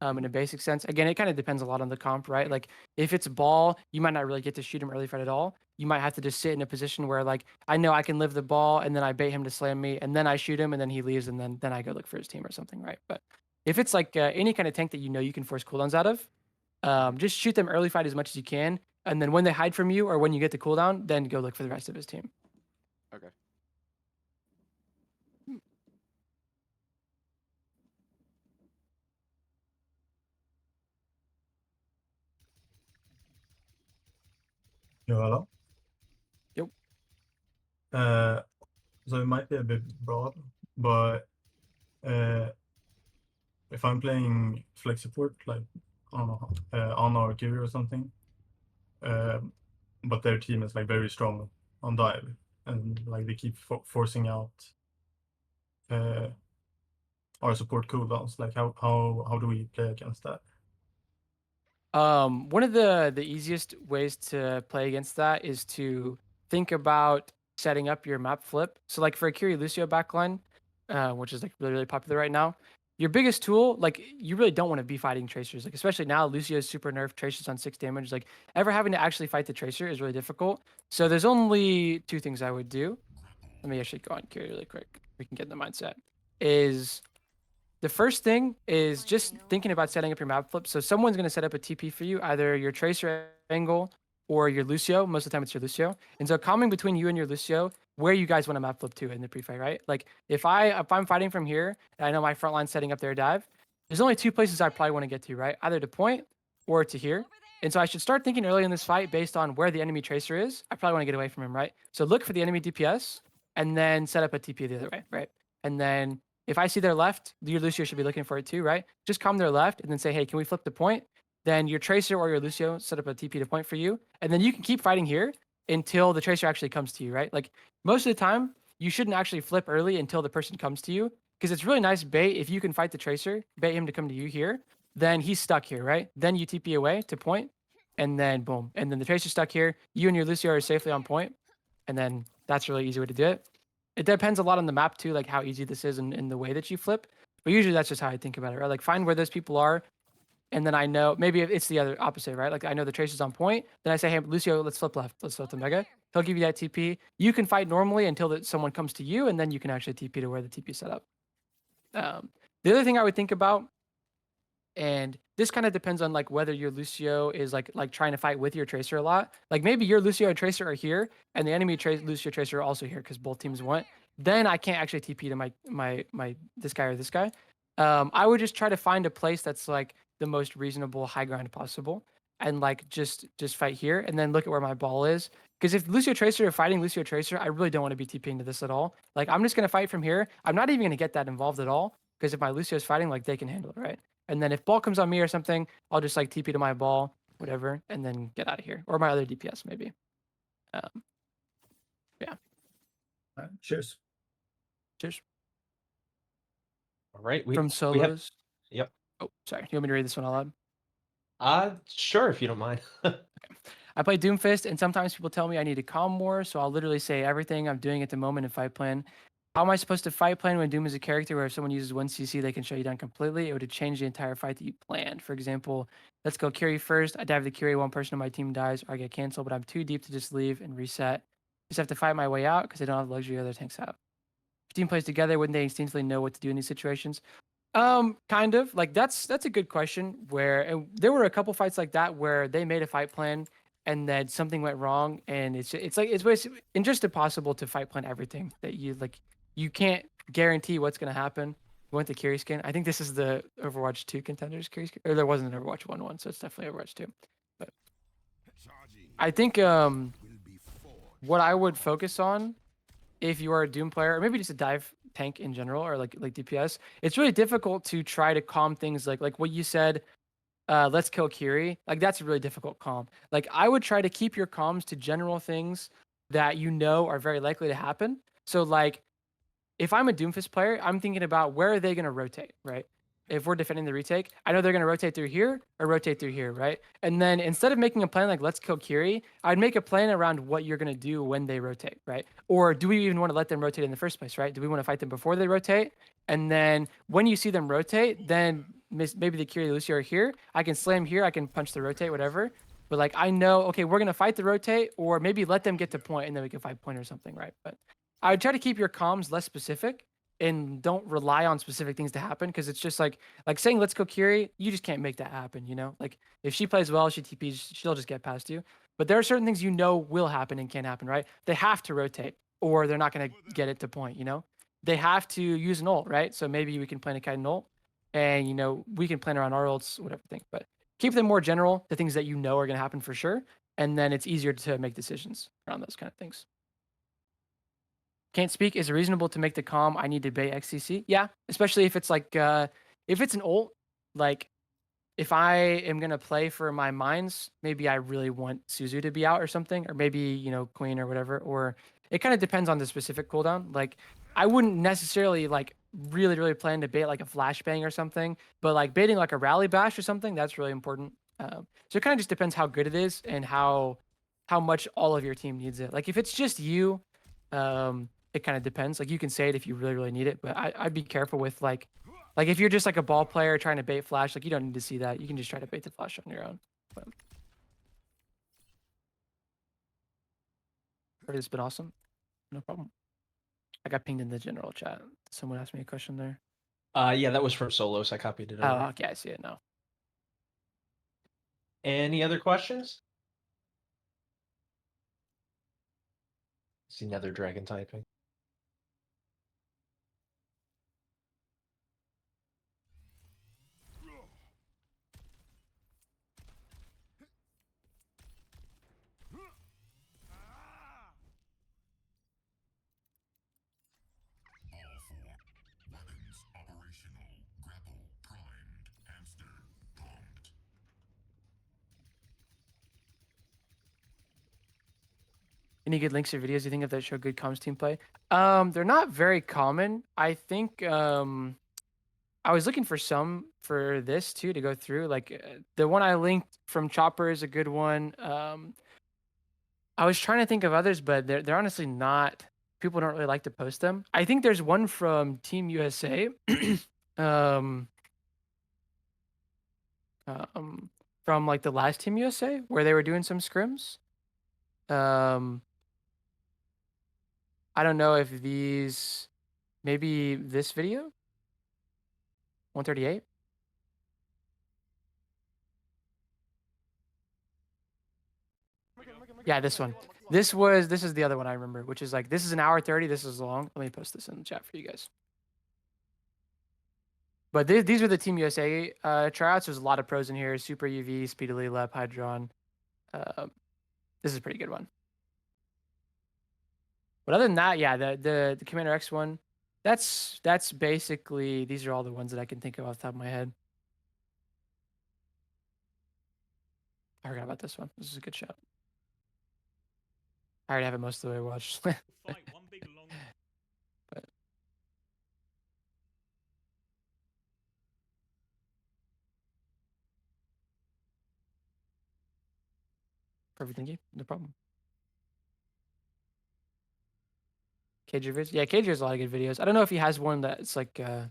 In a basic sense. Again, it kind of depends a lot on the comp, right? Like if it's ball, you might not really get to shoot him early fight at all. You might have to just sit in a position where like I know I can live the ball and then I bait him to slam me and then I shoot him and then he leaves and then I go look for his team or something, right? But if it's like any kind of tank that you know you can force cooldowns out of, just shoot them early fight as much as you can. And then when they hide from you or when you get the cooldown, then go look for the rest of his team. Okay. Yo, hello. Yep. So it might be a bit broad, but if I'm playing flex support, like I don't know, Ana or Kiri or something, but their team is like very strong on dive, and like they keep forcing out our support cooldowns. Like how do we play against that? One of the easiest ways to play against that is to think about setting up your map flip. So like for a Kiri Lucio backline, which is like really popular right now, your biggest tool, like you really don't want to be fighting tracers. Like especially now, Lucio's super nerfed tracers on 6 damage. Like ever having to actually fight the tracer is really difficult. So there's only 2 things I would do. Let me actually go on Kiri really quick. We can get in the mindset. Is the first thing is just thinking about setting up your map flip. So someone's going to set up a TP for you, either your tracer angle or your Lucio. Most of the time it's your Lucio. And so coming between you and your Lucio, where you guys want to map flip to in the pre-fight, right? Like if I'm fighting from here and I know my front line's setting up their dive, there's only 2 places I probably want to get to, right? Either to point or to here. And so I should start thinking early in this fight based on where the enemy tracer is. I probably want to get away from him, right? So look for the enemy DPS and then set up a TP the other way, right? And then if I see their left, your Lucio should be looking for it too, right? Just come their left and then say, hey, can we flip the point? Then your Tracer or your Lucio set up a TP to point for you. And then you can keep fighting here until the Tracer actually comes to you, right? Like most of the time, you shouldn't actually flip early until the person comes to you because it's really nice bait if you can fight the Tracer, bait him to come to you here, then he's stuck here, right? Then you TP away to point and then boom. And then the Tracer's stuck here. You and your Lucio are safely on point. And then that's a really easy way to do it. It depends a lot on the map too, like how easy this is and the way that you flip. But usually that's just how I think about it, right? Like find where those people are, and then I know maybe it's the other opposite, right? Like I know the tracer's on point. Then I say, hey, Lucio, let's flip left. Let's flip the mega. He'll give you that TP. You can fight normally until someone comes to you, and then you can actually TP to where the TP is set up. The other thing I would think about, and this kind of depends on like whether your Lucio is like trying to fight with your Tracer a lot. Like maybe your Lucio and Tracer are here, and the enemy Lucio Tracer are also here because both teams want. Then I can't actually TP to my this guy or this guy. I would just try to find a place that's like the most reasonable high ground possible, and like just fight here, and then look at where my ball is. Because if Lucio Tracer are fighting Lucio Tracer, I really don't want to be TPing to this at all. Like I'm just gonna fight from here. I'm not even gonna get that involved at all because if my Lucio is fighting, like they can handle it, right? And then if ball comes on me or something, I'll just like TP to my ball, whatever, and then get out of here. Or my other DPS maybe. Yeah. Cheers. Cheers. All right. From We have, solos. yep. Oh, sorry. You want me to read this one out loud? Sure, if you don't mind. I play Doomfist, and sometimes people tell me I need to calm more, so I'll literally say everything I'm doing at the moment in fight plan. How am I supposed to fight plan when Doom is a character where if someone uses 1 CC, they can shut you down completely? It would change the entire fight that you planned. For example, let's go Kiri first. I dive the Kiri, one person on my team dies, or I get canceled, but I'm too deep to just leave and reset. Just have to fight my way out because I don't have the luxury other tanks have. If team plays together, wouldn't they instinctively know what to do in these situations? Kind of. Like that's a good question. Where and there were a couple fights like that where they made a fight plan and then something went wrong, and it's basically just impossible to fight plan everything that you like. You can't guarantee what's gonna happen. We went to Curie skin. I think this is the Overwatch 2 contenders Curie skin, or there wasn't an Overwatch 1, so it's definitely Overwatch 2. But I think what I would focus on if you are a Doom player, or maybe just a dive tank in general, or like DPS, it's really difficult to try to calm things like what you said. Let's kill Kiri. Like that's a really difficult calm. Like I would try to keep your calms to general things that you know are very likely to happen. So like if I'm a Doomfist player, I'm thinking about where are they going to rotate, right? If we're defending the retake, I know they're going to rotate through here or rotate through here, right? And then instead of making a plan like let's kill Kiri, I'd make a plan around what you're going to do when they rotate, right? Or do we even want to let them rotate in the first place, right? Do we want to fight them before they rotate? And then when you see them rotate, then maybe the Kiri Lucio are here. I can slam here. I can punch the rotate, whatever. But like I know, okay, we're going to fight the rotate, or maybe let them get to point and then we can fight point or something, right? But I would try to keep your comms less specific and don't rely on specific things to happen, because it's just like saying let's go Kiri, you just can't make that happen, you know? Like if she plays well, she TPs, she'll just get past you. But there are certain things you know will happen and can happen, right? They have to rotate or they're not going to get it to point, you know? They have to use an ult, right? So maybe we can plan a Kite and ult, and you know, we can plan around our ults, whatever thing. But keep them more general, the things that you know are going to happen for sure, and then it's easier to make decisions around those kind of things. Can't speak. Is it reasonable to make the calm I need to bait XCC? Yeah, especially if it's like if it's an ult, like if I am gonna play for my mines, maybe I really want Suzu to be out or something, or maybe, you know, Queen or whatever, or it kind of depends on the specific cooldown. Like I wouldn't necessarily like really plan to bait like a flashbang or something, but like baiting like a rally bash or something, that's really important. So it kind of just depends how good it is and how much all of your team needs it. Like if it's just you, it kind of depends. Like you can say it if you really need it, but I'd be careful with like if you're just like a ball player trying to bait flash, like you don't need to see that. You can just try to bait the flash on your own. But it's been awesome. No problem. I got pinged in the general chat. Someone asked me a question there. Yeah, that was from Solos. I copied it over. Oh, okay, I see it now. Any other questions? See another dragon typing. Any good links or videos you think of that show good comms team play? They're not very common. I think I was looking for some for this too to go through. Like the one I linked from Chopper is a good one. I was trying to think of others, but they're honestly not. People don't really like to post them. I think there's one from Team USA. um, from like the last Team USA where they were doing some scrims. I don't know if these, maybe this video, 138. Yeah, this one. This is the other one I remember, which is like, this is an hour 30. This is long. Let me post this in the chat for you guys. But these are the Team USA tryouts. There's a lot of pros in here. Super UV, Speedily, Lep, Hydron. This is a pretty good one. But other than that, yeah, the Commander X one, that's basically, these are all the ones that I can think of off the top of my head. I forgot about this one. This is a good shot. I already have it most of the way watched. But perfect, thank you. No problem. KJ vids. Yeah, KJ has a lot of good videos. I don't know if he has one that's like a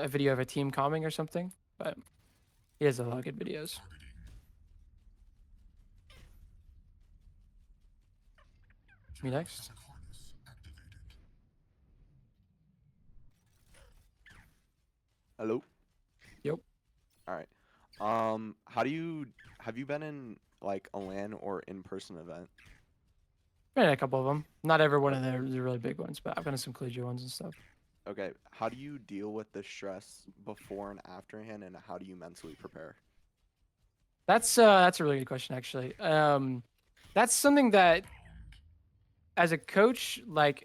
video of a team calming or something, but he has a lot of good videos. Me next. Hello. Yep. All right. How have you been in like a LAN or in-person event? Been in a couple of them. Not every one of the really big ones, but I've been in some collegiate ones and stuff. Okay, how do you deal with the stress before and afterhand, and how do you mentally prepare? That's a really good question, actually. That's something that, as a coach, like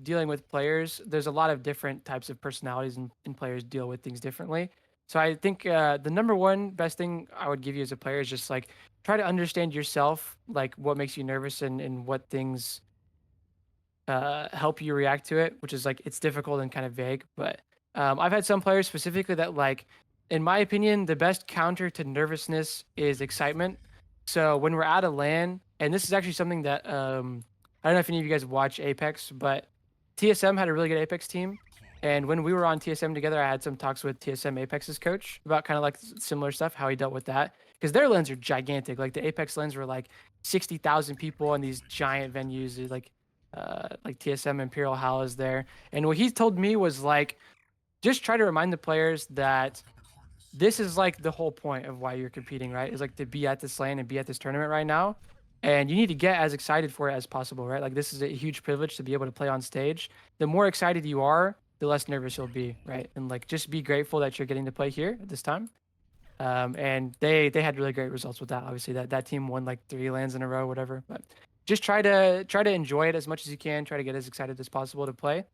dealing with players, there's a lot of different types of personalities, and players deal with things differently. So I think the number one best thing I would give you as a player is just like try to understand yourself, like what makes you nervous and what things help you react to it, which is like it's difficult and kind of vague. But I've had some players specifically that, like, in my opinion, the best counter to nervousness is excitement. So when we're at a LAN, and this is actually something that I don't know if any of you guys watch Apex, but TSM had a really good Apex team. And when we were on TSM together, I had some talks with TSM Apex's coach about kind of like similar stuff, how he dealt with that. Because their LANs are gigantic. Like the Apex LANs were like 60,000 people in these giant venues, like TSM Imperial Hall is there. And what he told me was like, just try to remind the players that this is like the whole point of why you're competing, right? Is like to be at this lane and be at this tournament right now. And you need to get as excited for it as possible, right? Like this is a huge privilege to be able to play on stage. The more excited you are, the less nervous you'll be, right? And like just be grateful that you're getting to play here at this time. And they had really great results with that. Obviously, that team won like 3 LANs in a row, whatever. But just try to enjoy it as much as you can. Try to get as excited as possible to play.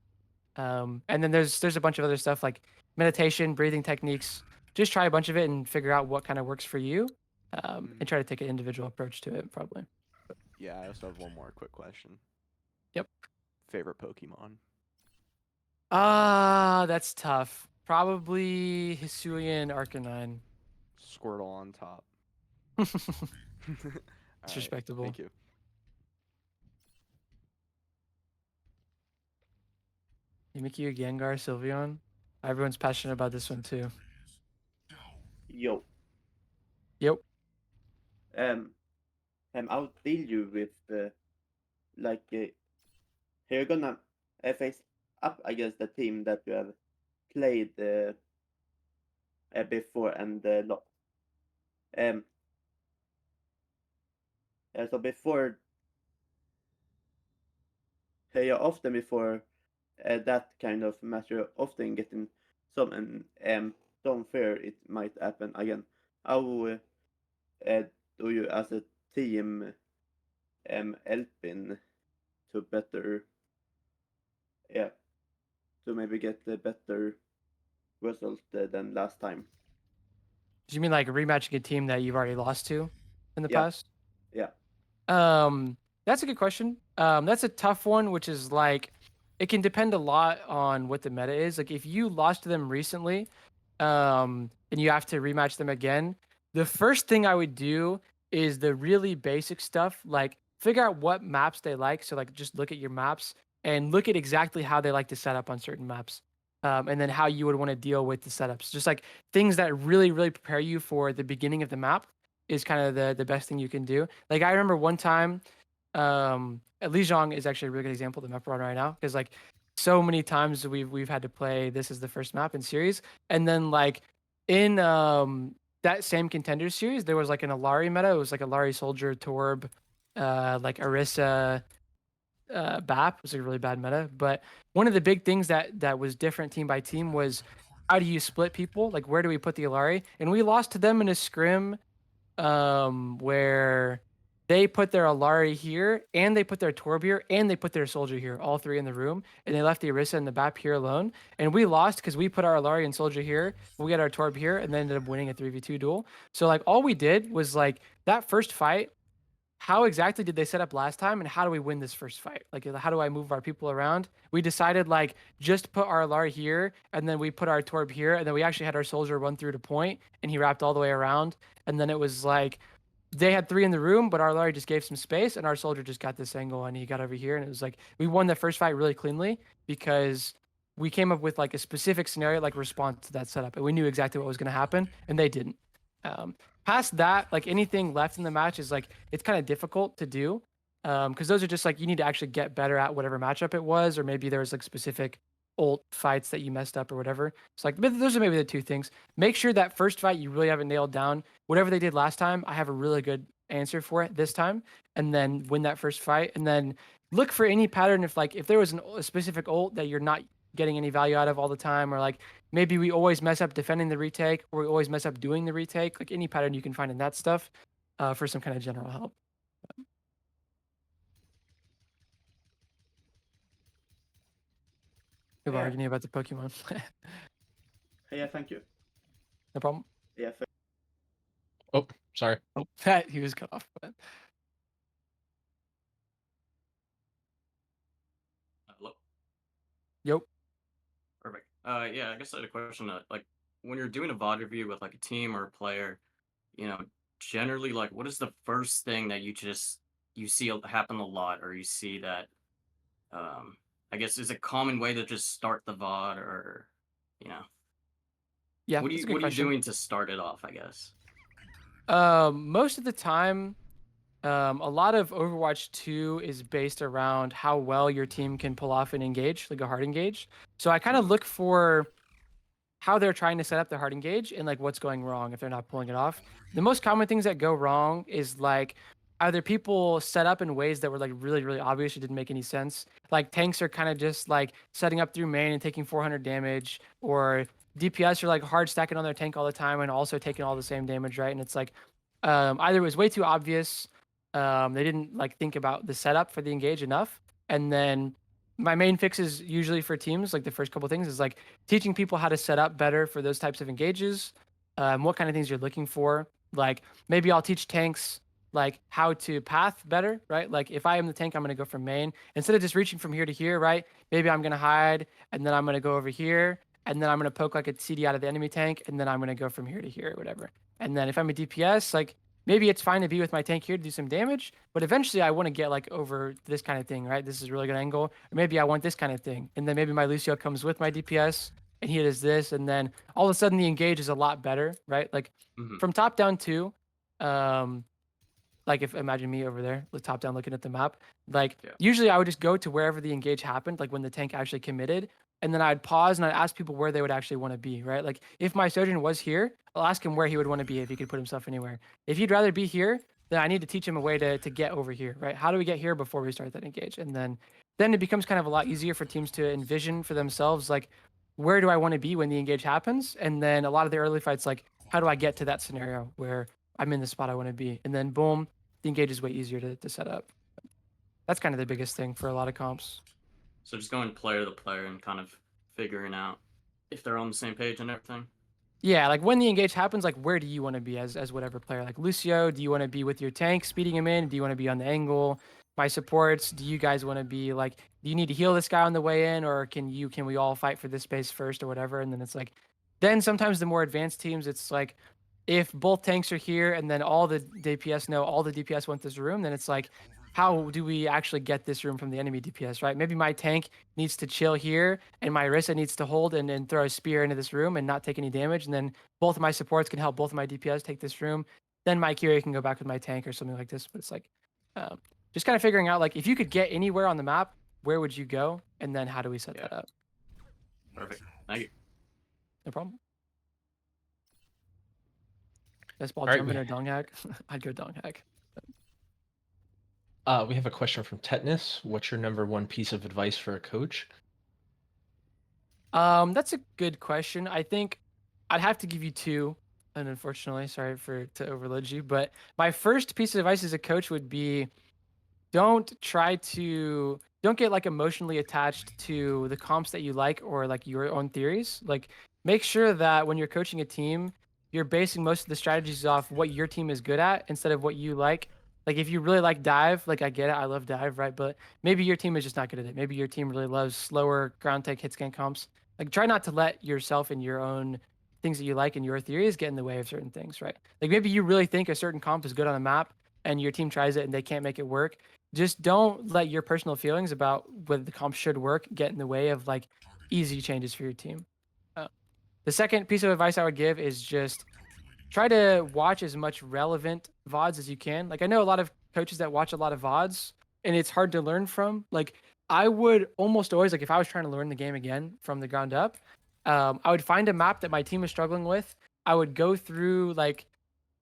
And then there's a bunch of other stuff like meditation, breathing techniques. Just try a bunch of it and figure out what kind of works for you, and try to take an individual approach to it, probably. Yeah, I also have one more quick question. Yep. Favorite Pokemon? That's tough. Probably Hisuian Arcanine. Squirtle on top. It's respectable. Thank you. Mimikyu, Gengar, Sylveon. Everyone's passionate about this one too. Yo. Yep. I'll deal you with you're gonna face up against the team that you have played before and lost. So before, you often before that kind of match, you're often getting some don't fear it might happen again. How do you as a team helping to better, to maybe get a better result than last time? Do you mean like rematching a team that you've already lost to in the Yeah. past? Yeah. That's a good question. That's a tough one, which is like it can depend a lot on what the meta is. Like if you lost to them recently, and you have to rematch them again, the first thing I would do is the really basic stuff, like figure out what maps they like. So like just look at your maps and look at exactly how they like to set up on certain maps. And then how you would want to deal with the setups. Just like things that really, really prepare you for the beginning of the map is kind of the best thing you can do. Like I remember one time, Lijiang is actually a really good example of the map we're on right now, because like so many times we've had to play this as the first map in series, and then like in that same contender series there was like an Alari meta. It was like Alari Soldier Torb, like Orisa, BAP was a really bad meta. But one of the big things that was different team by team was how do you split people? Like where do we put the Alari? And we lost to them in a scrim where they put their Alari here, and they put their Torb here, and they put their Soldier here, all 3 in the room, and they left the Orisa and the BAP here alone. And we lost because we put our Alari and Soldier here, we got our Torb here, and then ended up winning a 3v2 duel. So like all we did was like that first fight, how exactly did they set up last time, and how do we win this first fight? Like, how do I move our people around? We decided like just put our Alari here, and then we put our Torb here, and then we actually had our Soldier run through to point, and he wrapped all the way around. And then it was like they had 3 in the room, but our Alari just gave some space, and our Soldier just got this angle, and he got over here, and it was like we won the first fight really cleanly because we came up with like a specific scenario, like response to that setup, and we knew exactly what was going to happen, and they didn't. Past that, like anything left in the match is like it's kind of difficult to do, because those are just like you need to actually get better at whatever matchup it was, or maybe there was like specific ult fights that you messed up or whatever. It's like those are maybe the two things. Make sure that first fight you really have it nailed down. Whatever they did last time, I have a really good answer for it this time, and then win that first fight, and then look for any pattern if there was a specific ult that you're not getting any value out of all the time, or like maybe we always mess up defending the retake, or we always mess up doing the retake. Like any pattern you can find in that stuff for some kind of general help. People Yeah. arguing about the Pokemon. Yeah, thank you. No problem. Yeah. Oh, sorry. Oh, he was cut off. But... Hello. Yep. Perfect. Yeah, I guess I had a question. Like, when you're doing a VOD review with like a team or a player, you know, generally, like, what is the first thing that you see happen a lot, or you see that? I guess is a common way to just start the VOD, or, you know. Yeah, What are that's a good question. you doing to start it off? I guess. Most of the time, a lot of Overwatch 2 is based around how well your team can pull off an engage, like a hard engage. So I kind of look for how they're trying to set up their hard engage and like what's going wrong if they're not pulling it off. The most common things that go wrong is like either people set up in ways that were like really, really obvious or didn't make any sense. Like tanks are kind of just like setting up through main and taking 400 damage, or DPS are like hard stacking on their tank all the time and also taking all the same damage, right? And it's like either it was way too obvious, they didn't like think about the setup for the engage enough, and then my main fixes usually for teams, like the first couple things, is like teaching people how to set up better for those types of engages, what kind of things you're looking for. Like maybe I'll teach tanks like how to path better, right? Like if I am the tank, I'm going to go from main instead of just reaching from here to here, right? Maybe I'm going to hide and then I'm going to go over here and then I'm going to poke like a CD out of the enemy tank and then I'm going to go from here to here or whatever. And then if I'm a DPS, like maybe it's fine to be with my tank here to do some damage, but eventually I want to get like over this kind of thing, right? This is a really good angle. Or maybe I want this kind of thing. And then maybe my Lucio comes with my DPS and he does this. And then all of a sudden the engage is a lot better, right? Like from top down too, like if imagine me over there, the top down looking at the map, like usually I would just go to wherever the engage happened, like when the tank actually committed, and then I'd pause and I'd ask people where they would actually want to be, right? Like if my surgeon was here, I'll ask him where he would want to be if he could put himself anywhere. If he'd rather be here, then I need to teach him a way to get over here, right? How do we get here before we start that engage? And then it becomes kind of a lot easier for teams to envision for themselves, like where do I want to be when the engage happens? And then a lot of the early fights, like how do I get to that scenario where I'm in the spot I want to be? And then boom, the engage is way easier to set up. That's kind of the biggest thing for a lot of comps. So just going player to player and kind of figuring out if they're on the same page and everything. Yeah, like when the engage happens, like where do you want to be as whatever player? Like Lucio, do you want to be with your tank speeding him in? Do you want to be on the angle? My supports, do you guys want to be like, do you need to heal this guy on the way in, or can we all fight for this space first or whatever? And then it's like, then sometimes the more advanced teams, it's like, if both tanks are here and then all the DPS know all the DPS want this room, then it's like, how do we actually get this room from the enemy DPS, right? Maybe my tank needs to chill here and my Orisa needs to hold and throw a spear into this room and not take any damage. And then both of my supports can help both of my DPS take this room. Then my Kyrie can go back with my tank or something like this. But it's like, just kind of figuring out, like, if you could get anywhere on the map, where would you go? And then how do we set that up? Perfect. Thank you. No problem. Best ball All right, jumping or dong hack? I'd go dong hack. We have a question from Tetanus. What's your number one piece of advice for a coach? That's a good question. I think I'd have to give you two, and unfortunately, sorry to overload you, but my first piece of advice as a coach would be don't get like emotionally attached to the comps that you like or like your own theories. Like make sure that when you're coaching a team, you're basing most of the strategies off what your team is good at instead of what you like. Like if you really like dive, like I get it, I love dive, right? But maybe your team is just not good at it. Maybe your team really loves slower ground take hit scan comps. Like try not to let yourself and your own things that you like and your theories get in the way of certain things, right? Like maybe you really think a certain comp is good on the map and your team tries it and they can't make it work. Just don't let your personal feelings about whether the comp should work get in the way of like easy changes for your team. The second piece of advice I would give is just try to watch as much relevant VODs as you can. Like I know a lot of coaches that watch a lot of VODs and it's hard to learn from. Like I would almost always, like if I was trying to learn the game again from the ground up, I would find a map that my team is struggling with. I would go through like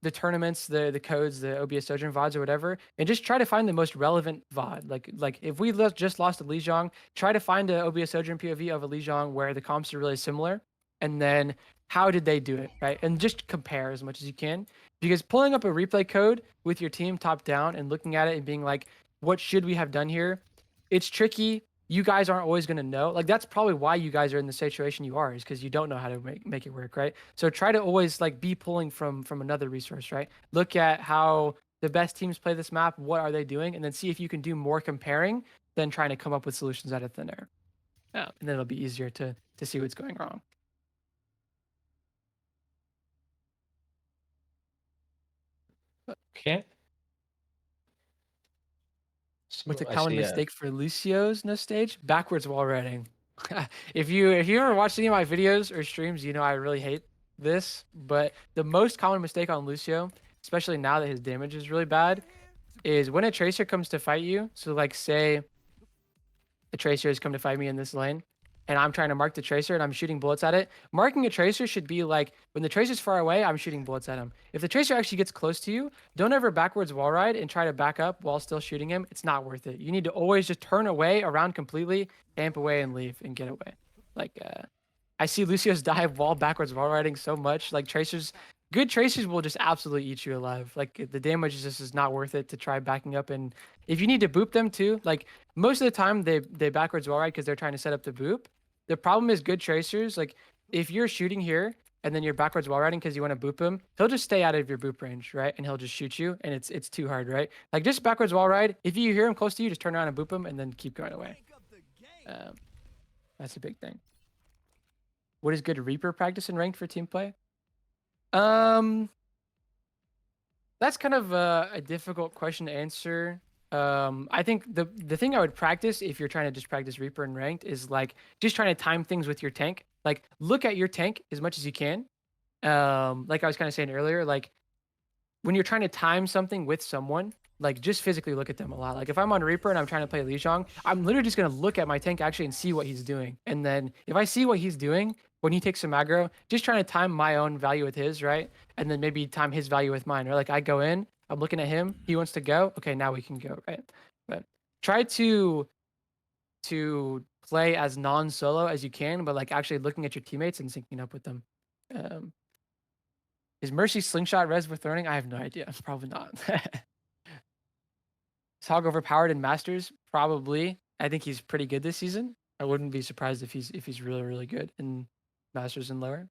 the tournaments, the codes, the OBS Sojourn VODs or whatever, and just try to find the most relevant VOD. Like if we just lost to Lijiang, try to find a OBS Sojourn POV of a Lijiang where the comps are really similar, and then how did they do it, right? And just compare as much as you can, because pulling up a replay code with your team top down and looking at it and being like, what should we have done here? It's tricky. You guys aren't always going to know. Like that's probably why you guys are in the situation you are, is because you don't know how to make it work, right? So try to always like be pulling from another resource, right? Look at how the best teams play this map. What are they doing? And then see if you can do more comparing than trying to come up with solutions out of thin air. And then it'll be easier to see what's going wrong. Okay. What's a I common see, mistake for Lucio's no stage? Backwards wall riding. if you ever watched any of my videos or streams, you know I really hate this. But the most common mistake on Lucio, especially now that his damage is really bad, is when a tracer comes to fight you. So like say a tracer has come to fight me in this lane, and I'm trying to mark the tracer and I'm shooting bullets at it. Marking a tracer should be like, when the tracer's far away, I'm shooting bullets at him. If the tracer actually gets close to you, don't ever backwards wall ride and try to back up while still shooting him. It's not worth it. You need to always just turn away, around completely, amp away and leave and get away. Like, I see Lucio's dive wall backwards wall riding so much. Like good tracers will just absolutely eat you alive. Like the damage is not worth it to try backing up. And if you need to boop them too, like most of the time they backwards wall ride because they're trying to set up the boop. The problem is good tracers. Like if you're shooting here and then you're backwards wall riding because you want to boop him, he'll just stay out of your boop range, right? And he'll just shoot you, and it's too hard, right? Like just backwards wall ride. If you hear him close to you, just turn around and boop him, and then keep going away. That's a big thing. What is good Reaper practice and ranked for team play? That's kind of a difficult question to answer. I think the thing I would practice if you're trying to just practice Reaper and ranked is like just trying to time things with your tank. Like look at your tank as much as you can. Like I was kind of saying earlier, like when you're trying to time something with someone, like just physically look at them a lot. Like if I'm on Reaper and I'm trying to play Lijiang, I'm literally just gonna look at my tank actually and see what he's doing. And then if I see what he's doing when he takes some aggro, just trying to time my own value with his, right? And then maybe time his value with mine. Or like I go in, I'm looking at him, he wants to go. Okay, now we can go, right? But try to play as non-solo as you can, but like actually looking at your teammates and syncing up with them. Is Mercy slingshot res with learning? I have no idea. Probably not. Is Hog overpowered in Masters? Probably. I think he's pretty good this season. I wouldn't be surprised if he's really, really good in Masters and lower.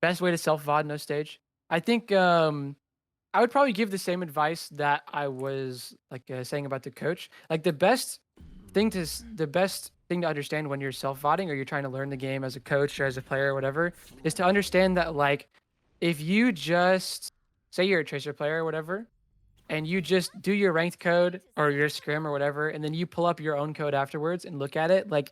Best way to self VOD no stage. I think I would probably give the same advice that I was like saying about the coach. Like the best thing to understand when you're self VODing or you're trying to learn the game as a coach or as a player or whatever is to understand that like if you just say you're a tracer player or whatever, and you just do your ranked code or your scrim or whatever, and then you pull up your own code afterwards and look at it, like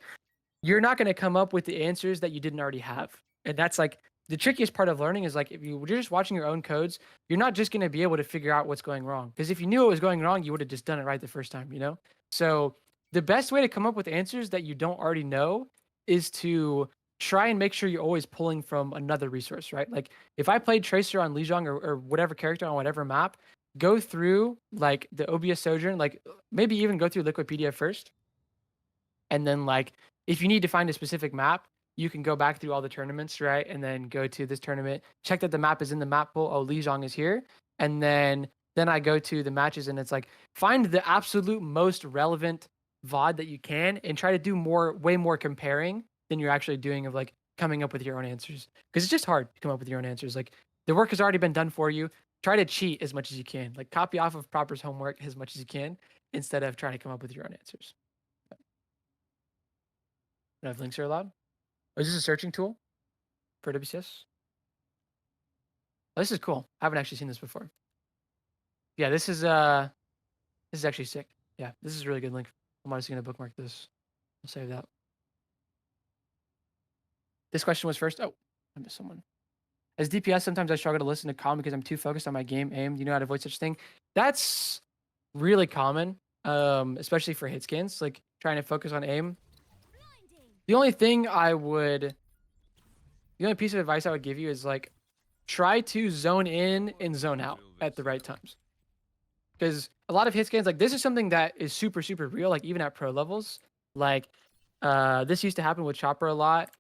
you're not going to come up with the answers that you didn't already have. And that's like the trickiest part of learning is like if you're just watching your own codes, you're not just going to be able to figure out what's going wrong. Because if you knew what was going wrong, you would have just done it right the first time, you know? So the best way to come up with answers that you don't already know is to try and make sure you're always pulling from another resource, right? Like if I played Tracer on Lijiang or whatever character on whatever map, go through like the OBS Sojourn, like maybe even go through Liquipedia first. And then like, if you need to find a specific map, you can go back through all the tournaments, right? And then go to this tournament, check that the map is in the map pool. Oh, Lijiang is here. And then I go to the matches and it's like, find the absolute most relevant VOD that you can and try to do way more comparing than you're actually doing of like coming up with your own answers. Because it's just hard to come up with your own answers. Like the work has already been done for you. Try to cheat as much as you can. Like copy off of Proper's homework as much as you can instead of trying to come up with your own answers. Do I have links are allowed? Oh, is this a searching tool for WCS? Oh, this is cool. I haven't actually seen this before. Yeah, this is actually sick. Yeah, this is a really good link. I'm honestly gonna bookmark this. I'll save that. This question was first. Oh, I missed someone. As DPS, sometimes I struggle to listen to calm because I'm too focused on my game aim. Do you know how to avoid such a thing? That's really common. especially for hit scans, like trying to focus on aim. The only piece of advice I would give you is like, try to zone in and zone out at the right times. Because a lot of hit scans, like this is something that is super, super real, like even at pro levels. Like this used to happen with Chopper a lot,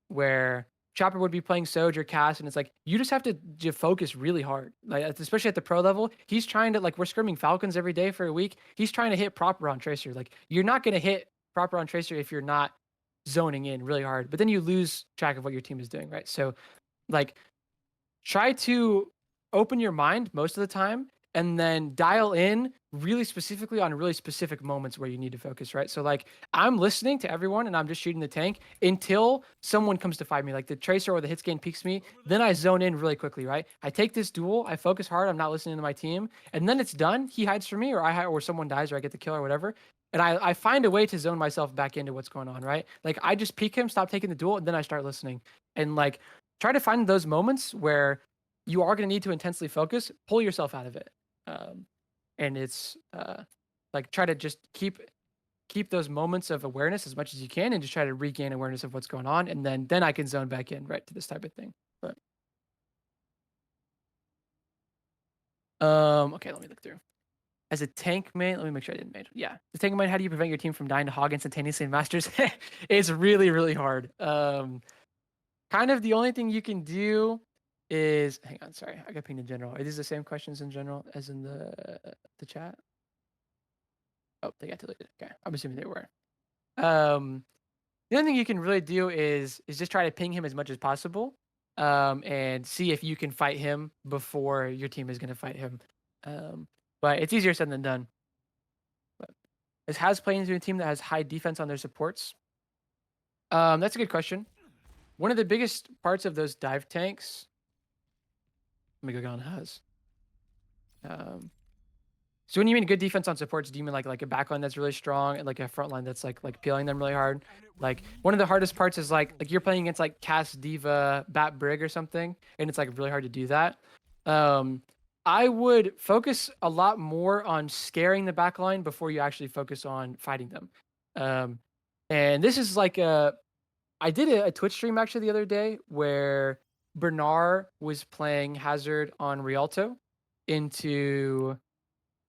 where Chopper would be playing Soj or Cass, and it's like, you just have to focus really hard. Like, especially at the pro level, he's trying to, like, we're scrimming Falcons every day for a week. He's trying to hit proper on Tracer. Like, you're not going to hit proper on Tracer if you're not zoning in really hard, but then you lose track of what your team is doing, right? So, like, try to open your mind most of the time and then dial in really specifically on really specific moments where you need to focus, right? So like I'm listening to everyone and I'm just shooting the tank until someone comes to fight me, like the Tracer or the hit scan peeks me. Then I zone in really quickly, right? I take this duel, I focus hard, I'm not listening to my team, and then it's done. He hides from me, or someone dies, or I get the kill or whatever. And I find a way to zone myself back into what's going on, right? Like I just peek him, stop taking the duel, and then I start listening. And like try to find those moments where you are going to need to intensely focus, pull yourself out of it. And it's like try to just keep those moments of awareness as much as you can, and just try to regain awareness of what's going on, and then I can zone back in right to this type of thing. But okay, let me look through. As a tank main, let me make sure I didn't main. Yeah, the tank main. How do you prevent your team from dying to hog instantaneously in Masters? It's really, really hard. Kind of the only thing you can do is, hang on, sorry, I got pinged in general. Are these the same questions in general as in the chat? Oh, they got deleted. Okay, I'm assuming they were. The only thing you can really do is just try to ping him as much as possible, and see if you can fight him before your team is going to fight him. But it's easier said than done. But has played into a team that has high defense on their supports? That's a good question. One of the biggest parts of those dive tanks. Let me go on has. So when you mean good defense on supports, do you mean like a backline that's really strong and like a front line that's like peeling them really hard? Like one of the hardest parts is like you're playing against like Cass, Diva, Bat Brig or something, and it's like really hard to do that. I would focus a lot more on scaring the backline before you actually focus on fighting them. And this is like I did a Twitch stream actually the other day where Bernard was playing Hazard on Rialto into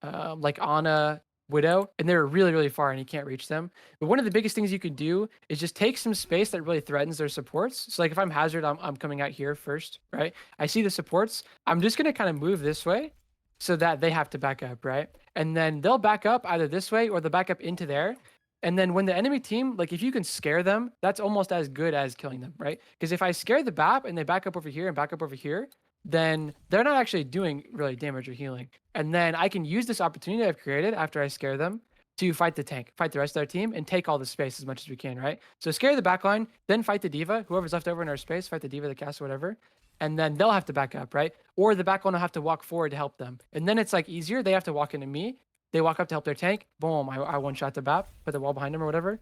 like Ana Widow, and they're really, really far and he can't reach them. But one of the biggest things you can do is just take some space that really threatens their supports. So like if I'm Hazard, I'm coming out here first, right? I see the supports. I'm just going to kind of move this way so that they have to back up, right? And then they'll back up either this way or they'll back up into there. And then when the enemy team, like if you can scare them, that's almost as good as killing them, right? Because if I scare the BAP and they back up over here and back up over here, then they're not actually doing really damage or healing. And then I can use this opportunity I've created after I scare them to fight the tank, fight the rest of their team, and take all the space as much as we can, right? So scare the backline, then fight the Diva, whoever's left over in our space, fight the Diva, the cast, whatever. And then they'll have to back up, right? Or the backline will have to walk forward to help them. And then it's like easier. They have to walk into me. They walk up to help their tank. Boom, I one-shot the BAP, put the wall behind them or whatever.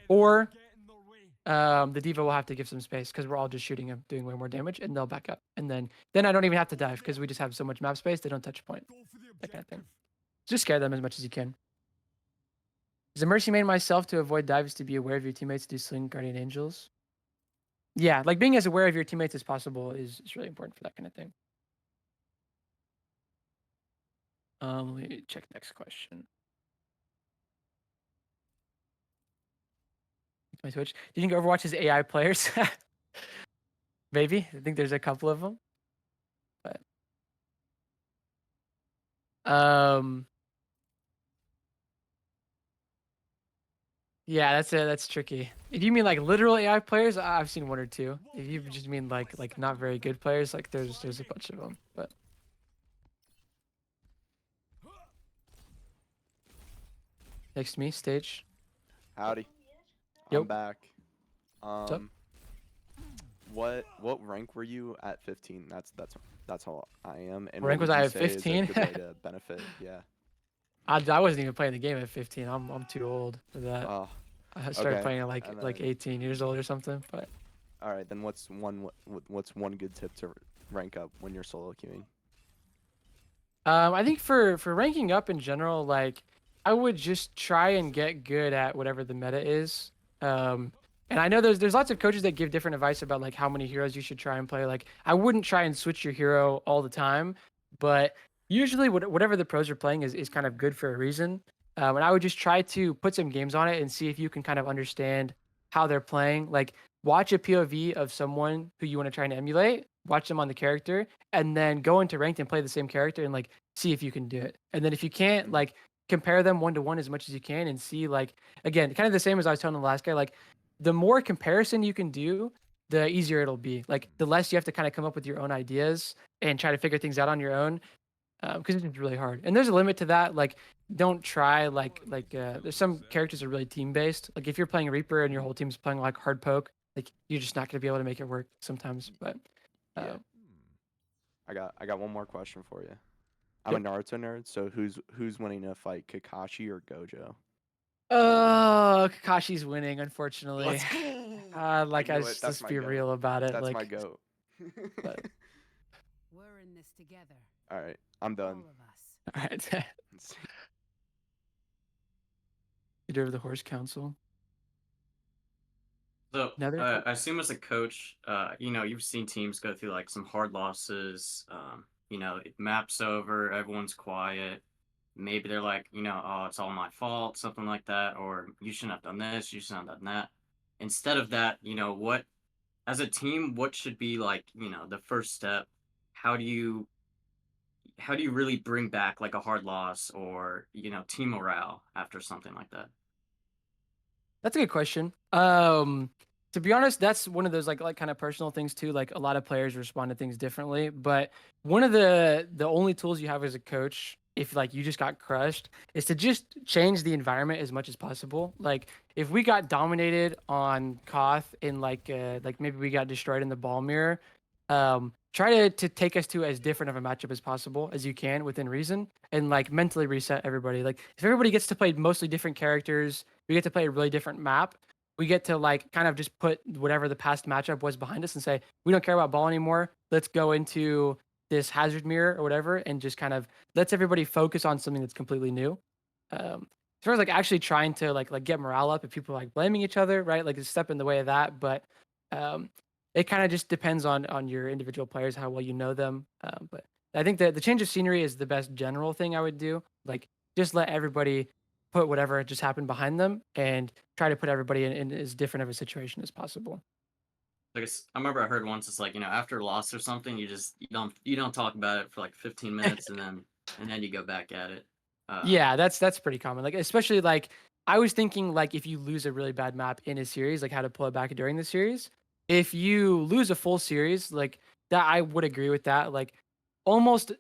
Or the Diva will have to give some space because we're all just shooting him, doing way more damage, and they'll back up. And then I don't even have to dive because we just have so much map space, they don't touch point. That kind of thing. Just scare them as much as you can. Is a mercy main myself to avoid dives to be aware of your teammates do sling guardian angels? Yeah, like being as aware of your teammates as possible is really important for that kind of thing. Let me check next question. My Twitch. Do you think Overwatch is AI players? Maybe. I think there's a couple of them. But yeah, that's tricky. If you mean like literal AI players, I've seen one or two. If you just mean like not very good players, like there's a bunch of them. But next to me, stage. Howdy. Yep. I'm back. What's up? What rank were you at 15? That's how I am. And What rank what was would I you at say is a 15? good way to benefit? Yeah. I wasn't even playing the game at 15. I'm too old for that. Oh, I started okay. playing at like 18 years old or something. But all right, then what's one good tip to rank up when you're solo queuing? I think for ranking up in general, like I would just try and get good at whatever the meta is. And I know there's lots of coaches that give different advice about like how many heroes you should try and play. Like I wouldn't try and switch your hero all the time, but usually whatever the pros are playing is kind of good for a reason. And I would just try to put some games on it and see if you can kind of understand how they're playing. Like watch a POV of someone who you want to try and emulate, watch them on the character, and then go into ranked and play the same character and like see if you can do it. And then if you can't, like compare them 1-to-1 as much as you can and see like again, kind of the same as I was telling the last guy, like the more comparison you can do, the easier it'll be. Like the less you have to kind of come up with your own ideas and try to figure things out on your own, because it's really hard. And there's a limit to that. Like don't try there's some characters are really team based. Like if you're playing Reaper and your whole team's playing like hard poke, like you're just not gonna be able to make it work sometimes. But Yeah. I got one more question for you. I'm a Naruto nerd, so who's winning a fight, Kakashi or Gojo? Kakashi's winning, unfortunately. Let's go. Like I knew it. That's let's my be goat. real about it. That's like my goat. but, We're in this together. All right, I'm done. all right. Leader of the Horse Council. So Another I assume as a coach, you know, you've seen teams go through like some hard losses. You know, it maps over, everyone's quiet. Maybe they're like, you know, oh, it's all my fault, something like that, or you shouldn't have done this, you shouldn't have done that. Instead of that, you know, what as a team, what should be like, you know, the first step? How do you really bring back like a hard loss or, you know, team morale after something like that? That's a good question. To be honest, that's one of those like kind of personal things too. Like a lot of players respond to things differently, but one of the only tools you have as a coach, if like you just got crushed, is to just change the environment as much as possible. Like if we got dominated on Koth and like maybe we got destroyed in the ball mirror, try to take us to as different of a matchup as possible as you can within reason, and like mentally reset everybody. Like if everybody gets to play mostly different characters, we get to play a really different map. We get to like kind of just put whatever the past matchup was behind us and say, we don't care about ball anymore. Let's go into this hazard mirror or whatever and just kind of lets everybody focus on something that's completely new. As far as like actually trying to like get morale up, if people are like blaming each other, right? Like a step in the way of that. But um, it kind of just depends on your individual players, how well you know them. But I think that the change of scenery is the best general thing I would do. Like just let everybody put whatever just happened behind them and try to put everybody in as different of a situation as possible. I guess I remember I heard once it's like, you know, after a loss or something, you don't talk about it for like 15 minutes and then you go back at it. Yeah, that's pretty common. Like especially like I was thinking like if you lose a really bad map in a series, like how to pull it back during the series. If you lose a full series, like that I would agree with that. Like almost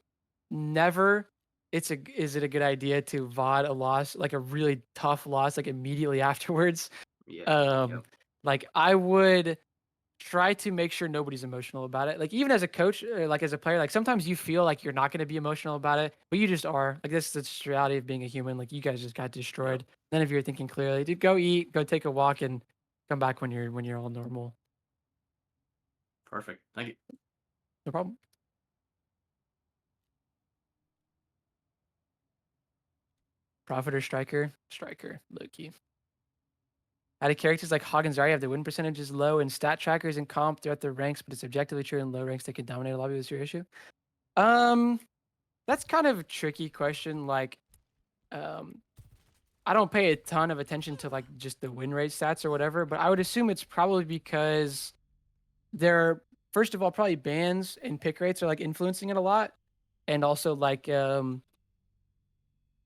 never is it a good idea to VOD a loss, like a really tough loss, like immediately afterwards. Yeah. Yep. Like I would try to make sure nobody's emotional about it. Like even as a coach, like as a player, like sometimes you feel like you're not going to be emotional about it, but you just are. Like this is the just reality of being a human. Like you guys just got destroyed. Then if you're thinking clearly, dude, go eat, go take a walk, and come back when you're all normal. Perfect. Thank you. No problem. Prophet or striker? Striker, Loki. Out of characters like Hog and Zarya have their win percentages low in stat trackers and comp throughout their ranks, but it's objectively true in low ranks they can dominate a lobby. What's your issue? That's kind of a tricky question. Like, I don't pay a ton of attention to like just the win rate stats or whatever, but I would assume it's probably because they're first of all probably bans and pick rates are like influencing it a lot, and also like I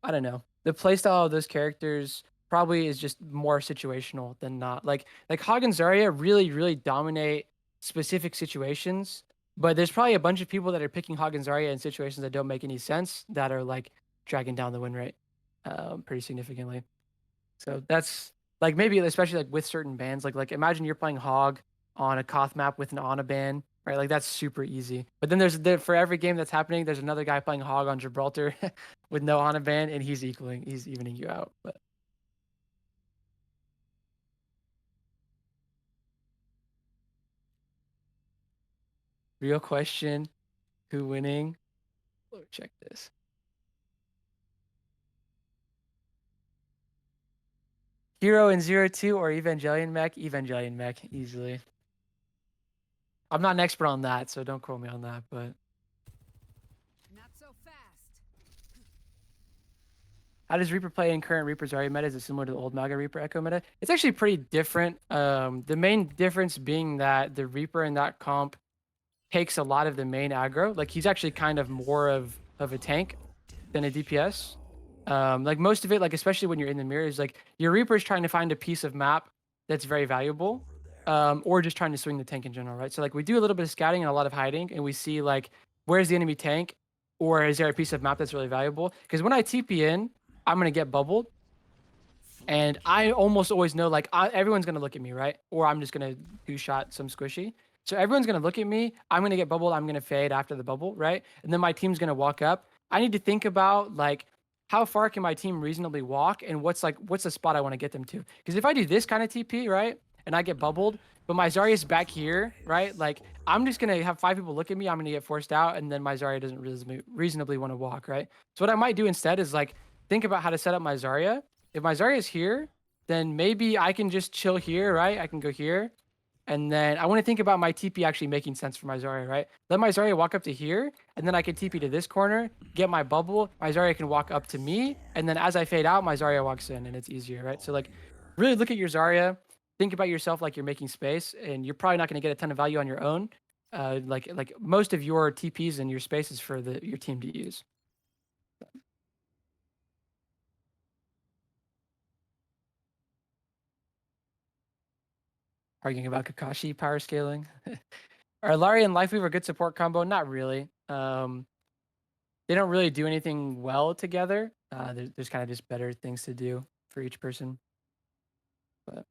don't know. The playstyle of those characters probably is just more situational than not. Like Hog and Zarya really dominate specific situations, but there's probably a bunch of people that are picking Hog and Zarya in situations that don't make any sense that are like dragging down the win rate pretty significantly. So that's like maybe especially like with certain bans, like imagine you're playing Hog on a Koth map with an Ana ban, right? Like that's super easy. But then for every game that's happening, there's another guy playing Hog on Gibraltar with no Ana ban, and he's evening you out. But real question, who winning? Let me check this. Hero in 0-2 or Evangelion mech? Evangelion mech, easily. I'm not an expert on that, so don't quote me on that, but. Not so fast. How does Reaper play in current Reaper Zarya meta? Is it similar to the old Maga Reaper Echo meta? It's actually pretty different. The main difference being that the Reaper in that comp takes a lot of the main aggro. Like he's actually kind of more of a tank than a DPS. Like most of it, like especially when you're in the mirror, is like your Reaper is trying to find a piece of map that's very valuable, or just trying to swing the tank in general, right? So like we do a little bit of scouting and a lot of hiding, and we see like where's the enemy tank, or is there a piece of map that's really valuable? Because when I TP in, I'm gonna get bubbled, and I almost always know like everyone's gonna look at me, right? Or I'm just gonna two-shot some squishy. So everyone's gonna look at me. I'm gonna get bubbled. I'm gonna fade after the bubble, right? And then my team's gonna walk up. I need to think about like how far can my team reasonably walk, and what's the spot I want to get them to? Because if I do this kind of TP, right, and I get bubbled, but my Zarya's back here, right? Like I'm just gonna have 5 people look at me. I'm gonna get forced out, and then my Zarya doesn't reasonably want to walk, right? So what I might do instead is like think about how to set up my Zarya. If my Zarya is here, then maybe I can just chill here, right? I can go here. And then I want to think about my TP actually making sense for my Zarya, right? Let my Zarya walk up to here, and then I can TP to this corner, get my bubble. My Zarya can walk up to me, and then as I fade out, my Zarya walks in, and it's easier, right? So like, really look at your Zarya. Think about yourself like you're making space, and you're probably not going to get a ton of value on your own. Like most of your TPs and your space is for your team to use. Arguing about Kakashi power scaling. Are Lari and Lifeweaver a good support combo? Not really. They don't really do anything well together. There's kind of just better things to do for each person. But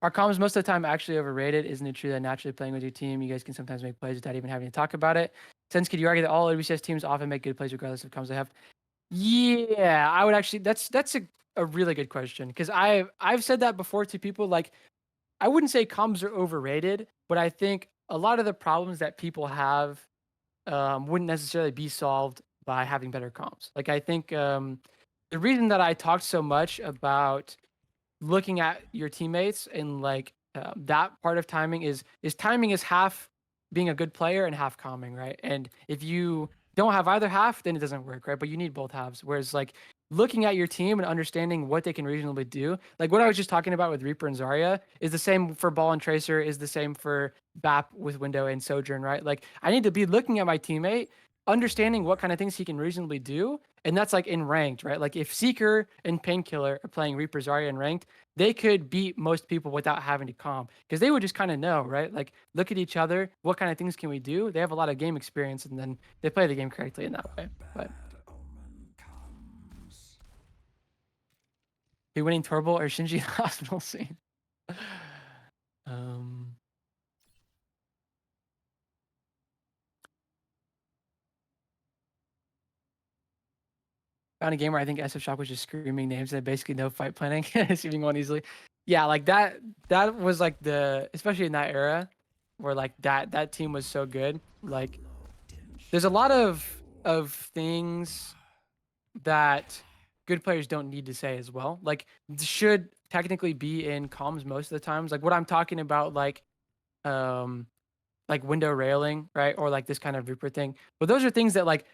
are comms most of the time actually overrated? Isn't it true that naturally playing with your team, you guys can sometimes make plays without even having to talk about it? Since could you argue that all WCS teams often make good plays regardless of comms they have? Yeah, I would actually. That's a really good question, because I've said that before to people. Like, I wouldn't say comms are overrated, but I think a lot of the problems that people have wouldn't necessarily be solved by having better comms. Like, I think the reason that I talked so much about looking at your teammates and like that part of timing is timing is half being a good player and half calming, right? And if you don't have either half, then it doesn't work, right? But you need both halves. Whereas like looking at your team and understanding what they can reasonably do, like what I was just talking about with Reaper and Zarya, is the same for Ball and Tracer, is the same for BAP with Window and Sojourn, right? Like I need to be looking at my teammate, understanding what kind of things he can reasonably do. And that's like in ranked, right? Like if Seeker and Painkiller are playing Reaper Zarya in ranked, they could beat most people without having to comp, because they would just kind of know, right? Like look at each other, what kind of things can we do? They have a lot of game experience, and then they play the game correctly in that way. But be winning Torble or Shinji in the hospital scene. Found a game where I think SF Shock was just screaming names and basically no fight planning, receiving one easily. Yeah, like that was like especially in that era where like that team was so good. Like there's a lot of things that good players don't need to say as well. Like should technically be in comms most of the times. Like what I'm talking about, like window railing, right? Or like this kind of Reaper thing. But those are things that like,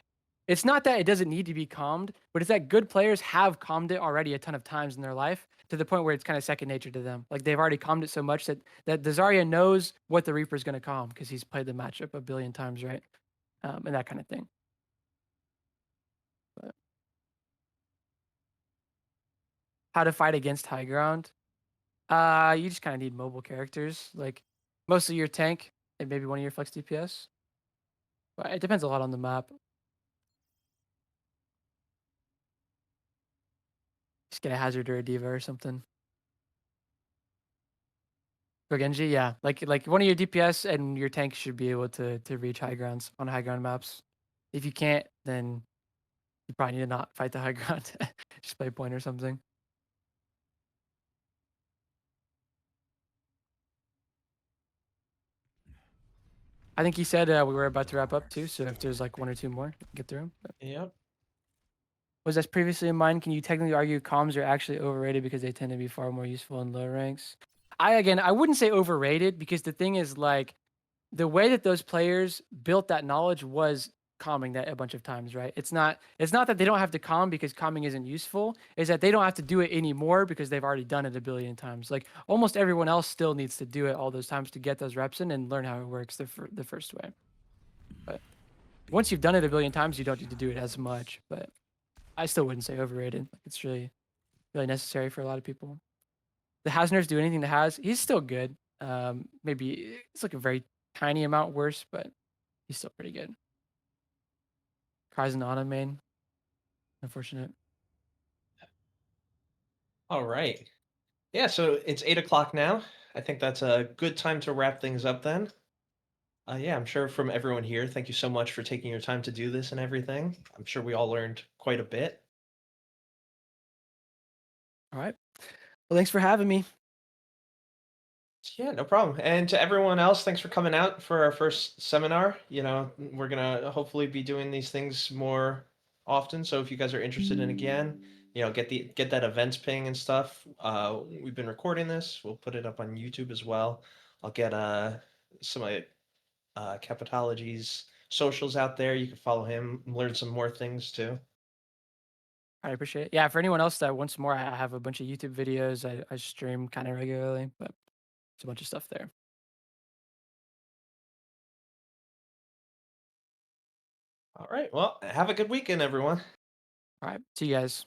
it's not that it doesn't need to be calmed, but it's that good players have calmed it already a ton of times in their life, to the point where it's kind of second nature to them. Like they've already calmed it so much that the Zarya knows what the Reaper's going to calm, because he's played the matchup a billion times, right? And that kind of thing. But how to fight against high ground? You just kind of need mobile characters, like mostly your tank and maybe one of your flex DPS. But it depends a lot on the map. Just get a Hazard or a Diva or something. For Genji, yeah. Like one of your DPS and your tank should be able to reach high grounds on high ground maps. If you can't, then you probably need to not fight the high ground. Just play point or something. I think he said we were about to wrap up too, so if there's like one or two more, get through them. Yep. was as previously in mind. Can you technically argue comms are actually overrated because they tend to be far more useful in low ranks? I wouldn't say overrated, because the thing is, like, the way that those players built that knowledge was calming that a bunch of times, right? It's not that they don't have to calm because calming isn't useful. Is that they don't have to do it anymore because they've already done it a billion times. Like, almost everyone else still needs to do it all those times to get those reps in and learn how it works the first way. But once you've done it a billion times, you don't need to do it as much. But I still wouldn't say overrated. Like, it's really necessary for a lot of people. The Hasners do anything to Has. He's still good. Maybe it's like a very tiny amount worse, but he's still pretty good. Kaizen Ana main. Unfortunate. All right. Yeah, so it's 8 o'clock now. I think that's a good time to wrap things up then. Yeah, I'm sure from everyone here, thank you so much for taking your time to do this and everything. I'm sure we all learned quite a bit. All right. Well, thanks for having me. Yeah, no problem. And to everyone else, thanks for coming out for our first seminar. You know, we're gonna hopefully be doing these things more often. So if you guys are interested in again, you know, get that events ping and stuff. We've been recording this. We'll put it up on YouTube as well. I'll get some of Capitology's socials out there. You can follow him, learn some more things too. I appreciate it. Yeah, for anyone else that wants more, I have a bunch of YouTube videos. I stream kind of regularly, but there's a bunch of stuff there. All right. Well, have a good weekend, everyone. All right. See you guys.